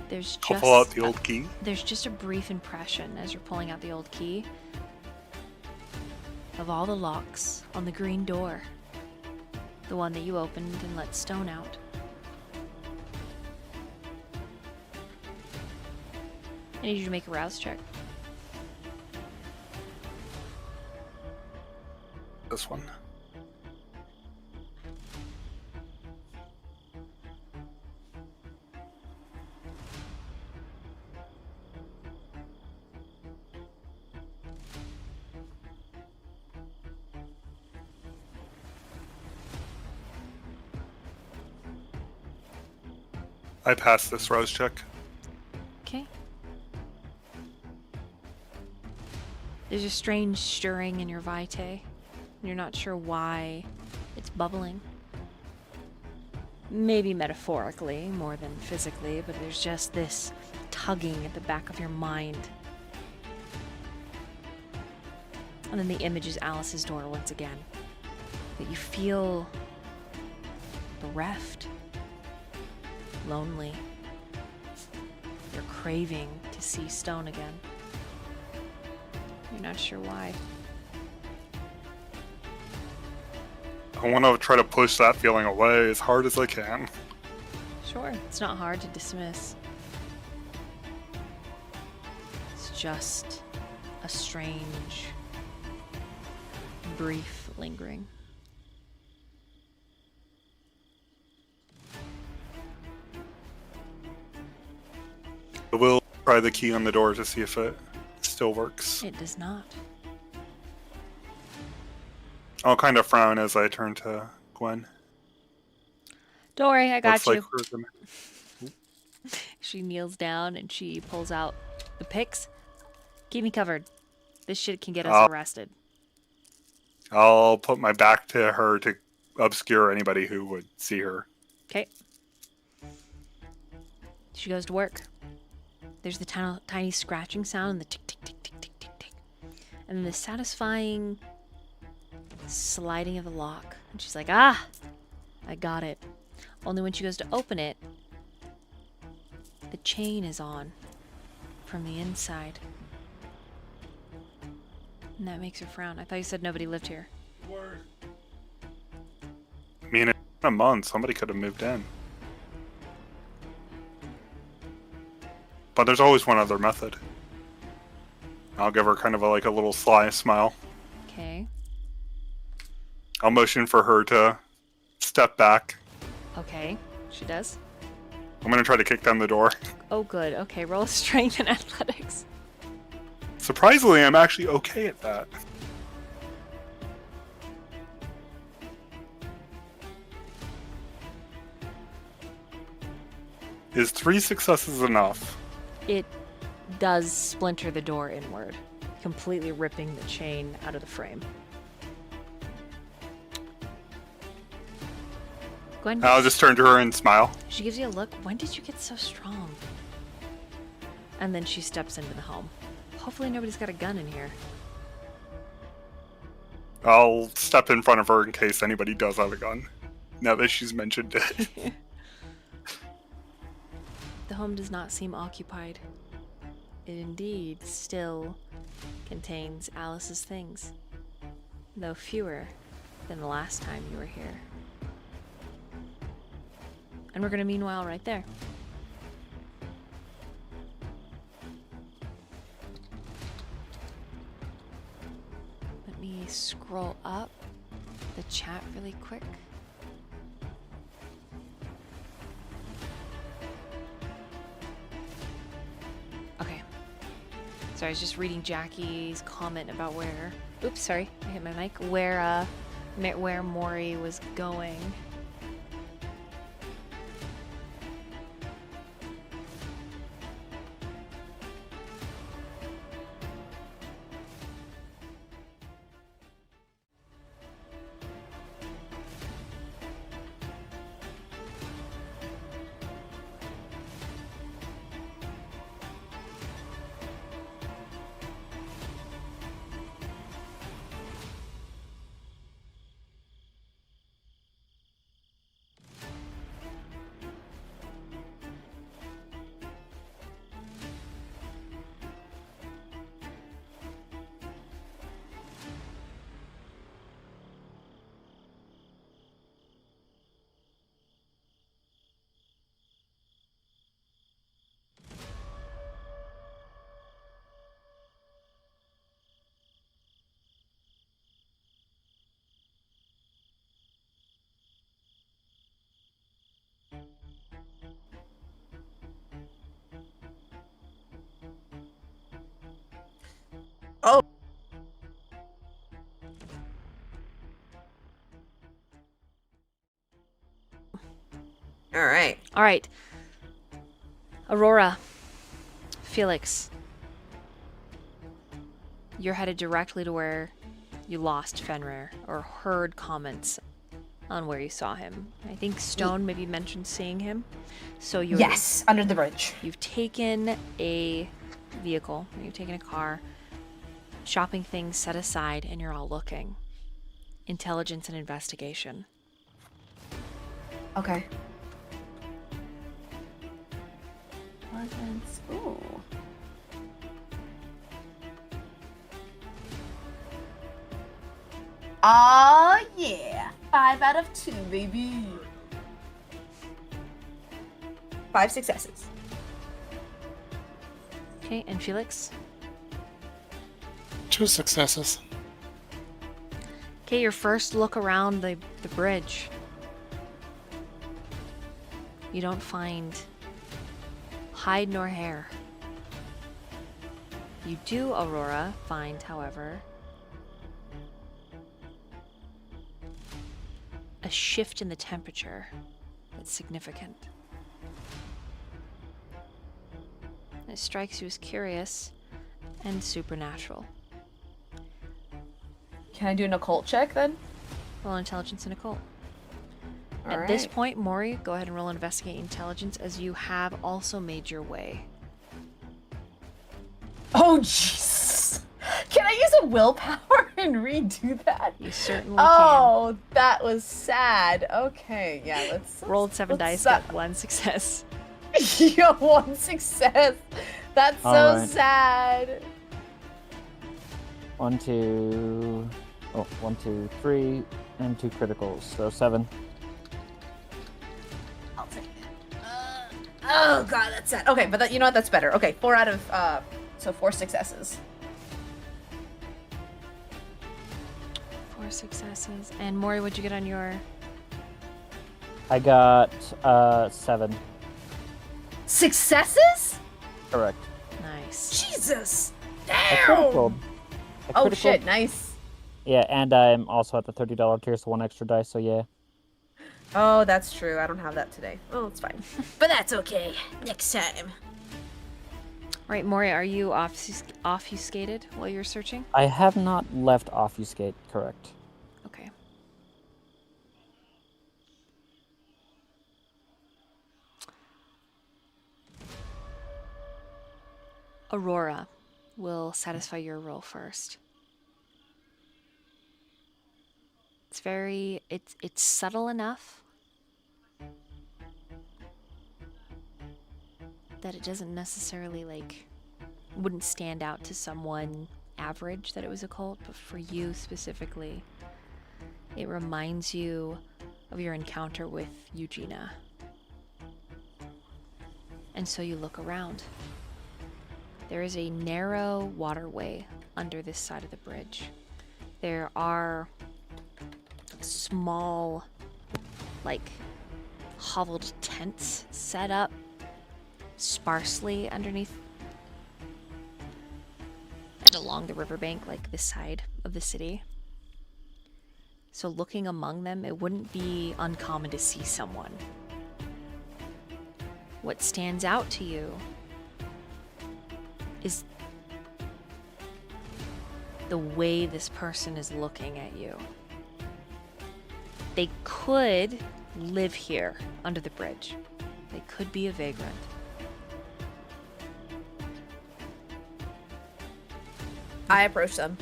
There's I'll just pull out the old key. There's just a brief impression as you're pulling out the old key of all the locks on the green door. The one that you opened and let Stone out. I need you to make a rouse check. This one. I passed this rouse check. Okay. There's a strange stirring in your vitae. You're not sure why it's bubbling. Maybe metaphorically more than physically, but there's just this tugging at the back of your mind. And then the image is Alice's door once again. But you feel bereft, lonely. You're craving to see Stone again. You're not sure why. I want to try to push that feeling away as hard as I can. Sure, it's not hard to dismiss. It's just a strange, brief lingering. I will try the key on the door to see if it still works. It does not. I'll kind of frown as I turn to Gwen. Don't worry, I got Looks you. like we're gonna- She kneels down and she pulls out the picks. Keep me covered. This shit can get us arrested. I'll put my back to her to obscure anybody who would see her. Okay. She goes to work. There's the tiny scratching sound and the tick, tick, tick, tick, tick, tick, tick. And then the satisfying sliding of the lock. And she's like, ah, I got it. Only when she goes to open it, the chain is on from the inside. And that makes her frown. I thought you said nobody lived here. I mean, in a month, somebody could have moved in. But there's always one other method. I'll give her kind of a little sly smile. Okay. I'll motion for her to step back. Okay. She does. I'm going to try to kick down the door. Oh, good. Okay, roll strength and athletics. Surprisingly, I'm actually okay at that. Is 3 successes enough? It does splinter the door inward, completely ripping the chain out of the frame. Gwen, I'll just turn to her and smile. she gives you a look. When did you get so strong? And then she steps into the home. Hopefully nobody's got a gun in here. I'll step in front of her in case anybody does have a gun. Now that she's mentioned it. The home does not seem occupied. It indeed still contains Alice's things, though fewer than the last time you were here. And we're gonna meanwhile right there. Let me scroll up the chat really quick. Okay. Sorry, I was just reading Jaqi's comment about where... Oops, sorry, I hit my mic. Where Mori was going. Oh. All right. All right. Aurora, Felix, you're headed directly to where you lost Fenrir or heard comments on where you saw him. I think Stone maybe mentioned seeing him. So you're Yes, under the bridge. You've taken a vehicle, you've taken a car, shopping things set aside, and you're all looking. Intelligence and investigation. Okay. Ooh. Oh yeah, 5 out of 2, baby. 5 successes. Okay, and Felix? 2 successes. Okay, your first look around the bridge. You don't find hide nor hair. You do, Aurora, find, however, a shift in the temperature that's significant. It strikes you as curious and supernatural. Can I do an occult check then? Roll intelligence and occult. All At right. this point, Mori, go ahead and roll investigate intelligence as you have also made your way. Oh jeez. Can I use a willpower and redo that? You certainly Oh, that was sad. Okay, yeah, let's can. Rolled 7 dice, got 1 success. You got 1 success. That's so All right. sad. 1, 2, 3, and 2 criticals, so 7. I'll take it. Oh god, that's sad. Okay, but you know what? That's better. Okay, 4 out of so 4 successes. 4 successes. And Mori, what'd you get on your... I got 7. Successes? Correct. Nice. Jesus. I Damn. critical. Oh shit, nice. Yeah, and I'm also at the $30 tier, so 1 extra dice, so yeah. Oh, that's true. I don't have that today. Oh, it's fine. But that's okay. Next time. Right, Mori, are you obfuscated while you're searching? I have not left Obfuscate, correct. Okay. Aurora, will satisfy your roll first. It's subtle enough that it doesn't necessarily wouldn't stand out to someone average that it was a cult, but for you specifically, it reminds you of your encounter with Eugenia. And so you look around. There is a narrow waterway under this side of the bridge. There are small, hoveled tents set up sparsely underneath and along the riverbank, this side of the city. So looking among them, it wouldn't be uncommon to see someone. What stands out to you is the way this person is looking at you. They could live here under the bridge. They could be a vagrant. I approach them.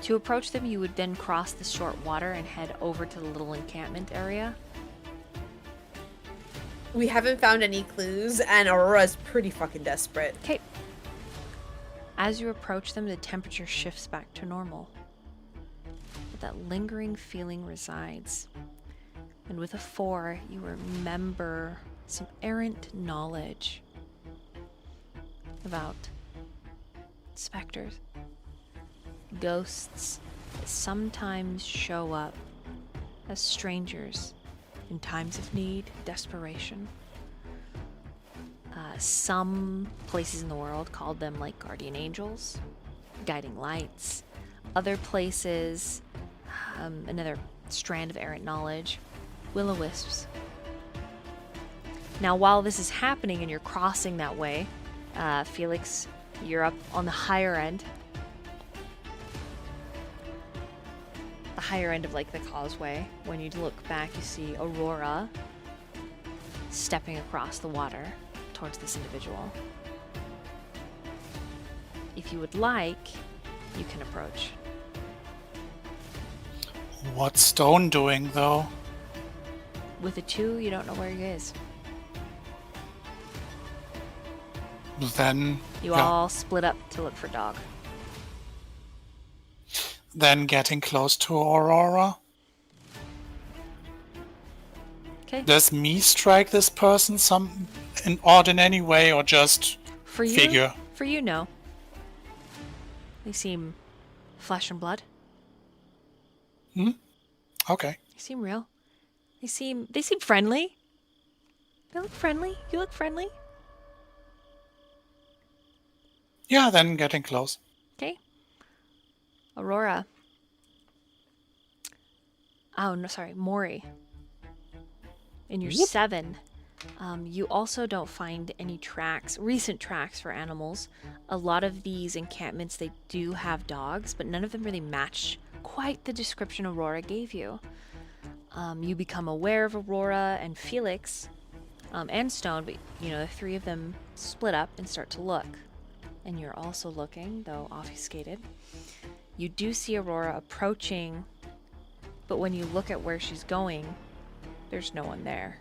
To approach them, you would then cross the short water and head over to the little encampment area. We haven't found any clues, and Aurora's pretty fucking desperate. Okay. As you approach them, the temperature shifts back to normal. But that lingering feeling resides. And with a 4, you remember some errant knowledge about specters, ghosts that sometimes show up as strangers in times of need, desperation. Some places in the world called them guardian angels, guiding lights. Other places, another strand of errant knowledge, will-o-wisps. Now, while this is happening and you're crossing that way, Felix, you're up on the higher end. The higher end of the causeway. When you look back, you see Aurora stepping across the water towards this individual. If you would like, you can approach. What's Stone doing, though? With a 2, you don't know where he is. Then You all split up to look for Dog. Then getting close to Aurora. Okay. Does me strike this person odd in any way, or just For you, figure? For you, no. They seem flesh and blood. Okay. They seem real. They seem friendly. They look friendly. You look friendly. Yeah, then getting close. Okay. Aurora. Oh, no, sorry. Mori. In your 7, you also don't find any recent tracks for animals. A lot of these encampments, they do have dogs, but none of them really match quite the description Aurora gave you. You become aware of Aurora and Felix and Stone, but the 3 of them split up and start to look. And you're also looking, though obfuscated. You do see Aurora approaching, but when you look at where she's going, there's no one there.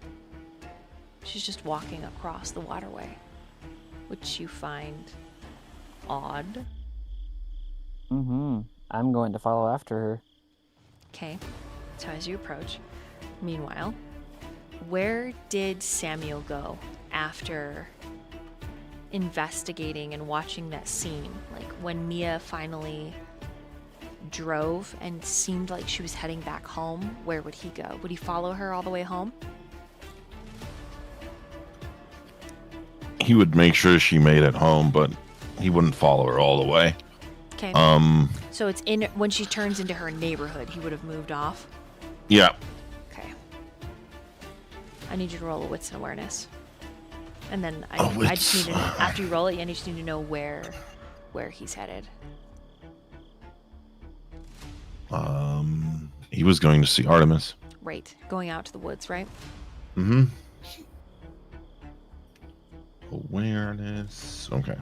She's just walking across the waterway, which you find odd. I'm going to follow after her. Okay, so as you approach, meanwhile, where did Samiel go after investigating and watching that scene? When Mia finally drove and seemed like she was heading back home, where would he go? Would he follow her all the way home? He would make sure she made it home, but he wouldn't follow her all the way. Okay. So it's when she turns into her neighborhood, he would have moved off. Yeah. Okay. I need you to roll a wits and awareness, and then I just need to, after you roll it, I just need to know where he's headed. He was going to see Artemis. Right, going out to the woods, right? Mm-hmm. Awareness. Okay.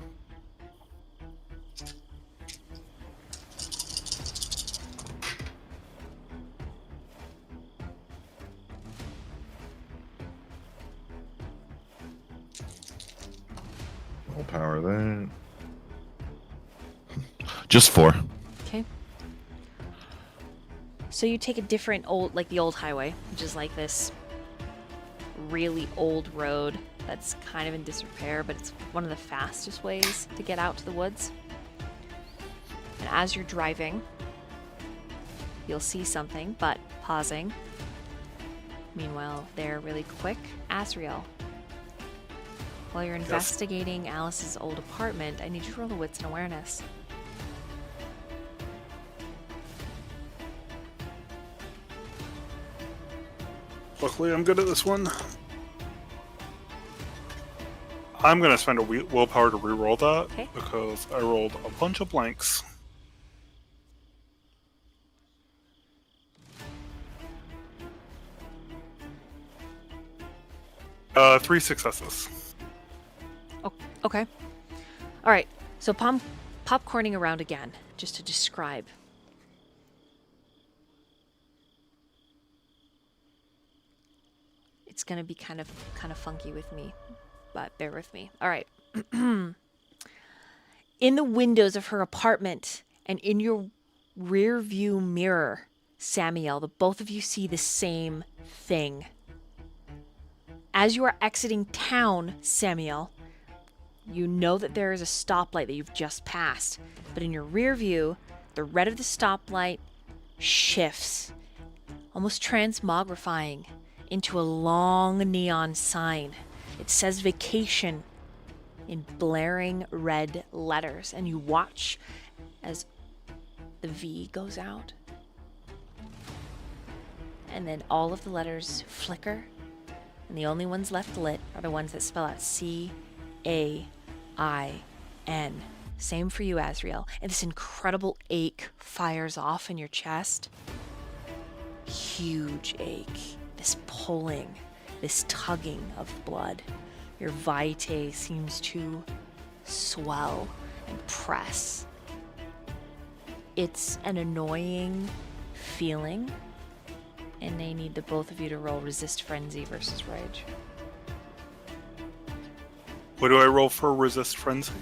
Willpower that. Just 4. Okay. So you take a different like the old highway, which is like this really old road that's kind of in disrepair, but it's one of the fastest ways to get out to the woods. And as you're driving, you'll see something, but pausing. Meanwhile, there really quick, Azriel. While you're investigating Alice's old apartment, I need you to roll a wits and awareness. Luckily, I'm good at this one. I'm going to spend a willpower to reroll that Okay. because I rolled a bunch of blanks. Three successes. Oh, okay. All right. So popcorning around again, just to describe. It's gonna be kind of funky with me, but bear with me. All right. In the windows of her apartment and in your rear view mirror, Samiel, the both of you see the same thing. As you are exiting town, Samiel, you know that there is a stoplight that you've just passed, but in your rear view, the red of the stoplight shifts, almost transmogrifying into a long neon sign. It says vacation in blaring red letters, and you watch as the V goes out. And then all of the letters flicker, and the only ones left lit are the ones that spell out C-A-I-N. Same for you, Azriel. And this incredible ache fires off in your chest. Huge ache. This pulling, this tugging of blood. Your vitae seems to swell and press. It's an annoying feeling, and they need the both of you to roll resist frenzy versus rage. What do I roll for resist frenzy?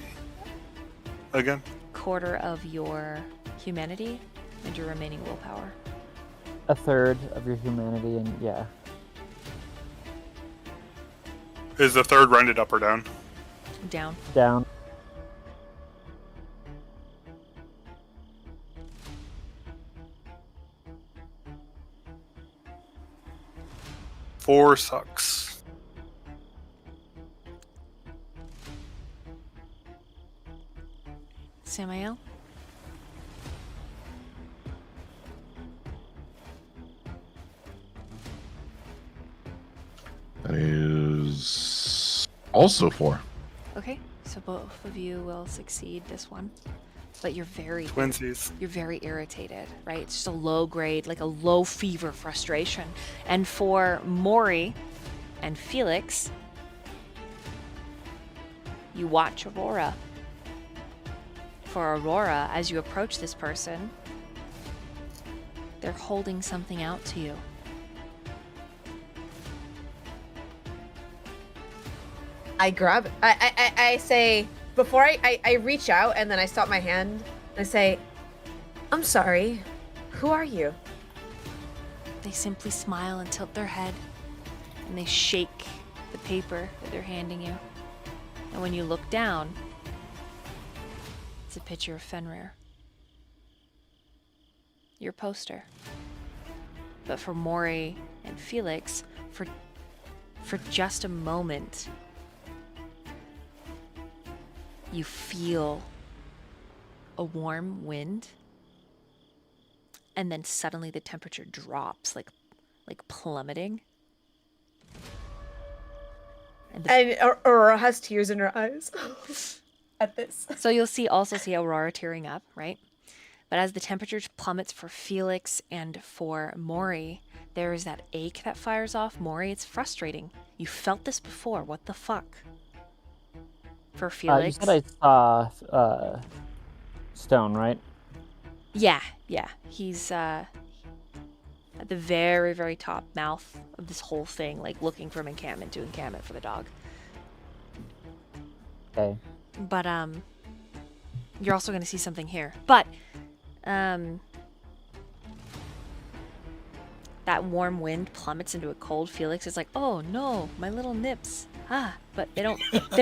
Again? Quarter of your humanity and your remaining willpower. A third of your humanity, and yeah. Is the third rounded up or down? Down. Down. Four sucks. Samiel? That is also 4. Okay, so both of you will succeed this one. But you're very Twinsies. you're very irritated, right? It's just a low grade, like a low fever frustration. And for Mori and Felix, you watch Aurora. For Aurora, as you approach this person, they're holding something out to you. I grab it. I say, before I reach out and then I stop my hand, and I say, I'm sorry, who are you? They simply smile and tilt their head, and they shake the paper that they're handing you. And when you look down, it's a picture of Fenrir. Your poster. But for Mori and Felix, for just a moment, you feel a warm wind, and then suddenly the temperature drops, like plummeting. And Aurora has tears in her eyes at this. So you'll also see Aurora tearing up, right? But as the temperature plummets for Felix and for Mori, there is that ache that fires off. Mori, it's frustrating. You felt this before. What the fuck? For You Felix, said I saw Stone, right? yeah. He's at the very, very top mouth of this whole thing, like looking from encampment to encampment for the dog. Okay. But you're also going to see something here. But that warm wind plummets into a cold Felix. It's like, oh no, my little nips. But they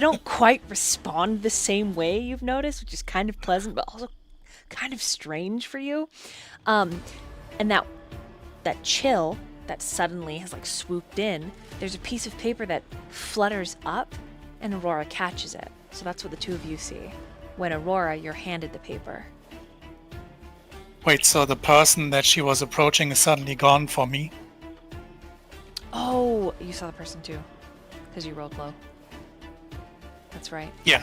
don't quite respond the same way, you've noticed, which is kind of pleasant, but also kind of strange for you. And that chill that suddenly has like swooped in, there's a piece of paper that flutters up, and Aurora catches it. So that's what the two of you see. When Aurora, you're handed the paper. Wait, so the person that she was approaching is suddenly gone for me? Oh, you saw the person too, because you rolled low. That's right. Yeah.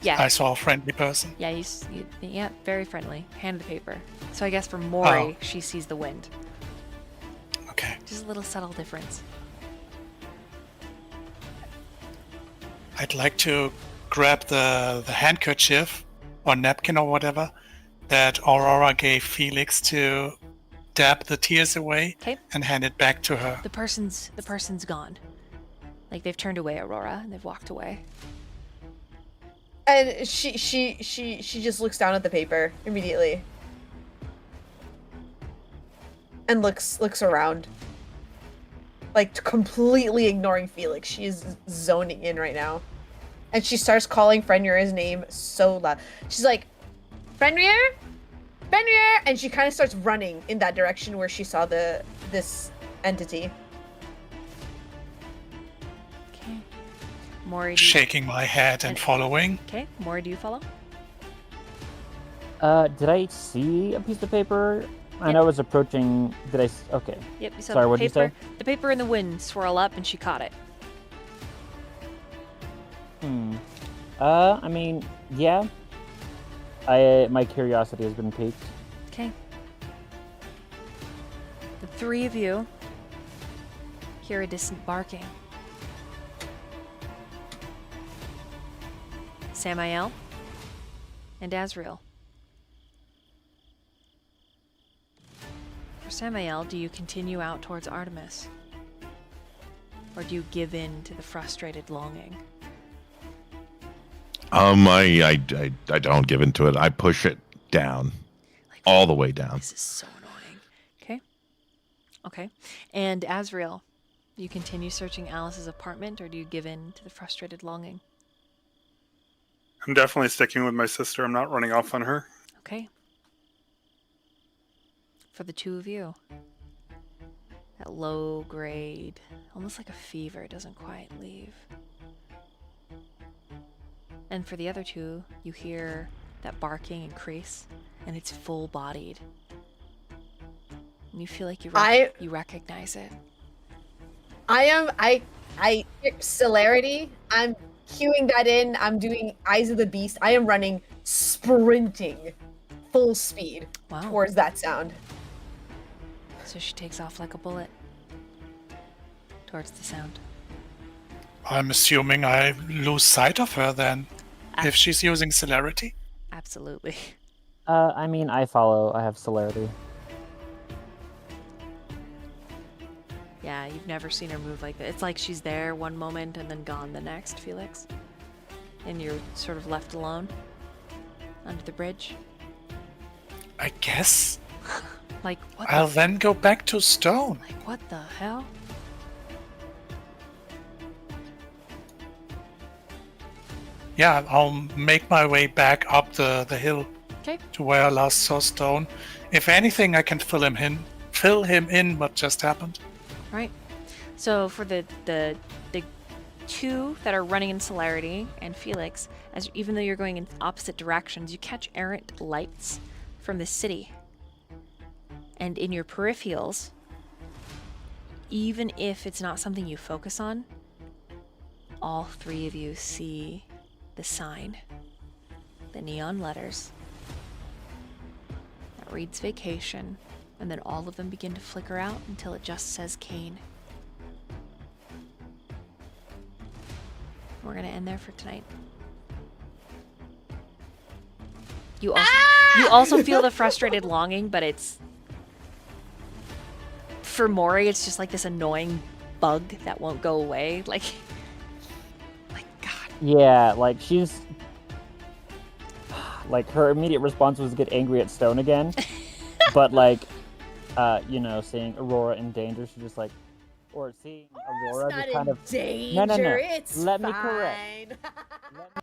Yeah. I saw a friendly person. Yeah, yeah, very friendly. Hand the paper. So I guess for Mori, Oh. she sees the wind. Okay. Just a little subtle difference. I'd like to grab the handkerchief or napkin or whatever that Aurora gave Felix to dab the tears away 'Kay. and hand it back to her. The person's gone. Like they've turned away, Aurora, and they've walked away. And she just looks down at the paper immediately. And looks around. Like completely ignoring Felix. She is zoning in right now. And she starts calling Fenrir's name so loud. She's like, Fenrir? Fenrir! And she kind of starts running in that direction where she saw this entity. Okay. Mori, Shaking my head and following. Okay, Mori, do you follow? Did I see a piece of paper? I Yep. know I was approaching. Did I? Okay. Yep, you saw Sorry, the what'd you paper. say? The paper in the wind swirl up, and she caught it. I mean, yeah. My curiosity has been piqued. Okay. The three of you hear a distant barking. Samiel and Azriel. For Samiel, do you continue out towards Artemis? Or do you give in to the frustrated longing? I don't give into it. I push it down, Like, all the way down. This is so annoying. Okay. Okay. And Azriel, do you continue searching Alice's apartment, or do you give in to the frustrated longing? I'm definitely sticking with my sister. I'm not running off on her. Okay. For the two of you, that low grade, almost like a fever, doesn't quite leave. And for the other two, you hear that barking increase, and it's full-bodied. And you feel like you recognize it. I celerity. I'm cueing that in. I'm doing Eyes of the Beast. I am running, sprinting, full speed Wow. towards that sound. So she takes off like a bullet towards the sound. I'm assuming I lose sight of her then, Ab- if she's using celerity. Absolutely. I mean, I follow. I have celerity. Yeah, you've never seen her move like that. It's like she's there one moment and then gone the next, Felix. And you're sort of left alone under the bridge. I guess. Like, what I'll the then go back to stone. like, what the hell? Yeah, I'll make my way back up the hill Okay. to where I last saw Stone. If anything, I can fill him in what just happened. Right. So for the two that are running in celerity and Felix, as even though you're going in opposite directions, you catch errant lights from the city. And in your peripherals, even if it's not something you focus on, all three of you see the sign, the neon letters that reads vacation, and then all of them begin to flicker out until it just says Kane. We're gonna end there for tonight. You also feel the frustrated longing, but it's for Mori, it's just like this annoying bug that won't go away. Like God. Yeah, like she's Like, her immediate response was to get angry at Stone again. But, like, you know, seeing Aurora in danger, she's just like, or seeing Aurora Not just kind in of... danger. No. It's Let me fine. correct. Let me